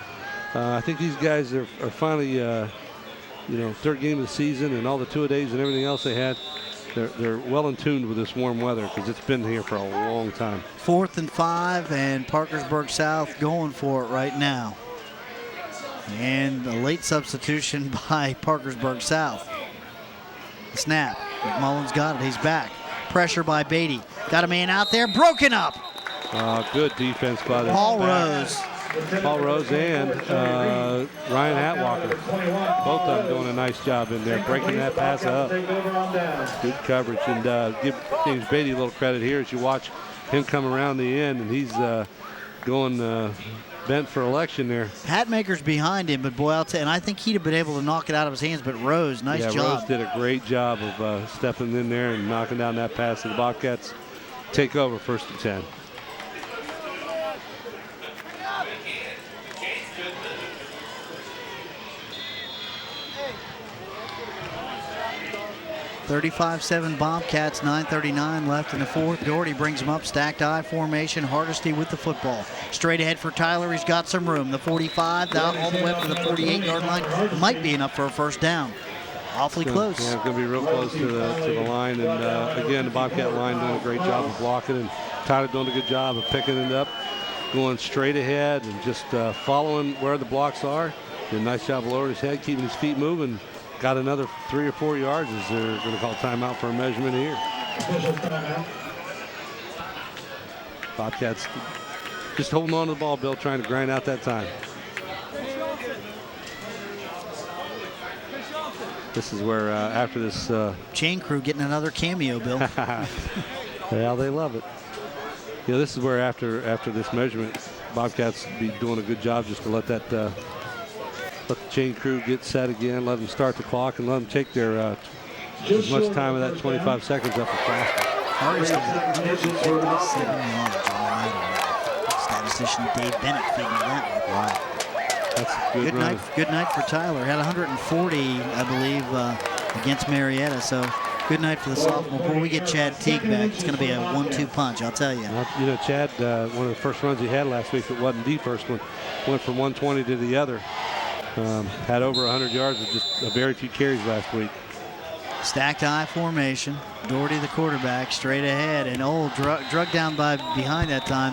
I think these guys are finally third game of the season and all the two-a-days and everything else they had, they're well in tune with this warm weather because it's been here for a long time. 4th and 5, and Parkersburg South going for it right now. And a late substitution by Parkersburg South. The snap. Mullins got it. He's back. Pressure by Beatty. Got a man out there. Broken up. Good defense by the Paul Rose. Paul Rose and Ryan Hatwalker. Both of them doing a nice job in there, breaking that pass up. Good coverage. And give James Beatty a little credit here as you watch him come around the end, and he's going bent for election there. Hatmaker's behind him, but boy, and I think he'd have been able to knock it out of his hands, but Rose, nice job. Yeah, Rose did a great job of stepping in there and knocking down that pass, and the Bobcats take over 1st and 10. (35-7) Bobcats, 9:39 left in the fourth. Doherty brings them up, stacked I formation. Hardesty with the football. Straight ahead for Tyler. He's got some room. The 45 down all the way up to the 48-yard line. Might be enough for a first down. Awfully close. Yeah, it's going to be real close to the line. And again, the Bobcat line doing a great job of blocking, and Tyler doing a good job of picking it up, going straight ahead and just following where the blocks are. Did a nice job of lowering his head, keeping his feet moving. Got another 3 or 4 yards as they're going to call timeout for a measurement here. Bobcats just holding on to the ball, Bill, trying to grind out that time. This is where after this... chain crew getting another cameo, Bill. Yeah, they love it. Yeah, this is where after this measurement, Bobcats be doing a good job just to let the chain crew get set again, let them start the clock, and let them take their as much time of that 25 seconds up as possible. Statistician Dave Bennett figured that one. Right. That's good night. Good night for Tyler. Had 140, I believe, against Marietta. So good night for the sophomore. Before we get Chad Teague back, it's going to be a 1-2 punch, I'll tell you. Well, Chad, one of the first runs he had last week, it wasn't the first one, went from 120 to the other. Had over 100 yards with just a very few carries last week. Stacked I formation. Doherty, the quarterback, straight ahead, and drug down by behind that time.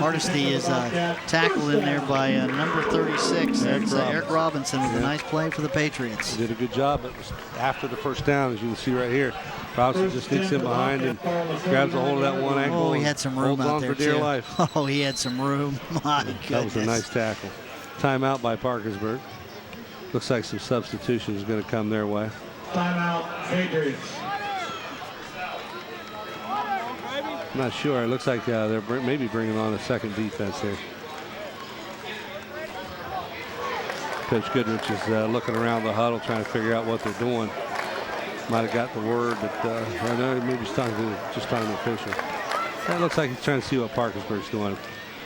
Hardesty is tackled in there by number 36. That's Eric Robinson with a nice play for the Patriots. He did a good job. It was after the first down, as you can see right here. Robinson just sneaks in behind and grabs a hold of that one ankle. Oh, he had some room out there, for dear too. life. Oh, he had some room. My goodness. That was a nice tackle. Timeout by Parkersburg. Looks like some substitutions are going to come their way. Timeout, Patriots. I'm not sure. It looks like they're maybe bringing on a second defense there. Coach Goodrich is looking around the huddle trying to figure out what they're doing. Might have got the word, but I know maybe he's talking to the official. That looks like he's trying to see what Parkersburg's doing.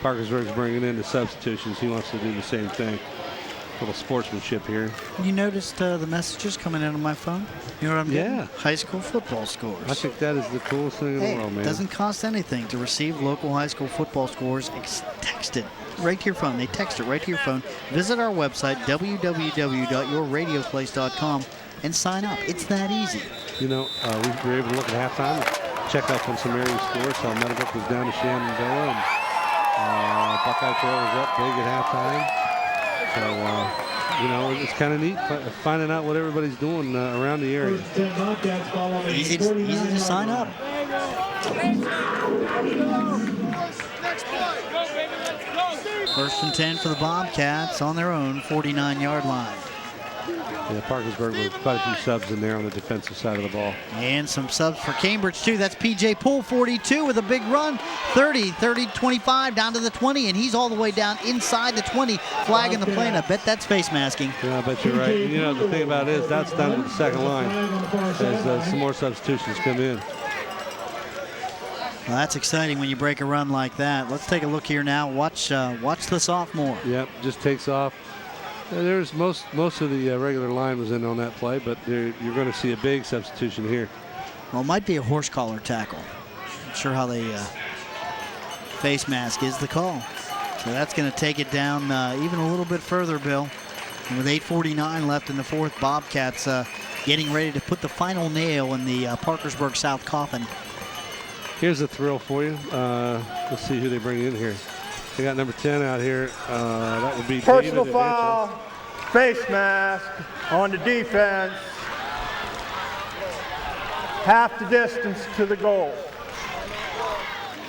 Parkersburg's bringing in the substitutions. He wants to do the same thing. A little sportsmanship here. You noticed the messages coming in on my phone? You know what I'm getting? Yeah. High school football scores. I think that is the coolest thing in the world, man. It doesn't cost anything to receive local high school football scores. Text it right to your phone. They text it right to your phone. Visit our website, www.yourradioplace.com, and sign up. It's that easy. You know, we were able to look at halftime, check up on some area scores. So Meadowbrook was down to Shenandoah, and Buckeye Trail was up big at halftime. So, you know, it's kind of neat finding out what everybody's doing around the area. Easy to sign up. First and 10 for the Bobcats on their own 49-yard line. Yeah, Parkersburg with quite a few subs in there on the defensive side of the ball. And some subs for Cambridge, too. That's P.J. Poole, 42, with a big run. 30, 25, down to the 20, and he's all the way down inside the 20, flagging the play, and I bet that's face masking. Yeah, I bet you're right. You know, the thing about it is that's done with the second line as some more substitutions come in. Well, that's exciting when you break a run like that. Let's take a look here now. Watch the sophomore. Yep, just takes off. There's most of the regular line was in on that play, but you're going to see a big substitution here. Well, it might be a horse collar tackle. Not sure how they face mask is the call. So that's going to take it down even a little bit further, Bill. And with 8:49 left in the fourth, Bobcats getting ready to put the final nail in the Parkersburg South coffin. Here's a thrill for you. Let's see who they bring in here. They got number 10 out here. That would be personal David foul, face mask on the defense. Half the distance to the goal.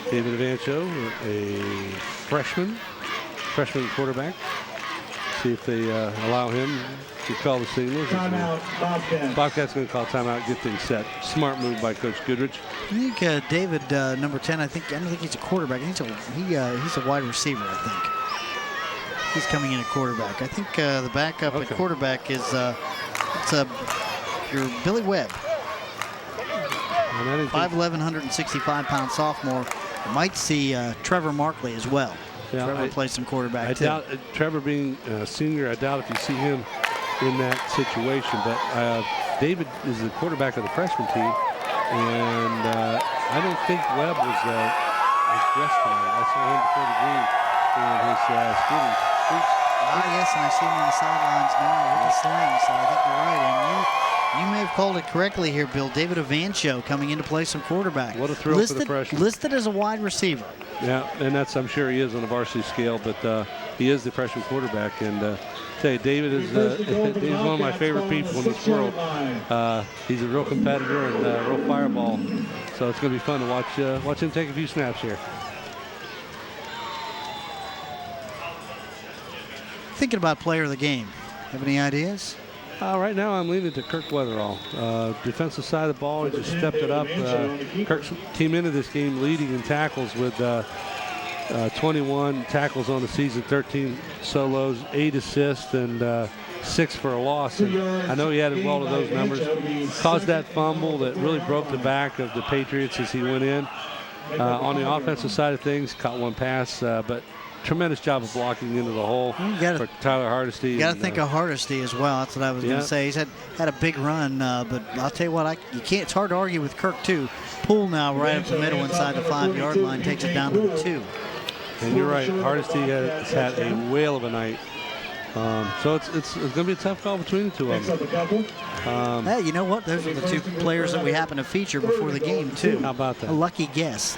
David Avancho, a freshman quarterback. See if they allow him to call the signals. Timeout, Bobcats. Bobcats going to call timeout, get things set. Smart move by Coach Goodrich. I think David, number 10, I don't think he's a quarterback. He's a wide receiver, I think. He's coming in at quarterback. I think the backup at quarterback is your Billy Webb. 5'11", 165-pound sophomore. Might see Trevor Markley as well. Yeah, Trevor plays some quarterback, too. Doubt Trevor being a senior, I doubt if you see him in that situation. But David is the quarterback of the freshman team, and I don't think Webb was dressed tonight. I saw him before the game in his skating boots. Yes, and I see him on the sidelines now with the sling, so I think you're right. And you may have called it correctly here, Bill. David Avancho coming in to play some quarterback. What a thrill for the freshman. Listed as a wide receiver. Yeah, and I'm sure he is on the varsity scale, but he is the freshman quarterback. And tell you, David is he's one of my favorite people in this world. He's a real competitor and a real fireball. So it's going to be fun to watch him take a few snaps here. Thinking about player of the game. Have any ideas? Right now I'm leaning to Kirk Weatherall. Defensive side of the ball, he just stepped it up. Kirk's team into this game leading in tackles with 21 tackles on the season, 13 solos, 8 assists, and 6 for a loss. And I know he added well to those numbers. Caused that fumble that really broke the back of the Patriots as he went in. On the offensive side of things, caught one pass, but tremendous job of blocking into the hole for Tyler Hardesty. You got to think of Hardesty as well. That's what I was going to say. He's had a big run, but I'll tell you what, you can't. It's hard to argue with Kirk too. Poole now right up the middle inside the 5-yard line, takes it down to the 2. And you're right, Hardesty has had a whale of a night. So it's going to be a tough call between the two of them. Hey, you know what? Those are the two players that we happen to feature before the game too. How about that? A lucky guess.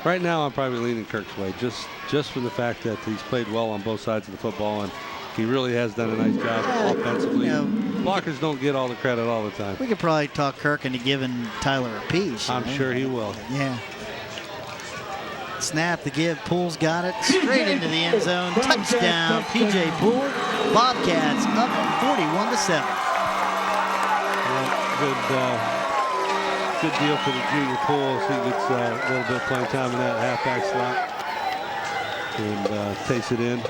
Right now, I'm probably leaning Kirk's way, just for the fact that he's played well on both sides of the football, and he really has done a nice job offensively. You know, blockers don't get all the credit all the time. We could probably talk Kirk into giving Tyler a piece. I'm sure he will. Yeah. Snap, the give, Poole's got it, straight into the end zone, touchdown, P.J. Poole. Bobcats up 41-7. Well, good deal for the junior Poole as he gets a little bit of playing time in that halfback slot and takes it in.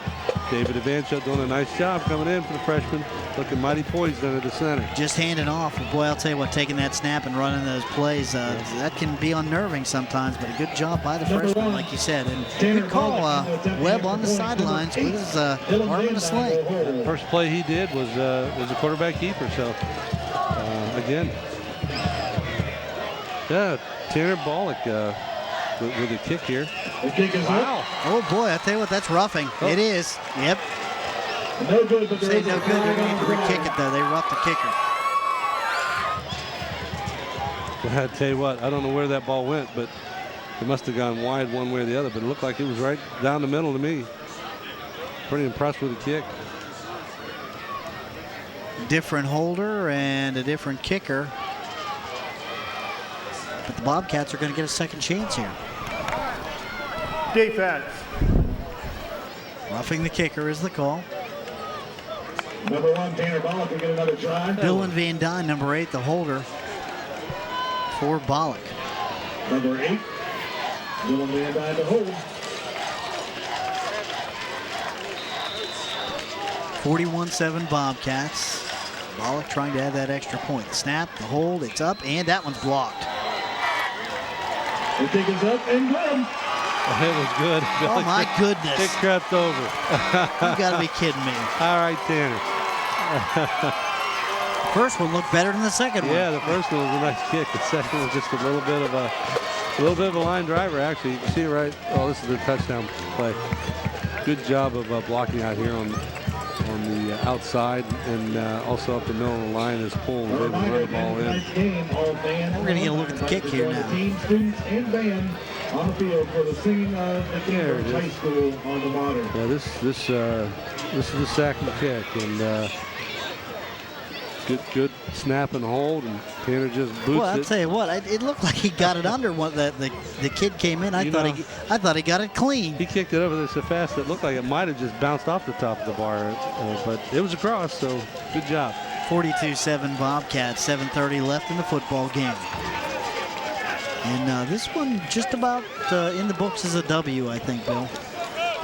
David Evancho doing a nice job coming in for the freshman, looking mighty poised under the center. Just handing off. Boy, I'll tell you what, taking that snap and running those plays, that can be unnerving sometimes, but a good job by the freshman, like you said. And good call, Webb on the sidelines with his arm in a sling. First play he did was a quarterback keeper, so again. Yeah, Tanner Bollock with a kick here. Wow. Oh, boy, I tell you what, that's roughing. Oh. It is. Yep. No good, but Say no good. They're going to need to re-kick it, though. They roughed the kicker. I tell you what, I don't know where that ball went, but it must have gone wide one way or the other, but it looked like it was right down the middle to me. Pretty impressed with the kick. Different holder and a different kicker. But the Bobcats are going to get a second chance here. Defense. Roughing the kicker is the call. Number 1, Tanner Bollock will get another try. Dylan Van Dyne, number 8, the holder for Bollock. Number 8, Dylan Van Dyne to hold. 41-7 Bobcats. Bollock trying to add that extra point. The snap, the hold, it's up, and that one's blocked. The kick is up and good. It was good. Oh, my goodness. It crept over. You got to be kidding me. All right, Tanner. The first one looked better than the second one. Yeah, the first one was a nice kick. The second was just a little bit of a line driver, actually. You can see it right. Oh, this is the touchdown play. Good job of blocking out here on the outside, and also up the middle of the line is pulling. Able to run the ball in. We're going to get a look at the kick here now. Students and band on the field for the singing of the Cambridge High School on the water. Yeah, this is the sacking kick, and good snap and hold, and Tanner just boots Well, I'll it. tell you what, it looked like he got it under when the kid came in. I thought he got it clean. He kicked it over there so fast it looked like it might have just bounced off the top of the bar, but it was across, so good job. 42-7 Bobcats, 7:30 left in the football game. And this one just about in the books as a W, I think, Bill.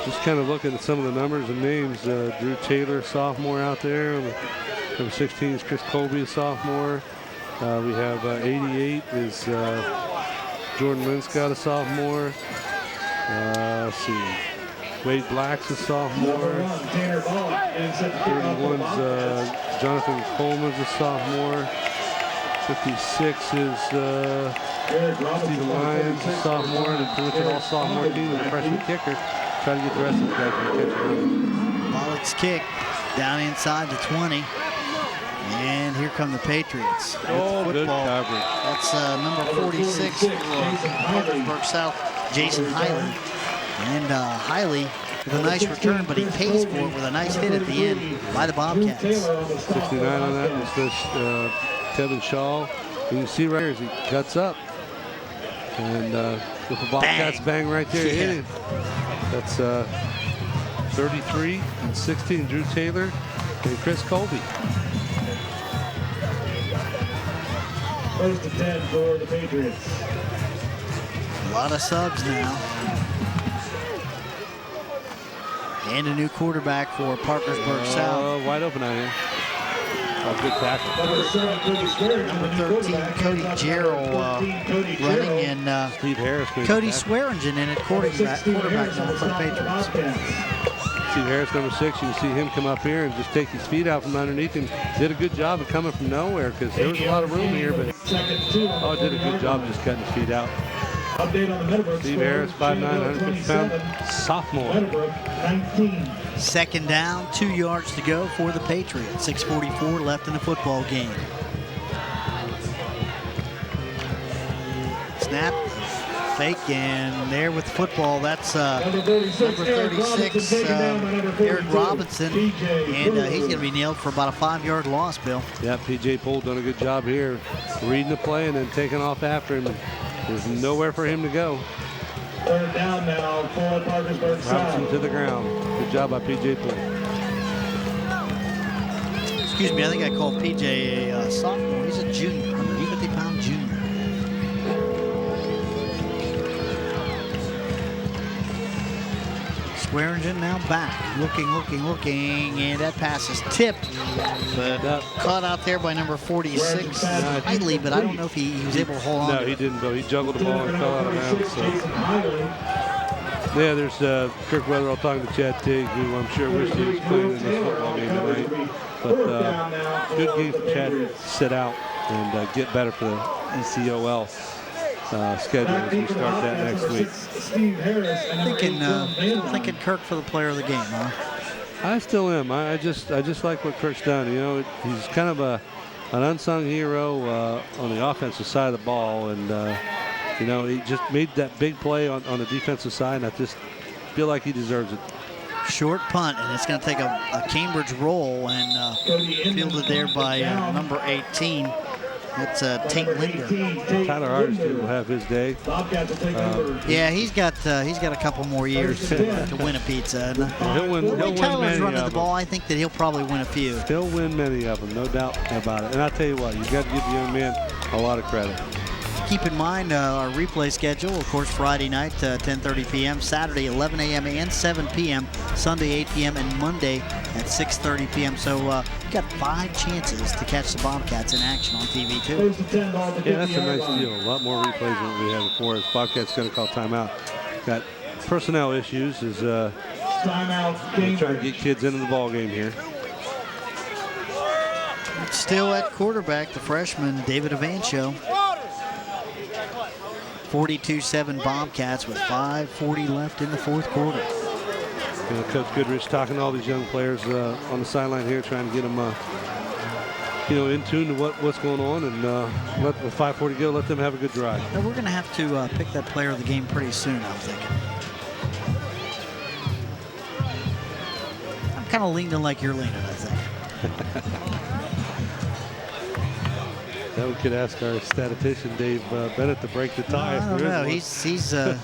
Just kind of looking at some of the numbers and names. Drew Taylor, sophomore out there. Number 16 is Chris Colby, a sophomore. We have 88 is Jordan Linscott, a sophomore. Let's see. Wade Black's a sophomore. 31's Jonathan Coleman's a sophomore. 56 is Stephen Lyons, a sophomore. And if you look at all sophomore team with a freshman kicker, try to get the rest of the guys to catch it. Bollock's kick down inside the 20. And here come the Patriots. Oh, good football. coverage. That's number 46 for Parkersburg South, Jason Hiley. And Hiley with a nice return, but he pays for it with a nice hit at the end by the Bobcats. 69 on that was this Kevin Shaw. You can see right here as he cuts up. And with the Bobcats bang right there, hit him. That's 33 and 16, Drew Taylor and Chris Colby. First and 10 for the Patriots. A lot of subs now. And a new quarterback for Parkersburg South. Wide open out here. Oh, good tackle. Number 7, Cody Swearingen. Number 13, Cody Jarrell running, and Steve Harris. Cody Swearingen in at quarterback now for the Patriots. Steve Harris, number 6. You can see him come up here and just take his feet out from underneath him. Did a good job of coming from nowhere because there was a lot of room here, but did a good job just cutting his feet out. Update on the Meadowbrook. Steve Harris, 5'9", 150 pound sophomore. Meadowbrook, 19. Second down, 2 yards to go for the Patriots. 6:44 left in the football game. Snap, fake, and there with the football. That's number 36, Eric Robinson, and he's going to be nailed for about a 5-yard loss, Bill. Yeah, P.J. Poole done a good job here, reading the play and then taking off after him. There's nowhere for him to go. Third down now for Parkersburg South. Robinson to the ground. Good job by P.J. Poole. Excuse me, I think I called P.J. a sophomore. He's a junior, 150-pound junior. Swearingen now back, looking, and that pass is tipped, but caught out there by number 46, Hiley, but I don't know if he was able to hold on. No, he didn't, though. He juggled the ball and fell out of bounds. So. Yeah, there's Kirk Weatherall talking to Chad Tigg, who I'm sure wished he was playing in this football game tonight. But good game for Chad to sit out and get better for the ECOL schedule as we start that next week. Thinking Kirk for the player of the game, huh? I still am. I just like what Kirk's done. You know, he's kind of an unsung hero on the offensive side of the ball, and you know, he just made that big play on the defensive side, and I just feel like he deserves it. Short punt, and it's going to take a Cambridge roll, and fielded there by number 18. That's Tate Linder. Tyler Hardesty will have his day. Yeah, he's got a couple more years to win a pizza. And, he'll win Tyler's many running of the ball, I think that he'll probably win a few. He'll win many of them, no doubt about it. And I'll tell you what, you've got to give the young man a lot of credit. Keep in mind our replay schedule, of course, Friday night, 10:30 p.m., Saturday, 11 a.m. and 7 p.m., Sunday, 8 p.m., and Monday at 6:30 p.m. So you've got 5 chances to catch the Bobcats in action on TV, too. Yeah, that's a nice deal. A lot more replays than we had before. As Bobcats going to call timeout. Got personnel issues as trying to get kids into the ball game here. Still at quarterback, the freshman, David Avancho. 42-7 Bobcats with 5:40 left in the fourth quarter. You know, Coach Goodrich talking to all these young players on the sideline here, trying to get them, you know, in tune to what's going on, and let with 5:40 go, let them have a good drive. Now we're going to have to pick that player of the game pretty soon, I'm thinking. I'm kind of leaning like you're leaning, I think. Now we could ask our statistician Dave Bennett to break the tie. I don't know. He's I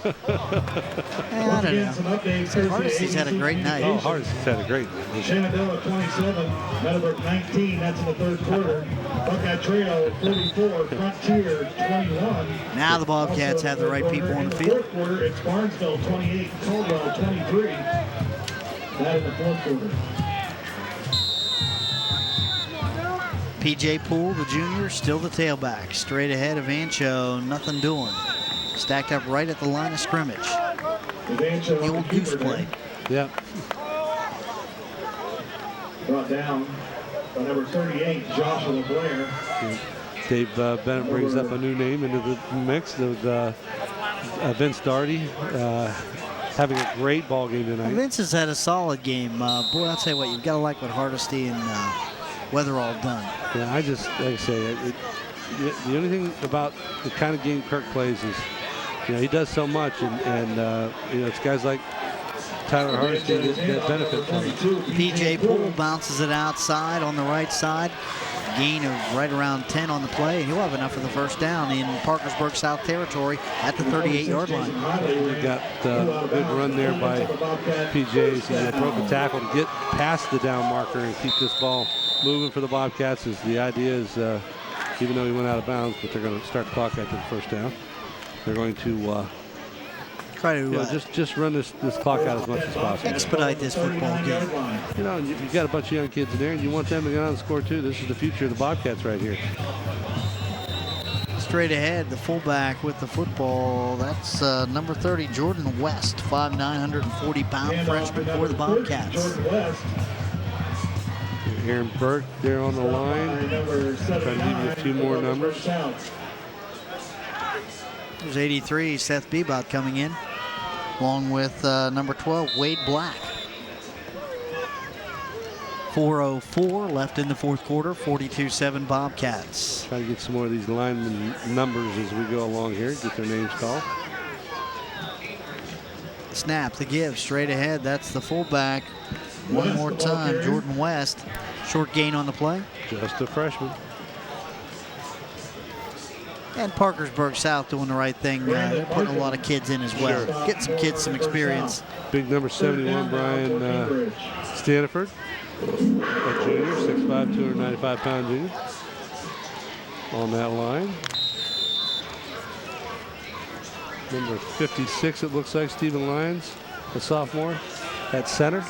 don't know. Hardesty's had a great night. Oh, Hardesty's had a great night. Shenandoah 27, Meadowbrook 19. That's in the third quarter. Buckeye Trio 34, Frontier 21. Now the Bobcats have the right people on the field. Fourth quarter, it's Barnesville 28, Caldwell 23. That in the fourth quarter. P.J. Poole, the junior, still the tailback. Straight ahead of Ancho, nothing doing. Stacked up right at the line of scrimmage. The old goose play. Yeah. Brought down by number 38, Joshua Blair. Dave Bennett brings up a new name into the mix of Vince Daugherty. Having a great ball game tonight. Vince has had a solid game. Boy, I'll tell you what, you've got to like what Hardesty and Weatherall done. Yeah, I just, like I say, the only thing about the kind of game Kirk plays is, you know, he does so much, and you know, it's guys like Tyler Hardesty that benefit from it. P.J. Poole bounces it outside on the right side. Gain of right around 10 on the play, and he'll have enough for the first down in Parkersburg South Territory at the 38-yard line. We got a good run there by PJs. He broke a tackle to get past the down marker and keep this ball moving for the Bobcats. The idea is, even though he went out of bounds, but they're going to start the clock after the first down. They're going to try to just run this clock out as much as possible. Expedite this football game. You know, you've got a bunch of young kids in there, and you want them to get on and score too. This is the future of the Bobcats right here. Straight ahead, the fullback with the football. That's number 30, Jordan West, 5'9", 140-pound freshman for the Bobcats. Aaron Burke there on the line. Trying to give you a few more numbers. There's 83, Seth Bebot coming in, along with number 12, Wade Black. 4:04 left in the fourth quarter, 42-7 Bobcats. Try to get some more of these lineman numbers as we go along here, get their names called. Snap, the give, straight ahead. That's the fullback. One more time, Jordan West. Short gain on the play. Just a freshman. And Parkersburg South doing the right thing. They're putting a lot of kids in as well. Sure. Get some kids some experience. Big number 71, Brian Stanford. A junior, 6'5", 295-pound junior. On that line. Number 56, it looks like, Stephen Lyons, a sophomore. at center.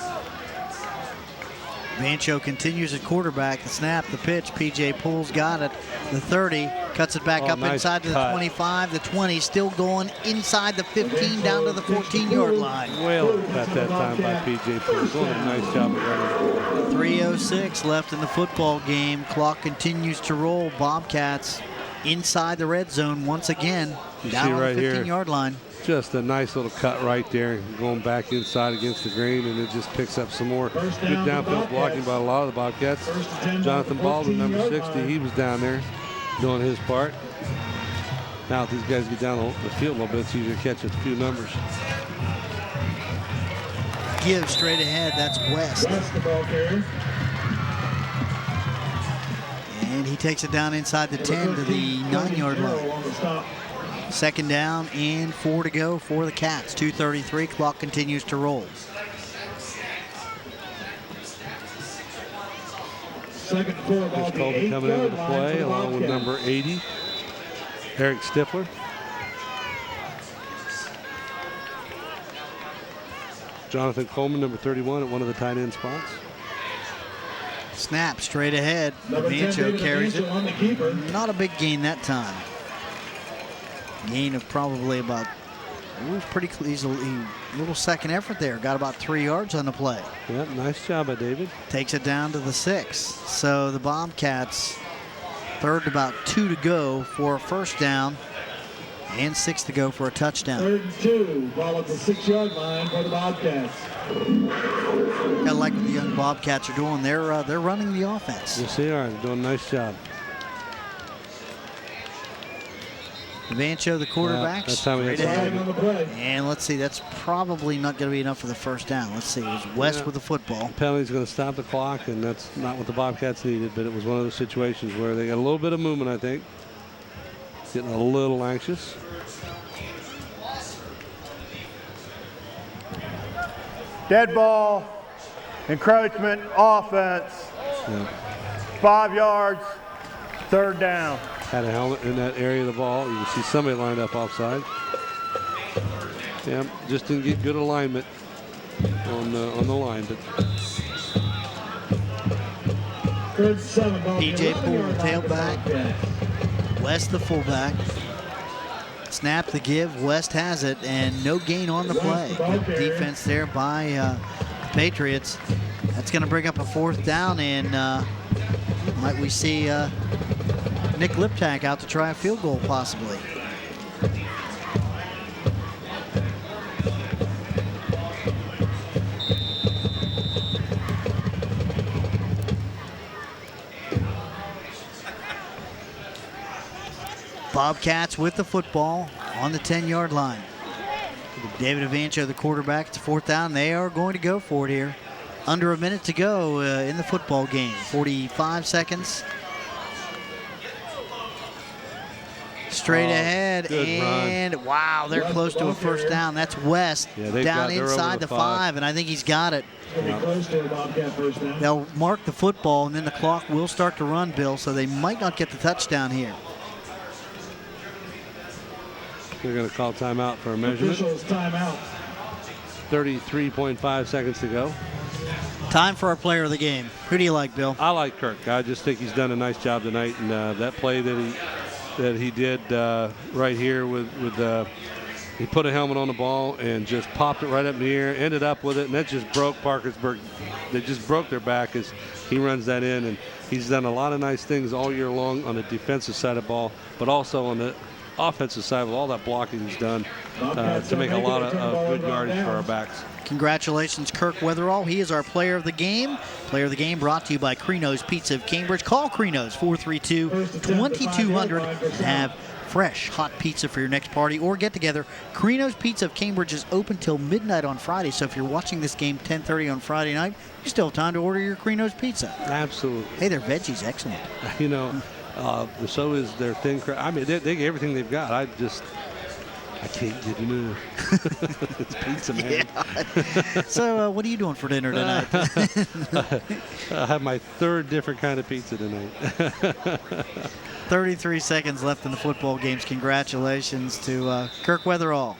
Vancho continues at quarterback. The snap, the pitch. P.J. Poole's got it. The 30, cuts it back up nice inside to the cut. 25. The 20, still going inside the 15 down to the 14-yard line. Well cut that time by P.J. Poole. Doing a nice job of running. 3:06 left in the football game. Clock continues to roll. Bobcats inside the red zone once again. You Down see on right the here. 15-yard line. Just a nice little cut right there, going back inside against the grain, and it just picks up some more good downfield blocking by a lot of the Bobcats. Jonathan Baldwin, number 60, he was down there doing his part. Now if these guys get down the field a little bit, it's easier to catch a few numbers. Give straight ahead, that's West. West, the ball carrier. And he takes it down inside the 10 to the 9-yard line. On the stop. Second down and 4 to go for the Cats. 2:33, clock continues to roll. Second and 4, ball Chris Colby coming into the play along with number 80, Eric Stifler. Jonathan Coleman, number 31, at one of the tight end spots. Snap straight ahead. Number 10, Vancho David carries it. Vancho on the keeper. Not a big gain that time. Gain of probably about, it was pretty easily, little second effort there. Got about 3 yards on the play. Yep, nice job by David. Takes it down to the 6. So the Bobcats, third about 2 to go for a first down and 6 to go for a touchdown. 3rd and 2, ball at the 6-yard line for the Bobcats. I like what the young Bobcats are doing. They're running the offense. Yes, they are. They're doing a nice job. Vancho, the quarterback, that time he had straight ahead. On the play. And let's see, that's probably not going to be enough for the first down. Let's see, it was West with the football. Penalty's going to stop the clock, and that's not what the Bobcats needed, but it was one of those situations where they got a little bit of movement, I think. Getting a little anxious. Dead ball, encroachment, offense. Yeah. 5 yards, 3rd down. Had a helmet in that area of the ball. You can see somebody lined up offside. Yeah, just didn't get good alignment on the line, but 3rd and 7, ball P.J. carrier, Poole, 11-yard line for the tailback. Bobcats. West, the fullback. Snap the give. West has it, and no gain on the play. Good defense there by Patriots. That's going to bring up a 4th down, and might we see Nick Liptak out to try a field goal possibly. Bobcats with the football on the 10-yard line. David Vancho, the quarterback. It's 4th down. They are going to go for it here. Under a minute to go in the football game. 45 seconds. Straight ahead, and run. wow, they're close to a first down. That's West down they're over inside the the 5, and I think he's got it. Pretty close to a Bobcat first down. They'll mark the football, and then the clock will start to run, Bill, so they might not get the touchdown here. they're going to call timeout for a measurement. Officials timeout. 33.5 seconds to go. Time for our player of the game. Who do you like, Bill? I like Kirk. I just think he's done a nice job tonight, and that play that he did right here with he put a helmet on the ball and just popped it right up in the air, ended up with it, and that just broke Parkersburg. They just broke their back as he runs that in, and he's done a lot of nice things all year long on the defensive side of the ball, but also on the offensive side with all that blocking he's done to make a lot of good yardage for our backs. Congratulations, Kirk Weatherall. He is our player of the game. Player of the game brought to you by Crino's Pizza of Cambridge. Call Crino's 432-2200 and have fresh hot pizza for your next party or get together. Crino's Pizza of Cambridge is open till midnight on Friday, so if you're watching this game 10:30 on Friday night, you still have time to order your Crino's Pizza. Absolutely. Hey, their veggies excellent. You know, so is their thin crust. I mean, they get everything they've got. I can't get enough. It's pizza, man. Yeah. So what are you doing for dinner tonight? I have my third different kind of pizza tonight. 33 seconds left in the football games. Congratulations to Kirk Weatherall.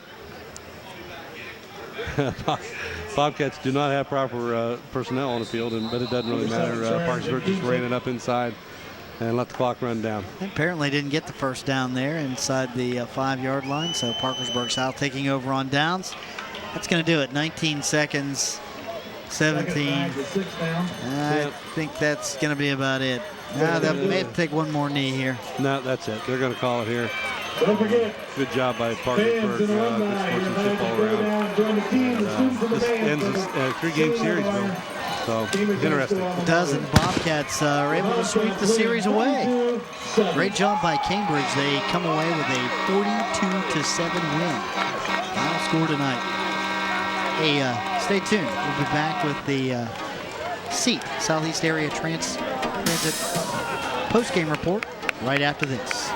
Bobcats do not have proper personnel on the field, but it doesn't really matter. Parkersburg just ran it up inside and let the clock run down. Apparently didn't get the first down there inside the 5-yard line, so Parkersburg South taking over on downs. That's going to do it. 19 seconds, 17. I think that's going to be about it. They may have to take one more knee here. No, that's it. They're going to call it here. Don't forget, Good job by Parkersburg. Good sports football around. This ends a 3-game series, Bill. So, interesting. It does, and Bobcats are able to sweep the series away. Great job by Cambridge. They come away with a 42-7 win. Final score tonight. Hey, stay tuned. We'll be back with the SEAT, Southeast Area Transit post-game report right after this.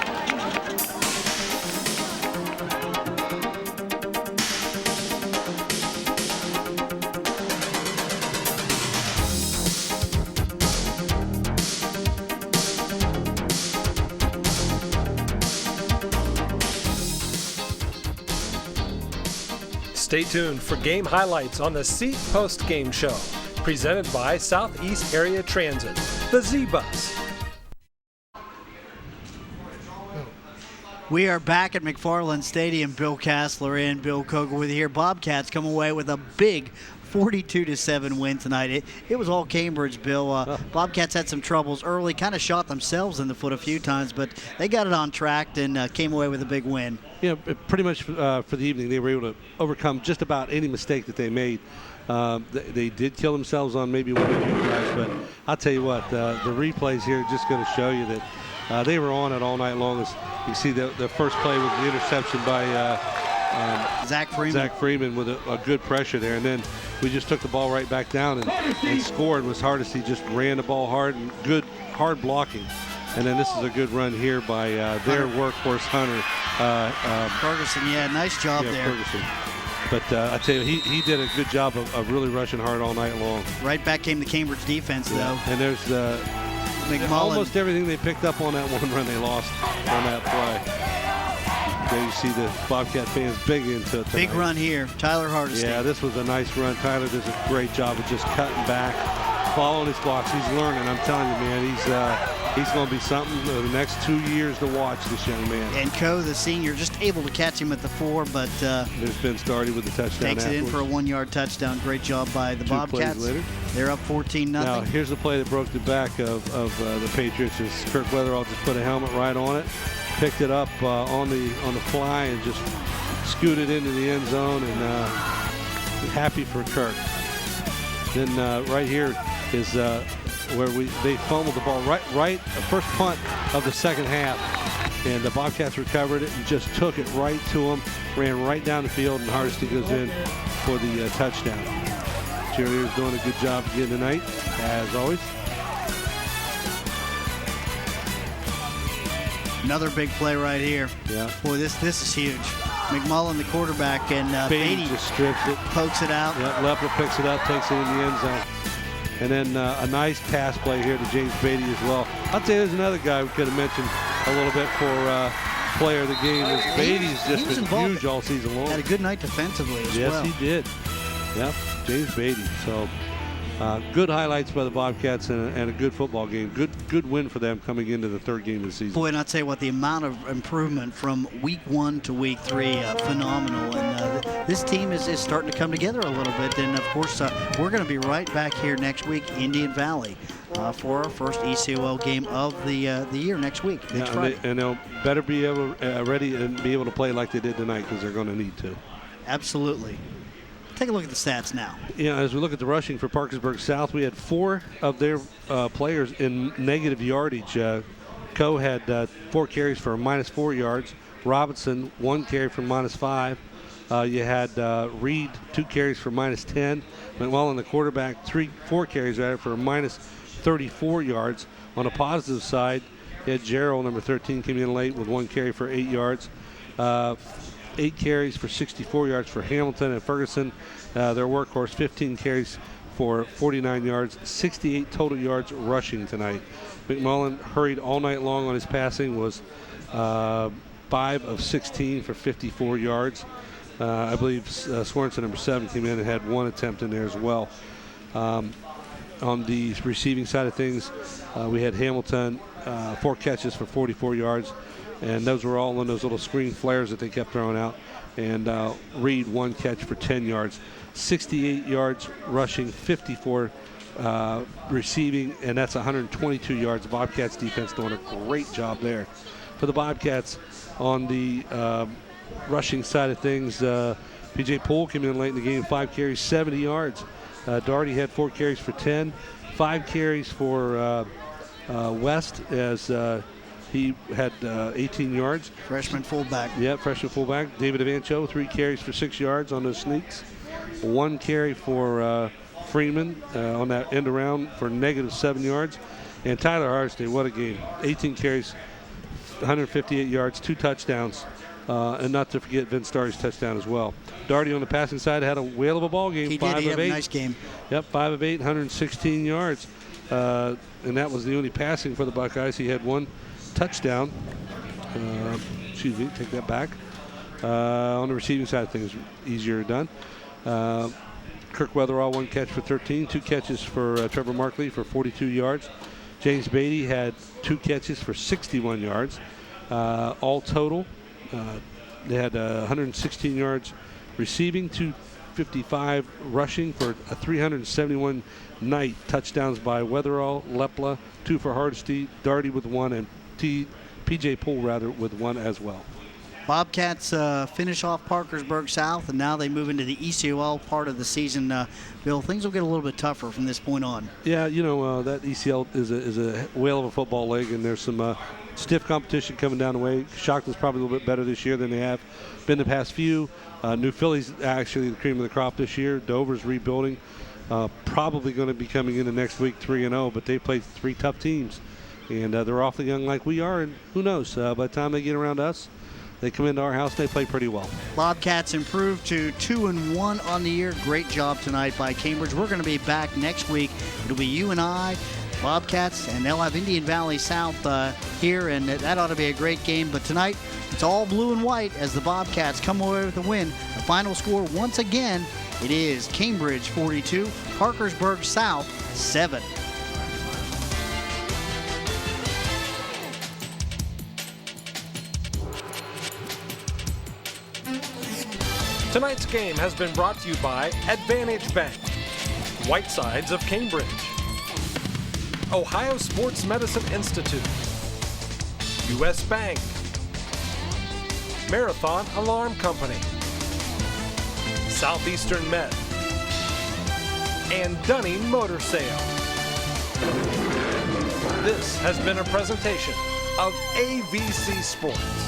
Stay tuned for game highlights on the SEAT post-game show, presented by Southeast Area Transit, the Z-Bus. We are back at McFarland Stadium. Bill Kassler and Bill Koger with you here. Bobcats come away with a big 42-7 win tonight. It was all Cambridge, Bill. Bobcats had some troubles early, kind of shot themselves in the foot a few times, but they got it on track and came away with a big win. Yeah, pretty much for the evening, they were able to overcome just about any mistake that they made. They did kill themselves on maybe one or two drives, but I'll tell you what, the replays here are just going to show you that they were on it all night long. As you see, the first play was the interception by Zach Freeman with a good pressure there, and then we just took the ball right back down and scored. It was hardest. He just ran the ball hard and good hard blocking. And then this is a good run here by their workhorse Hunter. Ferguson, yeah, nice job there. Ferguson. But I tell you, he did a good job of really rushing hard all night long. Right back came the Cambridge defense, though. And there's McMullen. Almost everything they picked up on that one run they lost on that play. There you see the Bobcat fans big into it tonight. Big run here, Tyler Hardesty. Yeah, this was a nice run. Tyler does a great job of just cutting back, following his blocks. He's learning. I'm telling you, man, he's going to be something the next 2 years to watch, this young man. And Coe, the senior, just able to catch him at the 4, but there's been started with the touchdown. Takes it in for a 1-yard touchdown. Great job by the Bobcats. Plays later. They're up 14-0. Now here's the play that broke the back of the Patriots. Is Kirk Weatherall just put a helmet right on it, picked it up on the fly, and just scooted into the end zone. And happy for Kirk. Then right here is where they fumbled the ball right the first punt of the second half, and the Bobcats recovered it and just took it right to him, ran right down the field, and Hardesty goes in for the touchdown. Cheerleaders doing a good job again tonight, as always. Another big play right here. Yeah. Boy, this is huge. McMullen, the quarterback, and Beatty just strips it, pokes it out. Yeah, Lepper picks it up, takes it in the end zone. And then a nice pass play here to James Beatty as well. I'll tell you, there's another guy we could have mentioned a little bit for player of the game. Beatty's just been huge all season long. Had a good night defensively as well. Yes, he did. Yep, James Beatty. So good highlights by the Bobcats and a good football game. Good win for them coming into the third game of the season. Boy, and I'll tell you what, the amount of improvement from week 1 to week 3, phenomenal. And this team is starting to come together a little bit. And, of course, we're going to be right back here next week, Indian Valley, for our first ECOL game of the year next week. And they'll better be ready and be able to play like they did tonight, because they're going to need to. Absolutely. Take a look at the stats now. Yeah, as we look at the rushing for Parkersburg South, we had 4 of their players in negative yardage. Coe had 4 carries for -4 yards. Robinson, 1 carry for -5. You had Reed, 2 carries for -10. McMullen, the quarterback, 4 carries for -34 yards. On a positive side, you had Gerald, number 13, came in late with 1 carry for 8 yards. 8 carries for 64 yards for Hamilton and Ferguson. Their workhorse, 15 carries for 49 yards, 68 total yards rushing tonight. McMullen hurried all night long on his passing, was 5 of 16 for 54 yards. I believe Swarnson, number 7, came in and had 1 attempt in there as well. On the receiving side of things, we had Hamilton 4 catches for 44 yards, and those were all in those little screen flares that they kept throwing out. And Reed 1 catch for 10 yards, 68 yards rushing, 54 receiving, and that's 122 yards. The Bobcats defense doing a great job there. For the Bobcats, on the rushing side of things, P.J. Poole came in late in the game, 5 carries, 70 yards. Daugherty had 4 carries for 10, 5 carries for West as he had 18 yards. Freshman fullback. Yeah, freshman fullback. David Avancho, 3 carries for 6 yards on those sneaks. 1 carry for Freeman on that end around for -7 yards. And Tyler Hardesty, what a game. 18 carries, 158 yards, 2 touchdowns. And not to forget Vince Daugherty's touchdown as well. Daugherty on the passing side had a whale of a ball game. He 5 did. He of had 8. a nice game. Yep, 5 of 8, 116 yards. And that was the only passing for the Buckeyes. He had 1 touchdown. Excuse me, take that back. On the receiving side of things, easier done. Kirk Weatherall, 1 catch for 13, 2 catches for Trevor Markley for 42 yards. James Beatty had 2 catches for 61 yards. All total, they had 116 yards receiving, 255 rushing for a 371 night. Touchdowns by Weatherall, Lepla, 2 for Hardesty, Daugherty with 1, and P.J. Poole with 1 as well. Bobcats finish off Parkersburg South, and now they move into the ECOL part of the season. Bill, things will get a little bit tougher from this point on. Yeah, you know, that ECL is a whale of a football league, and there's some stiff competition coming down the way. Shockton's probably a little bit better this year than they have been the past few. New Philly's actually the cream of the crop this year. Dover's rebuilding. Probably going to be coming into next week 3-0, but they played 3 tough teams. And they're awfully young like we are, and who knows, by the time they get around us, they come into our house, they play pretty well. Bobcats improved to 2-1 on the year. Great job tonight by Cambridge. We're going to be back next week. It'll be you and I, Bobcats, and they'll have Indian Valley South here, and that ought to be a great game. But tonight, it's all blue and white as the Bobcats come away with a win. The final score, once again, it is Cambridge 42, Parkersburg South 7. Tonight's game has been brought to you by Advantage Bank, Whitesides of Cambridge, Ohio Sports Medicine Institute, U.S. Bank, Marathon Alarm Company, Southeastern Med, and Dunning Motor Sale. This has been a presentation of AVC Sports.